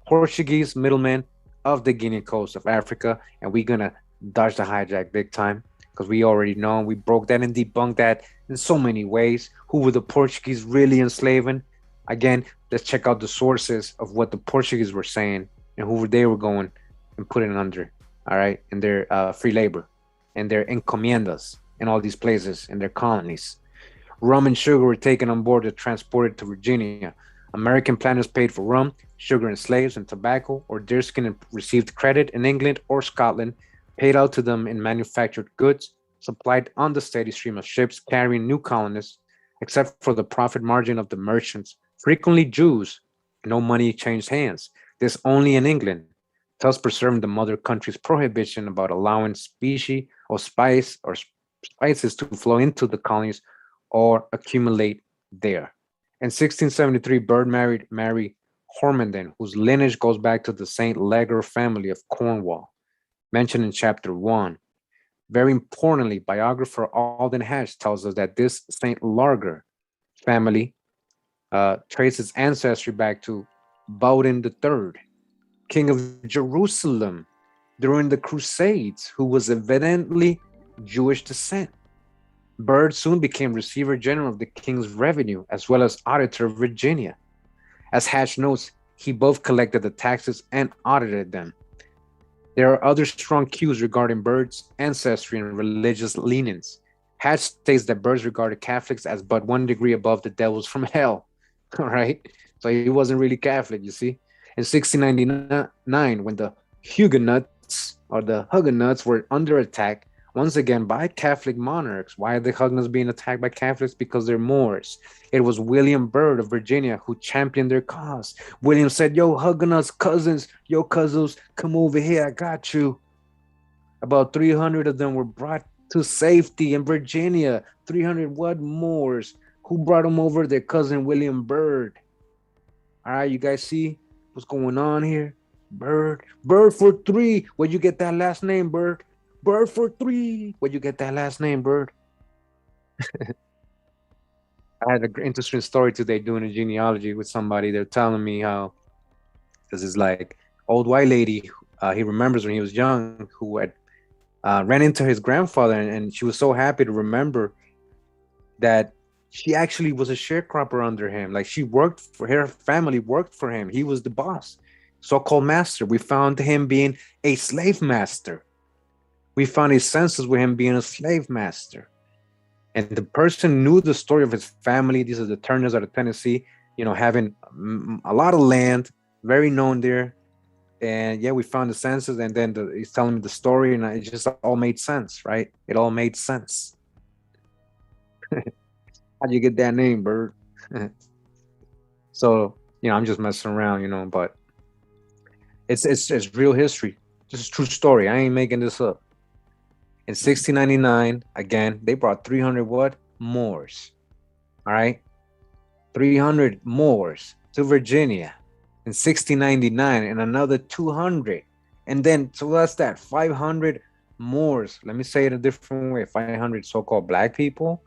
Portuguese middlemen of the Guinea coast of Africa, and we're gonna dodge the hijack big time because we already know we broke that and debunked that in so many ways. Who were the Portuguese really enslaving? Again, let's check out the sources of what the Portuguese were saying and who they were going and putting under, all right, in their free labor and their encomiendas in all these places in their colonies. Rum and sugar were taken on board and transported to Virginia. American planters paid for rum, sugar, and slaves and tobacco, or deerskin and received credit in England or Scotland, paid out to them in manufactured goods, supplied on the steady stream of ships carrying new colonists, except for the profit margin of the merchants, frequently Jews. No money changed hands. This only in England, thus preserving the mother country's prohibition about allowing specie or spices to flow into the colonies or accumulate there. In 1673, Byrd married Mary Hormenden, whose lineage goes back to the St. Leger family of Cornwall, mentioned in chapter 1. Very importantly, biographer Alden Hatch tells us that this St. Leger family traces ancestry back to Bowden III, king of Jerusalem during the Crusades, who was evidently Jewish descent. Byrd soon became Receiver General of the King's Revenue, as well as Auditor of Virginia. As Hatch notes, he both collected the taxes and audited them. There are other strong cues regarding Byrd's ancestry and religious leanings. Hatch states that Byrd regarded Catholics as but 1 degree above the devils from hell. All right? So he wasn't really Catholic, you see. In 1699, when the Huguenots or the Huguenots were under attack, once again by Catholic monarchs. Why are the Huguenots being attacked by Catholics? Because they're Moors. It was William Byrd of Virginia who championed their cause. William said, yo, Huguenots, cousins, yo, cousins, come over here, I got you. About 300 of them were brought to safety in Virginia. 300 what? Moors. Who brought them over? Their cousin William Byrd. All right, you guys see what's going on here? Byrd. Byrd for 3. Where'd you get that last name, Byrd? Byrd for 3. Where'd you get that last name, Byrd? I had an interesting story today doing a genealogy with somebody. They're telling me how, because it's like old white lady, he remembers when he was young, who had ran into his grandfather, and she was so happy to remember that she actually was a sharecropper under him. Like she worked for her family, worked for him. He was the boss, so-called master. We found him being a slave master. We found his census with him being a slave master. And the person knew the story of his family. These are the Turners out of Tennessee, you know, having a lot of land, very known there. And yeah, we found the census, and then he's telling me the story, and it just all made sense, right? It all made sense. How'd you get that name, Byrd? So, you know, I'm just messing around, you know, but it's real history. This is true story. I ain't making this up. In 1699, again, they brought 300 what? Moors. All right? 300 Moors to Virginia. In 1699, and another 200. And then, so that's that, 500 Moors. Let me say it a different way. 500 so-called black people,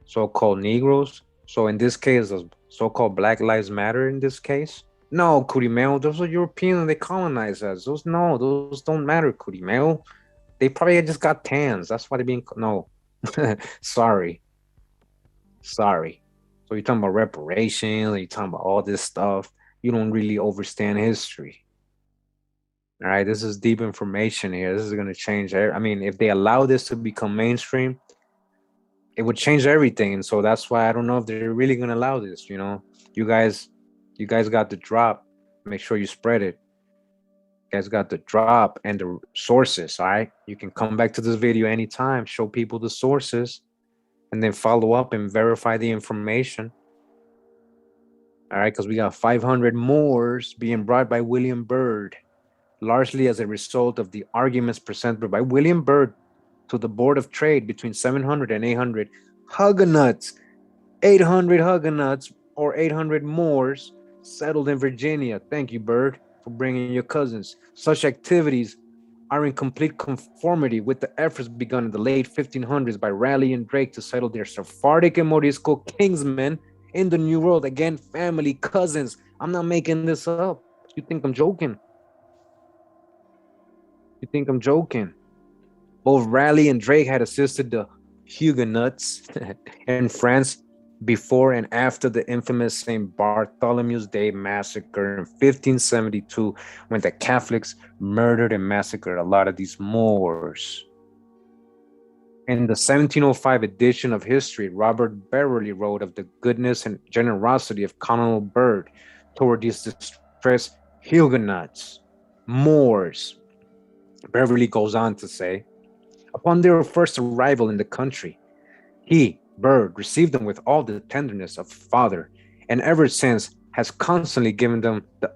so-called Negroes. So in this case, so-called Black Lives Matter in this case. No, Kurimeo, those are Europeans. They colonized us. Those don't matter, Kurimeo. They probably just got tans. That's why they're being, no. Sorry. So you're talking about reparations, you're talking about all this stuff. You don't really understand history. All right, this is deep information here. This is going to change. I mean, if they allow this to become mainstream, it would change everything. And so that's why I don't know if they're really going to allow this. You know, you guys got the drop. Make sure you spread it. You guys got the drop and the sources. All right, you can come back to this video anytime, show people the sources, and then follow up and verify the information. All right, because we got 500 Moors being brought by William Byrd, largely as a result of the arguments presented by William Byrd to the Board of Trade between 700 and 800 Huguenots. 800 Huguenots or 800 Moors settled in Virginia. Thank you, Bird, for bringing your cousins. Such activities are in complete conformity with the efforts begun in the late 1500s by Raleigh and Drake to settle their Sephardic and Morisco kinsmen in the New World. Again, family, cousins. I'm not making this up. You think I'm joking? You think I'm joking? Both Raleigh and Drake had assisted the Huguenots in France before and after the infamous St. Bartholomew's Day massacre in 1572, when the Catholics murdered and massacred a lot of these Moors. In the 1705 edition of History, Robert Beverley wrote of the goodness and generosity of Colonel Byrd toward these distressed Huguenots, Moors. Beverley goes on to say, upon their first arrival in the country, he, Byrd, received them with all the tenderness of a father, and ever since has constantly given them the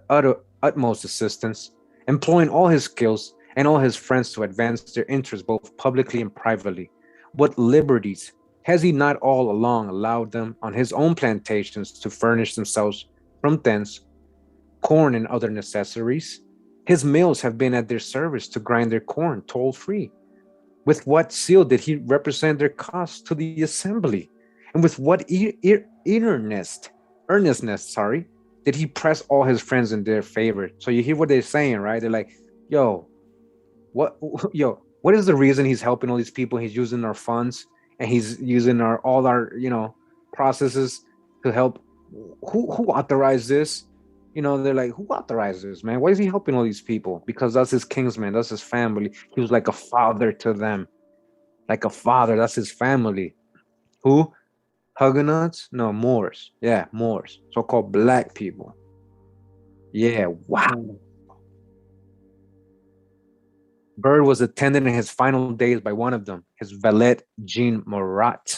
utmost assistance, employing all his skills and all his friends to advance their interests both publicly and privately. What liberties has he not all along allowed them on his own plantations to furnish themselves from thence corn and other necessaries? His mills have been at their service to grind their corn toll-free. With what zeal did he represent their cause to the assembly? And with what earnestness, did he press all his friends in their favor? So you hear what they're saying, right? They're like, what is the reason he's helping all these people? He's using our funds and he's using all our processes to help. Who authorized this? They're like, who authorized this, man? Why is he helping all these people? Because that's his kinsman, that's his family. He was like a father to them. Like a father, that's his family. Who? Huguenots? No, Moors. Yeah, Moors. So-called black people. Yeah, wow. Byrd was attended in his final days by one of them, his valet, Jean Morat,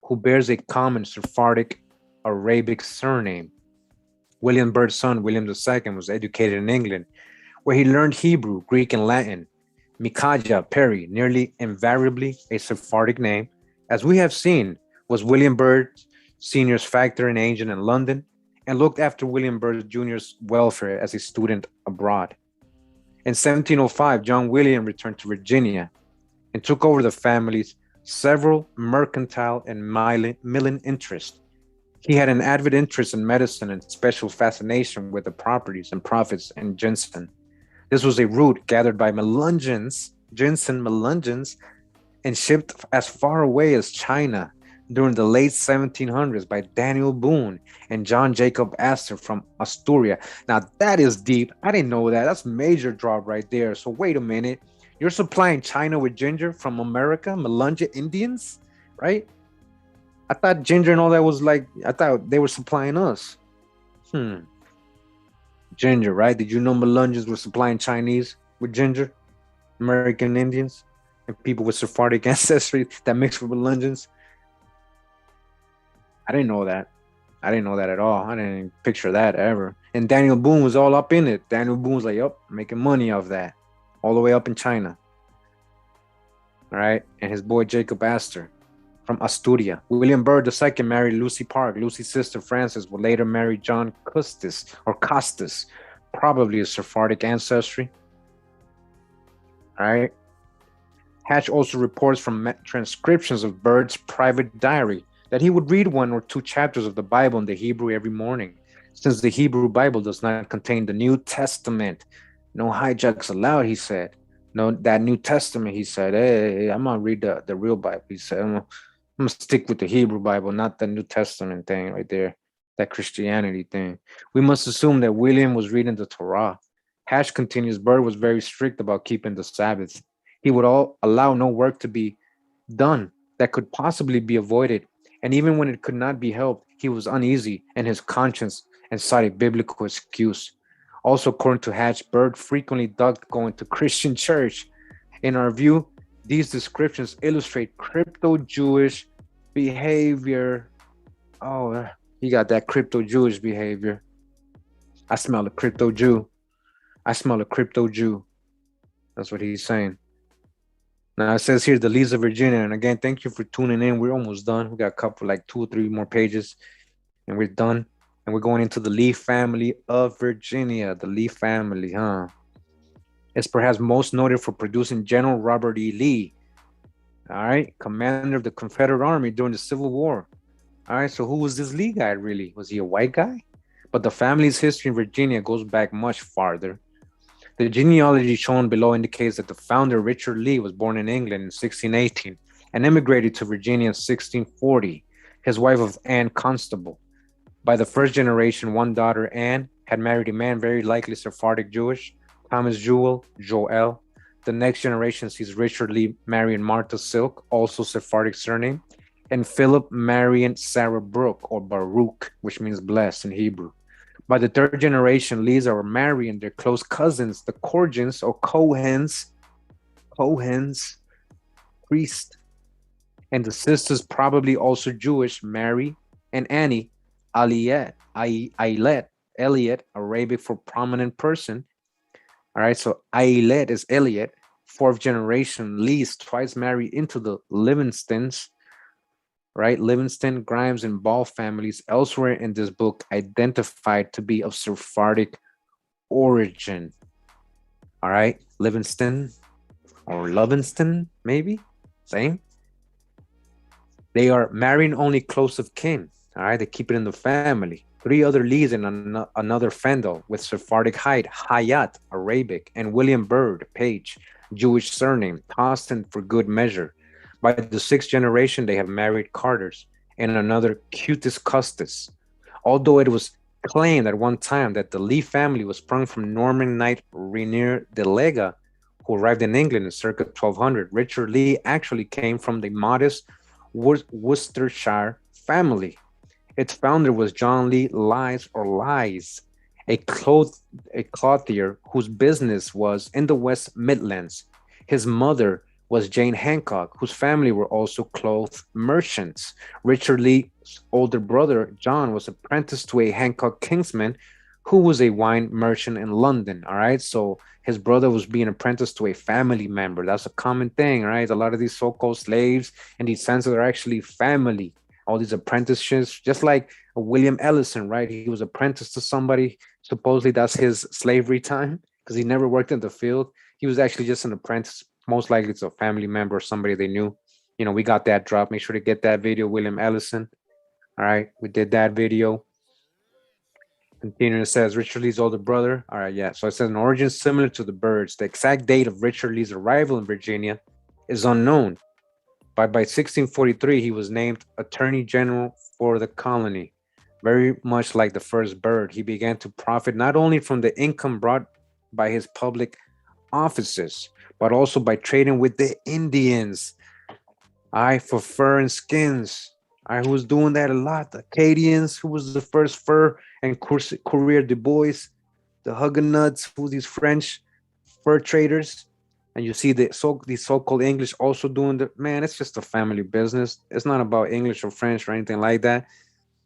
who bears a common Sephardic Arabic surname. William Byrd's son, William II, was educated in England, where he learned Hebrew, Greek, and Latin. Micaiah Perry, nearly invariably a Sephardic name, as we have seen, was William Byrd Sr.'s factor and agent in London, and looked after William Byrd Jr.'s welfare as a student abroad. In 1705, John William returned to Virginia and took over the family's several mercantile and milling interests. He had an avid interest in medicine and special fascination with the properties and profits in ginseng. This was a root gathered by ginseng melungeons, and shipped as far away as China during the late 1700s by Daniel Boone and John Jacob Astor from Astoria. Now that is deep. I didn't know that. That's major drop right there. So wait a minute. You're supplying China with ginger from America, Melunge Indians, right? I thought ginger and all that was I thought they were supplying us. Ginger, right? Did you know Melunges were supplying Chinese with ginger? American Indians and people with Sephardic ancestry that mixed with Melungeons? I didn't know that. I didn't know that at all. I didn't picture that ever. And Daniel Boone was all up in it. Daniel Boone was like, yep, making money off that. All the way up in China. All right. And his boy Jacob Astor from Astoria. William Byrd II married Lucy Park. Lucy's sister Frances would later marry John Custis, probably a Sephardic ancestry. All right. Hatch also reports from transcriptions of Byrd's private diary that he would read 1 or 2 chapters of the Bible in the Hebrew every morning, since the Hebrew Bible does not contain the New Testament. No hijacks allowed, he said. No, that New Testament, he said, hey, I'm going to read the real Bible. He said, I'm going to stick with the Hebrew Bible, not the New Testament thing right there, that Christianity thing. We must assume that William was reading the Torah. Hatch continues, Byrd was very strict about keeping the Sabbath. He would allow no work to be done that could possibly be avoided. And even when it could not be helped, he was uneasy in his conscience and sought a biblical excuse. Also, according to Hatch, Byrd frequently ducked going to Christian church. In our view, these descriptions illustrate crypto-Jewish behavior. Oh, he got that crypto-Jewish behavior. I smell a crypto-Jew. I smell a crypto-Jew. That's what he's saying. Now it says here, the Lees of Virginia. And again, thank you for tuning in. We're almost done. We got a couple, like 2 or 3 more pages. And we're done. And we're going into the Lee family of Virginia. The Lee family, huh? Is perhaps most noted for producing General Robert E. Lee, all right, commander of the Confederate Army during the Civil War. All right, so who was this Lee guy really? Was he a white guy? But the family's history in Virginia goes back much farther. The genealogy shown below indicates that the founder, Richard Lee, was born in England in 1618 and immigrated to Virginia in 1640, his wife of Anne Constable. By the first generation, one daughter, Anne, had married a man very likely Sephardic Jewish, Thomas Joel. The next generation sees Richard Lee marrying Martha Silk, also Sephardic surname, and Philip marrying Sarah Brooke, or Baruch, which means blessed in Hebrew. By the third generation, Lees are marrying their close cousins, the Corgins or Cohens, priest, and the sisters, probably also Jewish, Mary and Annie, Eliet, Arabic for prominent person. All right, so Ailet is Eliot, fourth generation, Lees twice married into the Livingstons, right? Livingston, Grimes, and Ball families elsewhere in this book identified to be of Sephardic origin. All right, Livingston or Livingston, maybe, same. They are marrying only close of kin. All right, they keep it in the family. Three other Lees and another Fendel with Sephardic height, Hayat, Arabic, and William Byrd, Page, Jewish surname, Toston for good measure. By the sixth generation, they have married Carters and another Cutis Custis. Although it was claimed at one time that the Lee family was sprung from Norman knight Rainier de Lega, who arrived in England in circa 1200, Richard Lee actually came from the modest Worcestershire family. Its founder was John Lee Lies, a clothier whose business was in the West Midlands. His mother was Jane Hancock, whose family were also cloth merchants. Richard Lee's older brother, John, was apprenticed to a Hancock Kingsman who was a wine merchant in London, all right? So his brother was being apprenticed to a family member. That's a common thing, right? A lot of these so-called slaves and these senses are actually family. All these apprenticeships, just like William Ellison, right? He was apprenticed to somebody. Supposedly that's his slavery time because he never worked in the field. He was actually just an apprentice. Most likely it's a family member or somebody they knew. You know, we got that drop. Make sure to get that video, William Ellison. All right, we did that video. Continuing, it says Richard Lee's older brother. All right, yeah. So it says an origin similar to the Byrds. The exact date of Richard Lee's arrival in Virginia is unknown. But by 1643, he was named Attorney General for the colony. Very much like the first Byrd, he began to profit not only from the income brought by his public offices, but also by trading with the Indians. For fur and skins. Who was doing that a lot? The Acadians, who was the first fur and courier du Bois, the Huguenots, who these French fur traders. And you see these so-called English also doing it's just a family business. It's not about English or French or anything like that.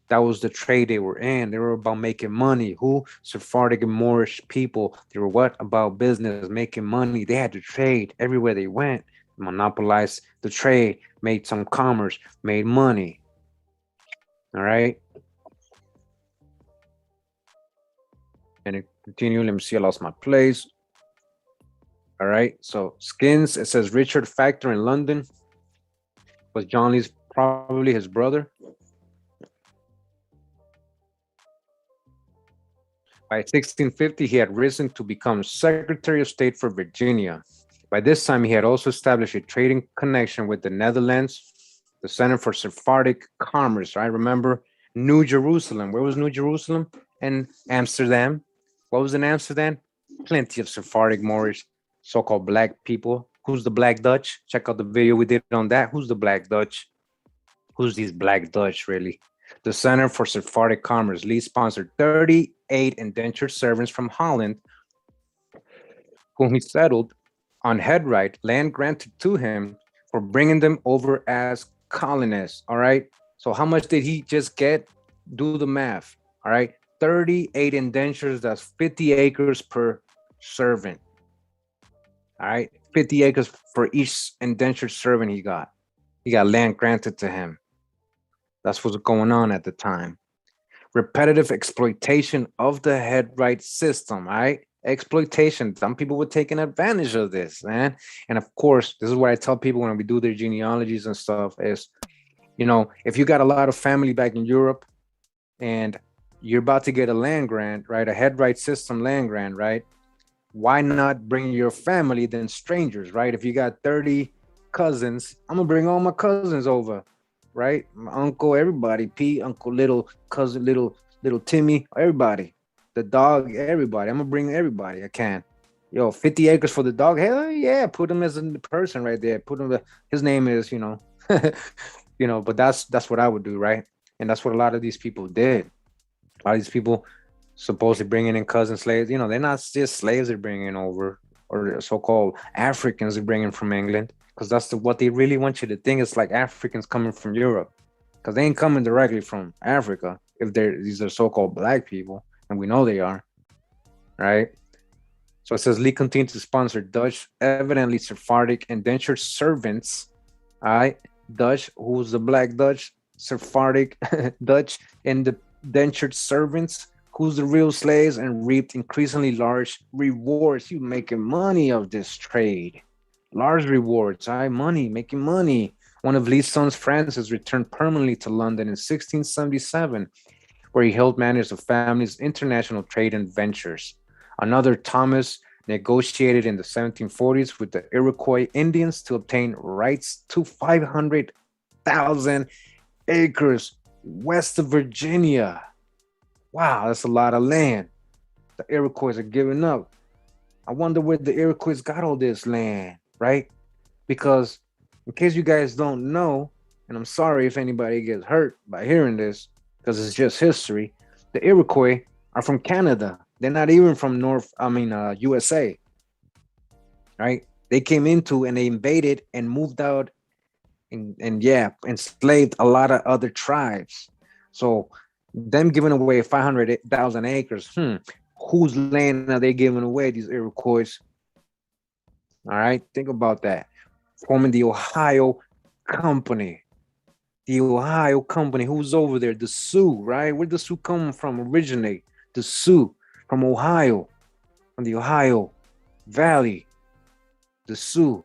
That was the trade they were in. They were about making money. Who? Sephardic and Moorish people. They were what? About business, making money. They had to trade everywhere they went. Monopolized the trade, made some commerce, made money. All right. And it continue. Let me see. I lost my place. All right. So skins. It says Richard Factor in London was John Lee's probably his brother. By 1650, he had risen to become Secretary of State for Virginia. By this time, he had also established a trading connection with the Netherlands, the Center for Sephardic Commerce. I remember New Jerusalem. Where was New Jerusalem? And Amsterdam. What was in Amsterdam? Plenty of Sephardic, Moorish, so-called black people. Who's the Black Dutch? Check out the video we did on that. Who's the Black Dutch? Who's these Black Dutch, really? The Center for Sephardic Commerce. Lee sponsored 38 indentured servants from Holland, whom he settled on headright, land granted to him for bringing them over as colonists. All right. So how much did he just get? Do the math. All right. 38 indentures. That's 50 acres per servant. All right. 50 acres for each indentured servant he got. He got land granted to him. That's what's going on at the time. repetitive exploitation of the headright system, all right? Exploitation. Some people were taking advantage of this, man. And of course, this is what I tell people when we do their genealogies and stuff is, you know, if you got a lot of family back in Europe and you're about to get a land grant, right? A headright system land grant, right? Why not bring your family than strangers, right? If you got 30 cousins, I'm gonna bring all my cousins over, right? My uncle, everybody, Pete, uncle, little cousin, little Timmy, everybody, the dog, everybody. I'm gonna bring everybody I can. Yo, 50 acres for the dog. Hell yeah, put him as a person right there. Put him. His name is, you know, you know. But that's what I would do, right? And that's what a lot of these people did. A lot of these people supposedly bringing in cousin slaves. You know, they're not just slaves they're bringing over, or so-called Africans they're bringing from England, because that's what they really want you to think. It's like Africans coming from Europe, because they ain't coming directly from Africa. If these are so-called black people, and we know they are, right? So it says Lee continued to sponsor Dutch, evidently Sephardic indentured servants. All right, Dutch, who's the black Dutch, Sephardic Dutch, and the indentured servants, who's the real slaves, and reaped increasingly large rewards. You making money of this trade. Large rewards, money, making money. One of Lee's sons, Francis, returned permanently to London in 1677, where he helped manage the family's international trade and ventures. Another, Thomas, negotiated in the 1740s with the Iroquois Indians to obtain rights to 500,000 acres west of Virginia. Wow, that's a lot of land. The Iroquois are giving up. I wonder where the Iroquois got all this land, right? Because in case you guys don't know, and I'm sorry if anybody gets hurt by hearing this, because it's just history, the Iroquois are from Canada. They're not even from USA, right? They came into and they invaded and moved out and enslaved a lot of other tribes. So them giving away 500,000 acres, whose land are they giving away, these Iroquois? All right, think about that. Forming the Ohio Company. The Ohio Company, who's over there? The Sioux, right? Where the Sioux come from, originate? The Sioux from Ohio, from the Ohio Valley. The Sioux,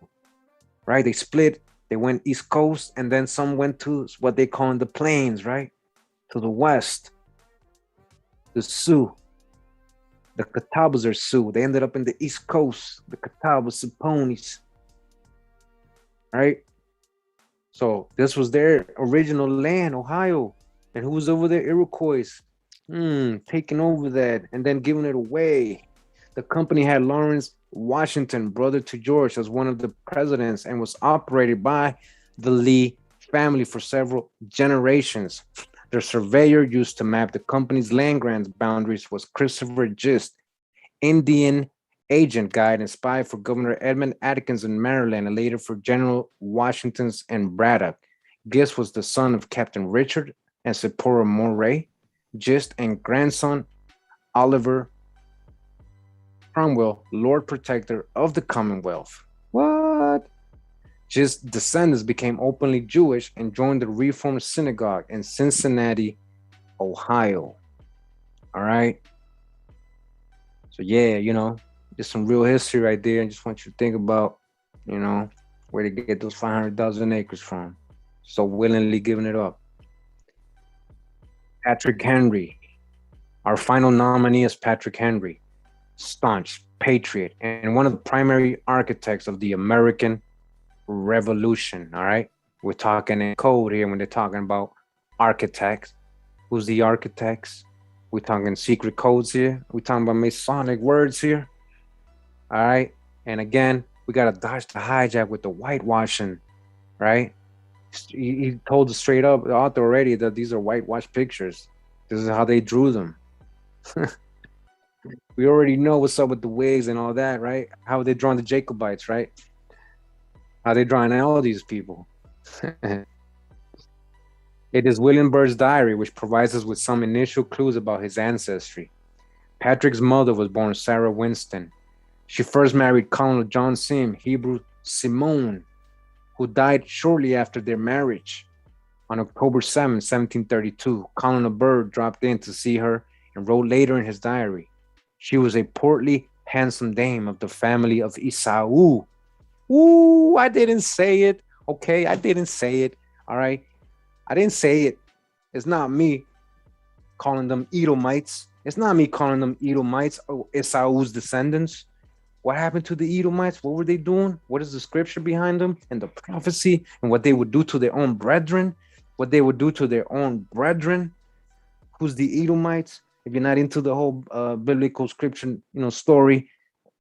right? They split, they went East Coast, and then some went to what they call the plains, right? To the west. The Sioux. The Catawbas are Sioux. They ended up in the East Coast. The Catawbas, the ponies. Right? So this was their original land, Ohio. And who was over there? Iroquois. Taking over that and then giving it away. The company had Lawrence Washington, brother to George, as one of the presidents, and was operated by the Lee family for several generations. Their surveyor used to map the company's land grant boundaries was Christopher Gist, Indian agent, guide, and spy for Governor Edmund Atkins in Maryland, and later for General Washington's in Braddock. Gist was the son of Captain Richard and Sephora Moray Gist, and grandson Oliver Cromwell, Lord Protector of the Commonwealth. What? Gist's descendants became openly Jewish and joined the Reformed Synagogue in Cincinnati, Ohio. All right. So yeah, just some real history right there. And just want you to think about, where to get those 500,000 acres from. So willingly giving it up. Patrick Henry. Our final nominee is Patrick Henry, staunch patriot and one of the primary architects of the American Revolution. All right. We're talking in code here when they're talking about architects. Who's the architects? We're talking secret codes here. We're talking about Masonic words here. All right. And again, we got to dodge the hijack with the whitewashing, right? He told us straight up, the author already, that these are whitewashed pictures. This is how they drew them. We already know what's up with the wigs and all that, right? How they drawing the Jacobites, right? How they drawing all these people. It is William Byrd's diary, which provides us with some initial clues about his ancestry. Patrick's mother was born Sarah Winston. She first married Colonel John Sim, Hebrew Simone, who died shortly after their marriage. On October 7, 1732, Colonel Bird dropped in to see her and wrote later in his diary, she was a portly, handsome dame of the family of Isau. Ooh, I didn't say it. Okay, I didn't say it. All right. I didn't say it. It's not me calling them Edomites. It's not me calling them Edomites or Esau's descendants. What happened to the Edomites? What were they doing? What is the scripture behind them and the prophecy and what they would do to their own brethren? What they would do to their own brethren? Who's the Edomites? If you're not into the whole biblical scripture, story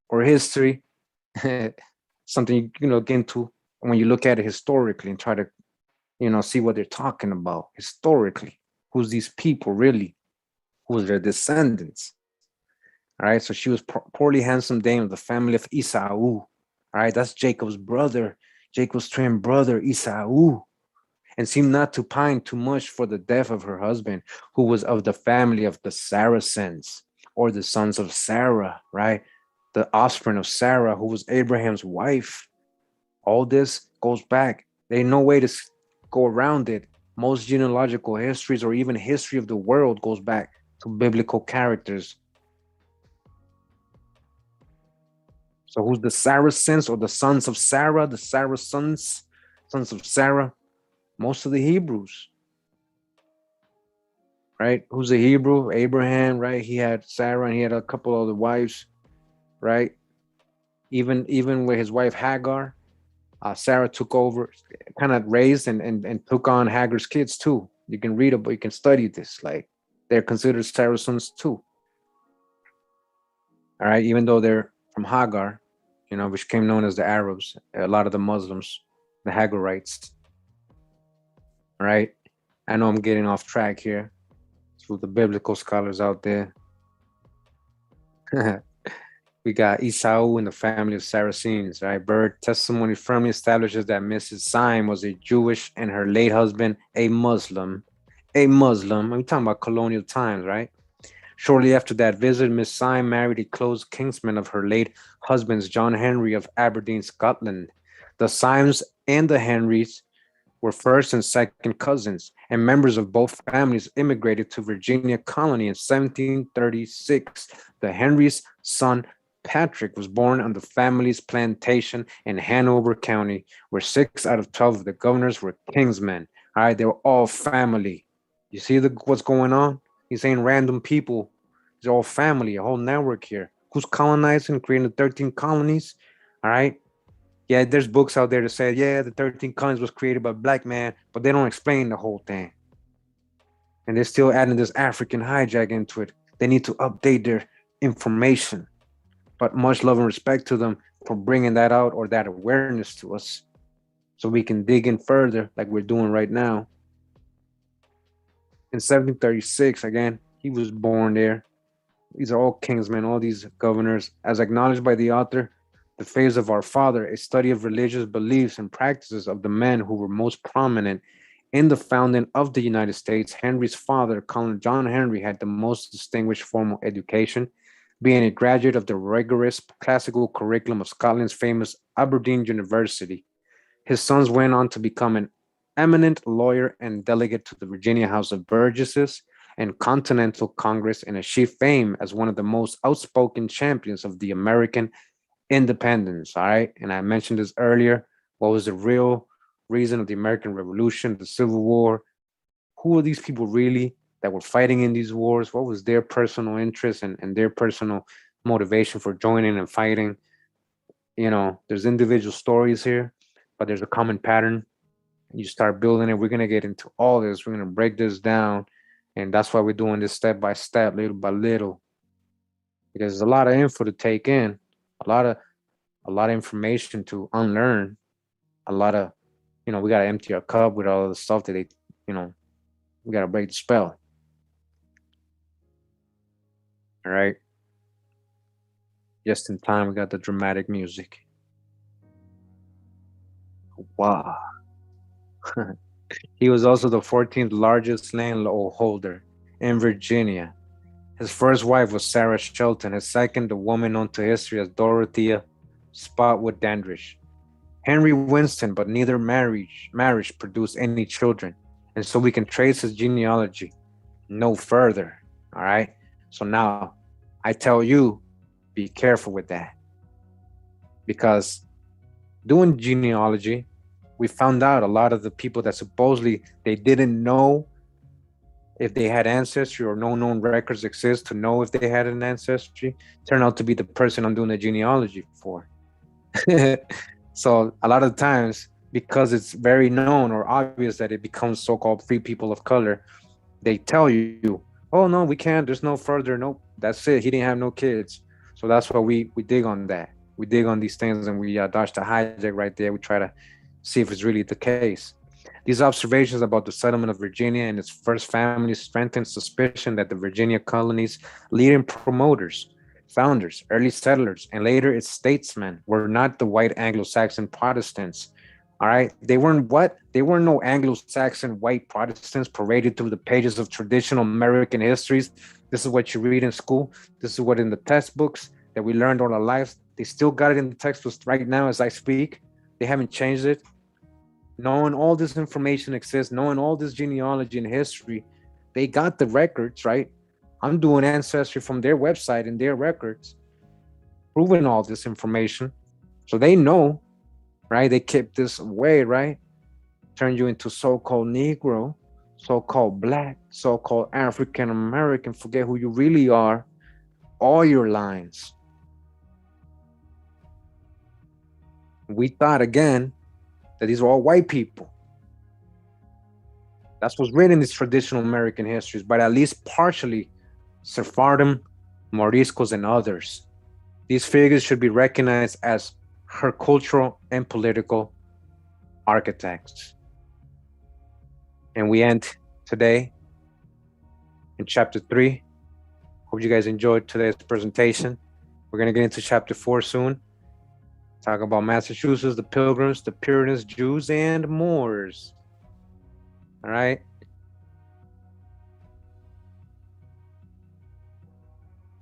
or history, something get into when you look at it historically and try to, see what they're talking about historically. Who's these people really? Who's their descendants? All right, so she was poorly handsome dame of the family of Esau. All right, that's Jacob's brother, Jacob's twin brother, Esau, and seemed not to pine too much for the death of her husband, who was of the family of the Saracens, or the sons of Sarah, right? The offspring of Sarah, who was Abraham's wife. All this goes back. There ain't no way to go around it. Most genealogical histories or even history of the world goes back to biblical characters. So who's the Saracens or the sons of Sarah? The Saracens, sons of Sarah. Most of the Hebrews, right? Who's a Hebrew? Abraham, right? He had Sarah and he had a couple other wives, right? Even with his wife Hagar, Sarah took over, kind of raised and took on Hagar's kids too. You can read about, you can study this. Like they're considered Saracens too. All right, even though they're from Hagar, which came known as the Arabs, a lot of the Muslims, the Hagarites. All right, I know I'm getting off track here. To the biblical scholars out there. We got Esau and the family of Saracens, right? Bird testimony firmly establishes that Mrs. Syme was a Jewish and her late husband a Muslim. A Muslim. We're talking about colonial times, right? Shortly after that visit, Miss Syme married a close kinsman of her late husband's, John Henry of Aberdeen, Scotland. The Symes and the Henrys were first and second cousins, and members of both families immigrated to Virginia colony in 1736. The Henrys' son, Patrick, was born on the family's plantation in Hanover County, where 6 out of 12 of the governors were kinsmen. All right, they were all family. You see what's going on? He's saying random people. They're all family, a whole network here. Who's colonizing, creating the 13 colonies? All right. Yeah, there's books out there that say, yeah, the 13 colonies was created by black man, but they don't explain the whole thing. And they're still adding this African hijack into it. They need to update their information. But much love and respect to them for bringing that out or that awareness to us so we can dig in further like we're doing right now. In 1736, again, he was born there. These are all kingsmen, all these governors. As acknowledged by the author, The Phase of Our Father, a study of religious beliefs and practices of the men who were most prominent in the founding of the United States. Henry's father, Colonel John Henry, had the most distinguished formal education, being a graduate of the rigorous classical curriculum of Scotland's famous Aberdeen University. His sons went on to become an eminent lawyer and delegate to the Virginia House of Burgesses and Continental Congress, and achieved fame as one of the most outspoken champions of the American independence. All right. And I mentioned this earlier. What was the real reason of the American Revolution, the Civil War? Who are these people really that were fighting in these wars? What was their personal interest and their personal motivation for joining and fighting? There's individual stories here, but there's a common pattern. You start building it. We're going to get into all this. We're going to break this down. And that's why we're doing this step by step, little by little, because there's a lot of info to take in, a lot of information to unlearn, a lot of, we got to empty our cup with all the stuff that we got to break the spell. All right. Just in time, we got the dramatic music. Wow. He was also the 14th largest landholder in Virginia. His first wife was Sarah Shelton. His second, the woman known to history as Dorothea Spotwood Dandridge. Henry Winston, but neither marriage produced any children. And so we can trace his genealogy no further. All right. So now I tell you, be careful with that, because doing genealogy, we found out a lot of the people that supposedly they didn't know if they had ancestry, or no known records exist to know if they had an ancestry, turn out to be the person I'm doing the genealogy for. So a lot of times, because it's very known or obvious that it becomes so-called free people of color, they tell you, oh no, we can't, there's no further, nope, that's it, he didn't have no kids. So that's why we dig on that. We dig on these things, and we dodge the hijack right there. We try to see if it's really the case. These observations about the settlement of Virginia and its first families strengthen suspicion that the Virginia colony's leading promoters, founders, early settlers, and later its statesmen were not the white Anglo-Saxon Protestants. All right. They weren't what? They weren't no Anglo-Saxon white Protestants paraded through the pages of traditional American histories. This is what you read in school. This is what in the textbooks that we learned all our lives. They still got it in the textbooks right now as I speak. They haven't changed it. Knowing all this information exists, knowing all this genealogy and history, they got the records, right? I'm doing ancestry from their website and their records, proving all this information. So they know, right? They kept this away, right? Turn you into so-called Negro, so-called Black, so-called African American, forget who you really are, all your lines. We thought again that these were all white people. That's what's written in these traditional American histories, but at least partially Sephardim, Moriscos, and others. These figures should be recognized as her cultural and political architects. And we end today in chapter 3. Hope you guys enjoyed today's presentation. We're going to get into chapter 4 soon. Talk about Massachusetts, the Pilgrims, the Puritans, Jews, and Moors. All right.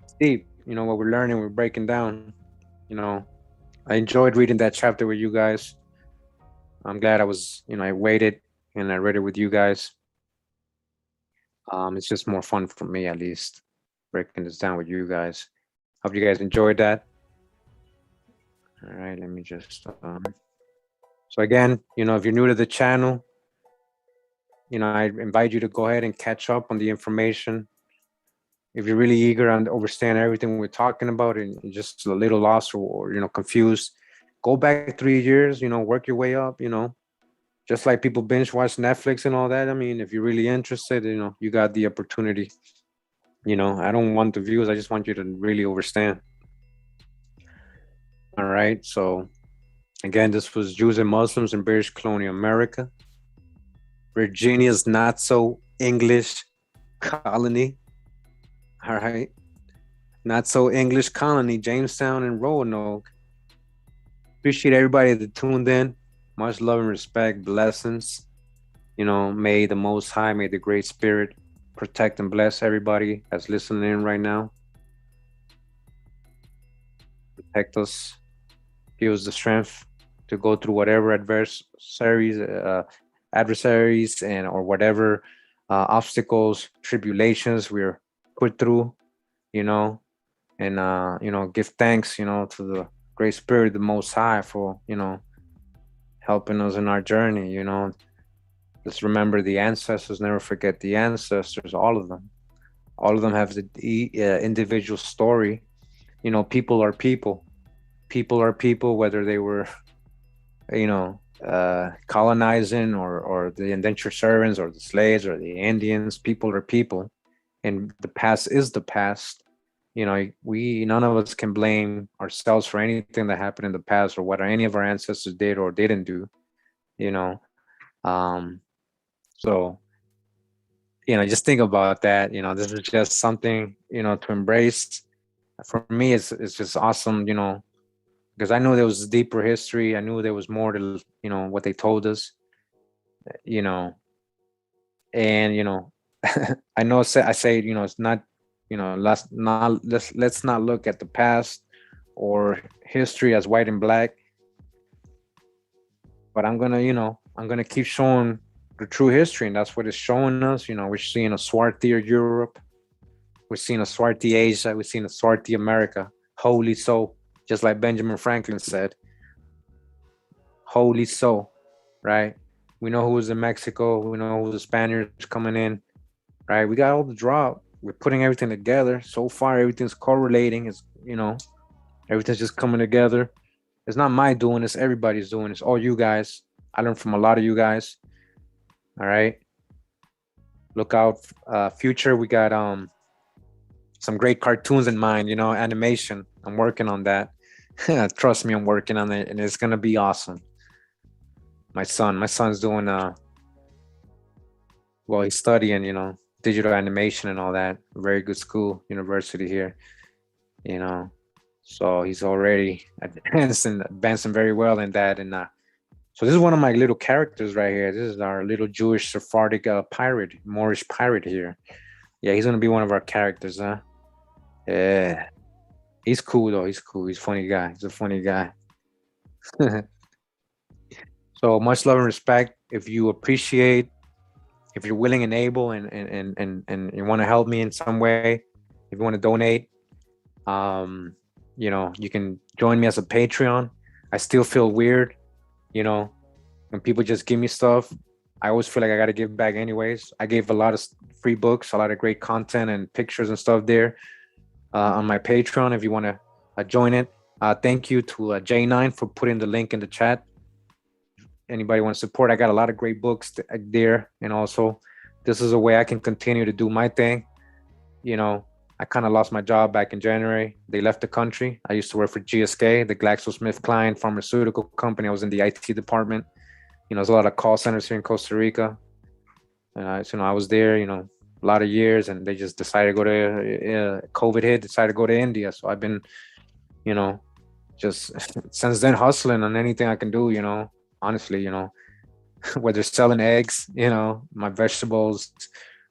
Steve, you know what we're learning, we're breaking down. You know, I enjoyed reading that chapter with you guys. I'm glad I waited and I read it with you guys. It's just more fun for me, at least, breaking this down with you guys. Hope you guys enjoyed that. All right, let me just. So again, if you're new to the channel, I invite you to go ahead and catch up on the information. If you're really eager and understand everything we're talking about, and you're just a little lost or confused, go back 3 years. Work your way up. Just like people binge watch Netflix and all that. I mean, if you're really interested, you got the opportunity. I don't want the views. I just want you to really understand. All right. So again, this was Jews and Muslims in British Colonial America. Virginia's not so English colony. All right. Not so English colony, Jamestown and Roanoke. Appreciate everybody that tuned in. Much love and respect. Blessings. May the Most High, may the Great Spirit protect and bless everybody that's listening in right now. Protect us. Give us the strength to go through whatever adversaries and or whatever obstacles, tribulations we're put through, and give thanks, to the Great Spirit, the Most High, for helping us in our journey. Just remember the ancestors. Never forget the ancestors. All of them have the individual story. People are people. People are people, whether they were colonizing or the indentured servants or the slaves or the Indians. People are people, and the past is the past. None of us can blame ourselves for anything that happened in the past or what any of our ancestors did or didn't do. So just think about that. This is just something to embrace. For me, it's just awesome. Because I knew there was a deeper history. I knew there was more to what they told us. And I know I say it's not. Let's not look at the past or history as white and black. But I'm gonna keep showing the true history, and that's what it's showing us. We're seeing a Swarthy Europe, we're seeing a Swarthy Asia, we're seeing a Swarthy America. Holy so, just like Benjamin Franklin said, holy so, right? We know who was in Mexico, we know who the Spaniards coming in, right? We got all the drop. We're putting everything together. So far, everything's correlating. Everything's just coming together. It's not my doing, it's everybody's doing. It's all you guys. I learned from a lot of you guys. All right. Look out, future. We got some great cartoons in mind, animation. I'm working on that. Trust me, I'm working on it, and it's gonna be awesome. My son's doing well, he's studying, digital animation and all that. Very good school, university here, so he's already advancing very well in that. And so this is one of my little characters right here. This is our little Jewish Sephardic pirate, Moorish pirate here. Yeah, he's gonna be one of our characters, huh? Yeah, he's cool though. He's cool. He's a funny guy. He's a funny guy. So much love and respect. If you appreciate, if you're willing and able, and you want to help me in some way, if you want to donate, you can join me as a Patreon. I still feel weird, when people just give me stuff. I always feel like I got to give back anyways. I gave a lot of free books, a lot of great content and pictures and stuff there on my Patreon. If you want to join it, thank you to J9 for putting the link in the chat. Anybody want to support, I got a lot of great books there. And also, this is a way I can continue to do my thing. I kind of lost my job back in January. They left the country. I used to work for GSK, the GlaxoSmithKline pharmaceutical company. I was in the IT department. There's a lot of call centers here in Costa Rica. And I was there, a lot of years, and they just decided to go to COVID hit, decided to go to India. So I've been, just since then hustling on anything I can do, honestly, whether selling eggs, my vegetables,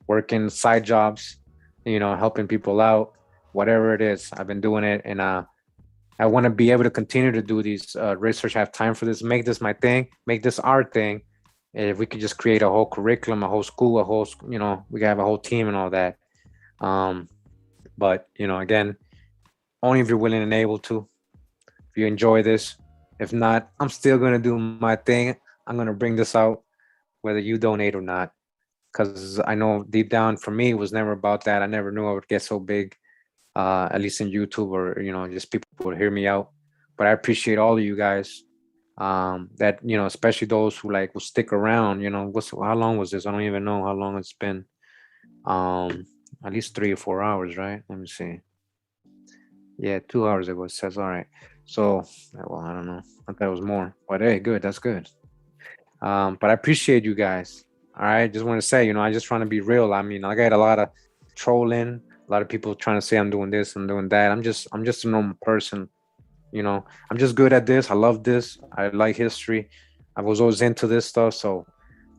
working side jobs, helping people out, whatever it is, I've been doing it. And I want to be able to continue to do these research, have time for this, make this my thing, make this our thing. If we could just create a whole curriculum, a whole school, we can have a whole team and all that. But, again, only if you're willing and able to. If you enjoy this. If not, I'm still going to do my thing. I'm going to bring this out, whether you donate or not. Because I know deep down for me, it was never about that. I never knew I would get so big, at least in YouTube, or, just people would hear me out. But I appreciate all of you guys that, especially those who will stick around. How long was this? I don't even know how long it's been. At least 3 or 4 hours, right? Let me see. Yeah, 2 hours ago it says. All right. So, well, I don't know. I thought it was more. But hey, good. That's good. But I appreciate you guys. All right. Just want to say, I just trying to be real. I mean, I got a lot of trolling, a lot of people trying to say I'm doing this, I'm doing that. I'm just a normal person. I'm just good at this. I love this. I like history. I was always into this stuff. So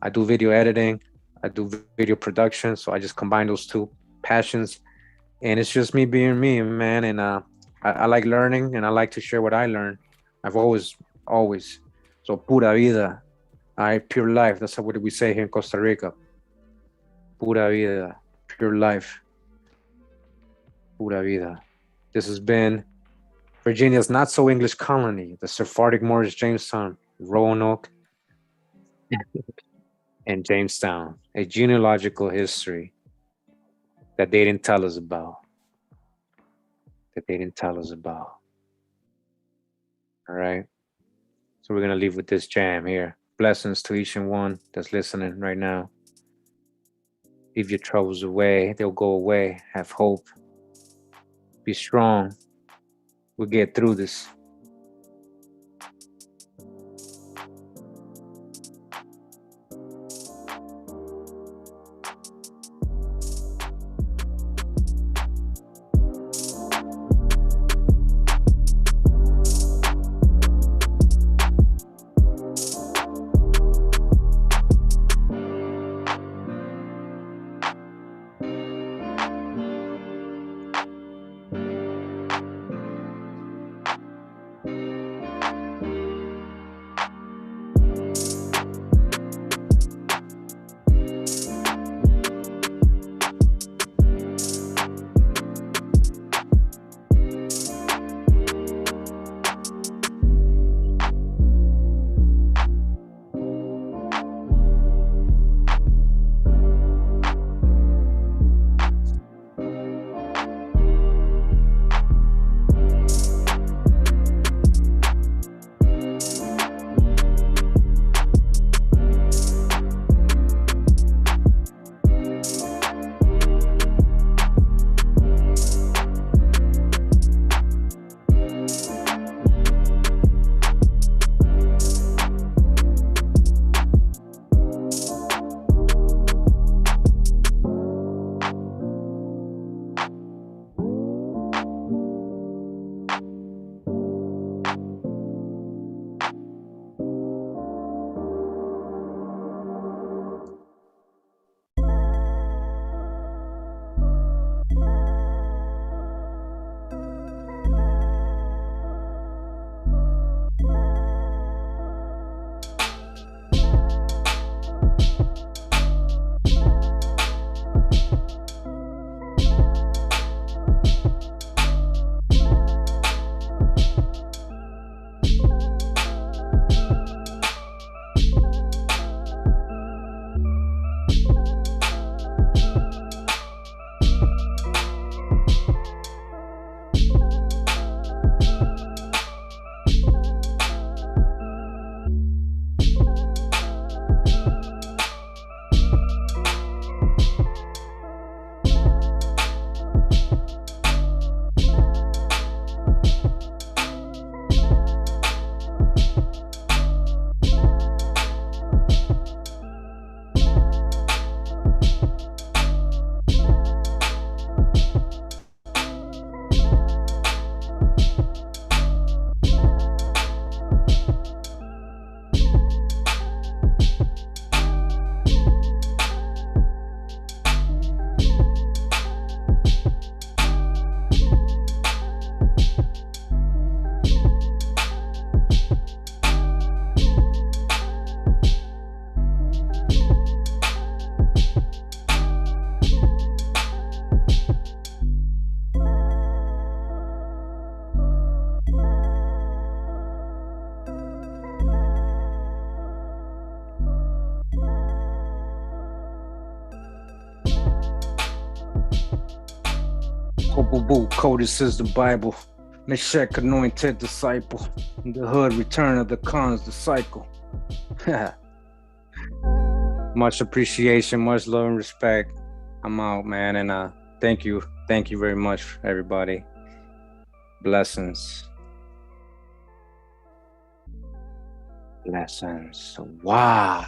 I do video editing. I do video production. So I just combine those two passions. And it's just me being me, man. And I like learning, and I like to share what I learn. I've always. So pura vida. All right, pure life. That's what we say here in Costa Rica. Pura vida. Pure life. Pura vida. This has been Virginia's not so English colony, the Sephardic Moorish Jamestown, Roanoke, and Jamestown, a genealogical history that they didn't tell us about. All right. So we're going to leave with this jam here. Blessings to each and one that's listening right now. Leave your troubles away. They'll go away. Have hope. Be strong. We'll get through this. Boo, Codis is the Bible. Meshach anointed disciple. The hood return of the cons, the cycle. Much appreciation, much love and respect. I'm out, man, and thank you very much, everybody. Blessings. Blessings. Wow.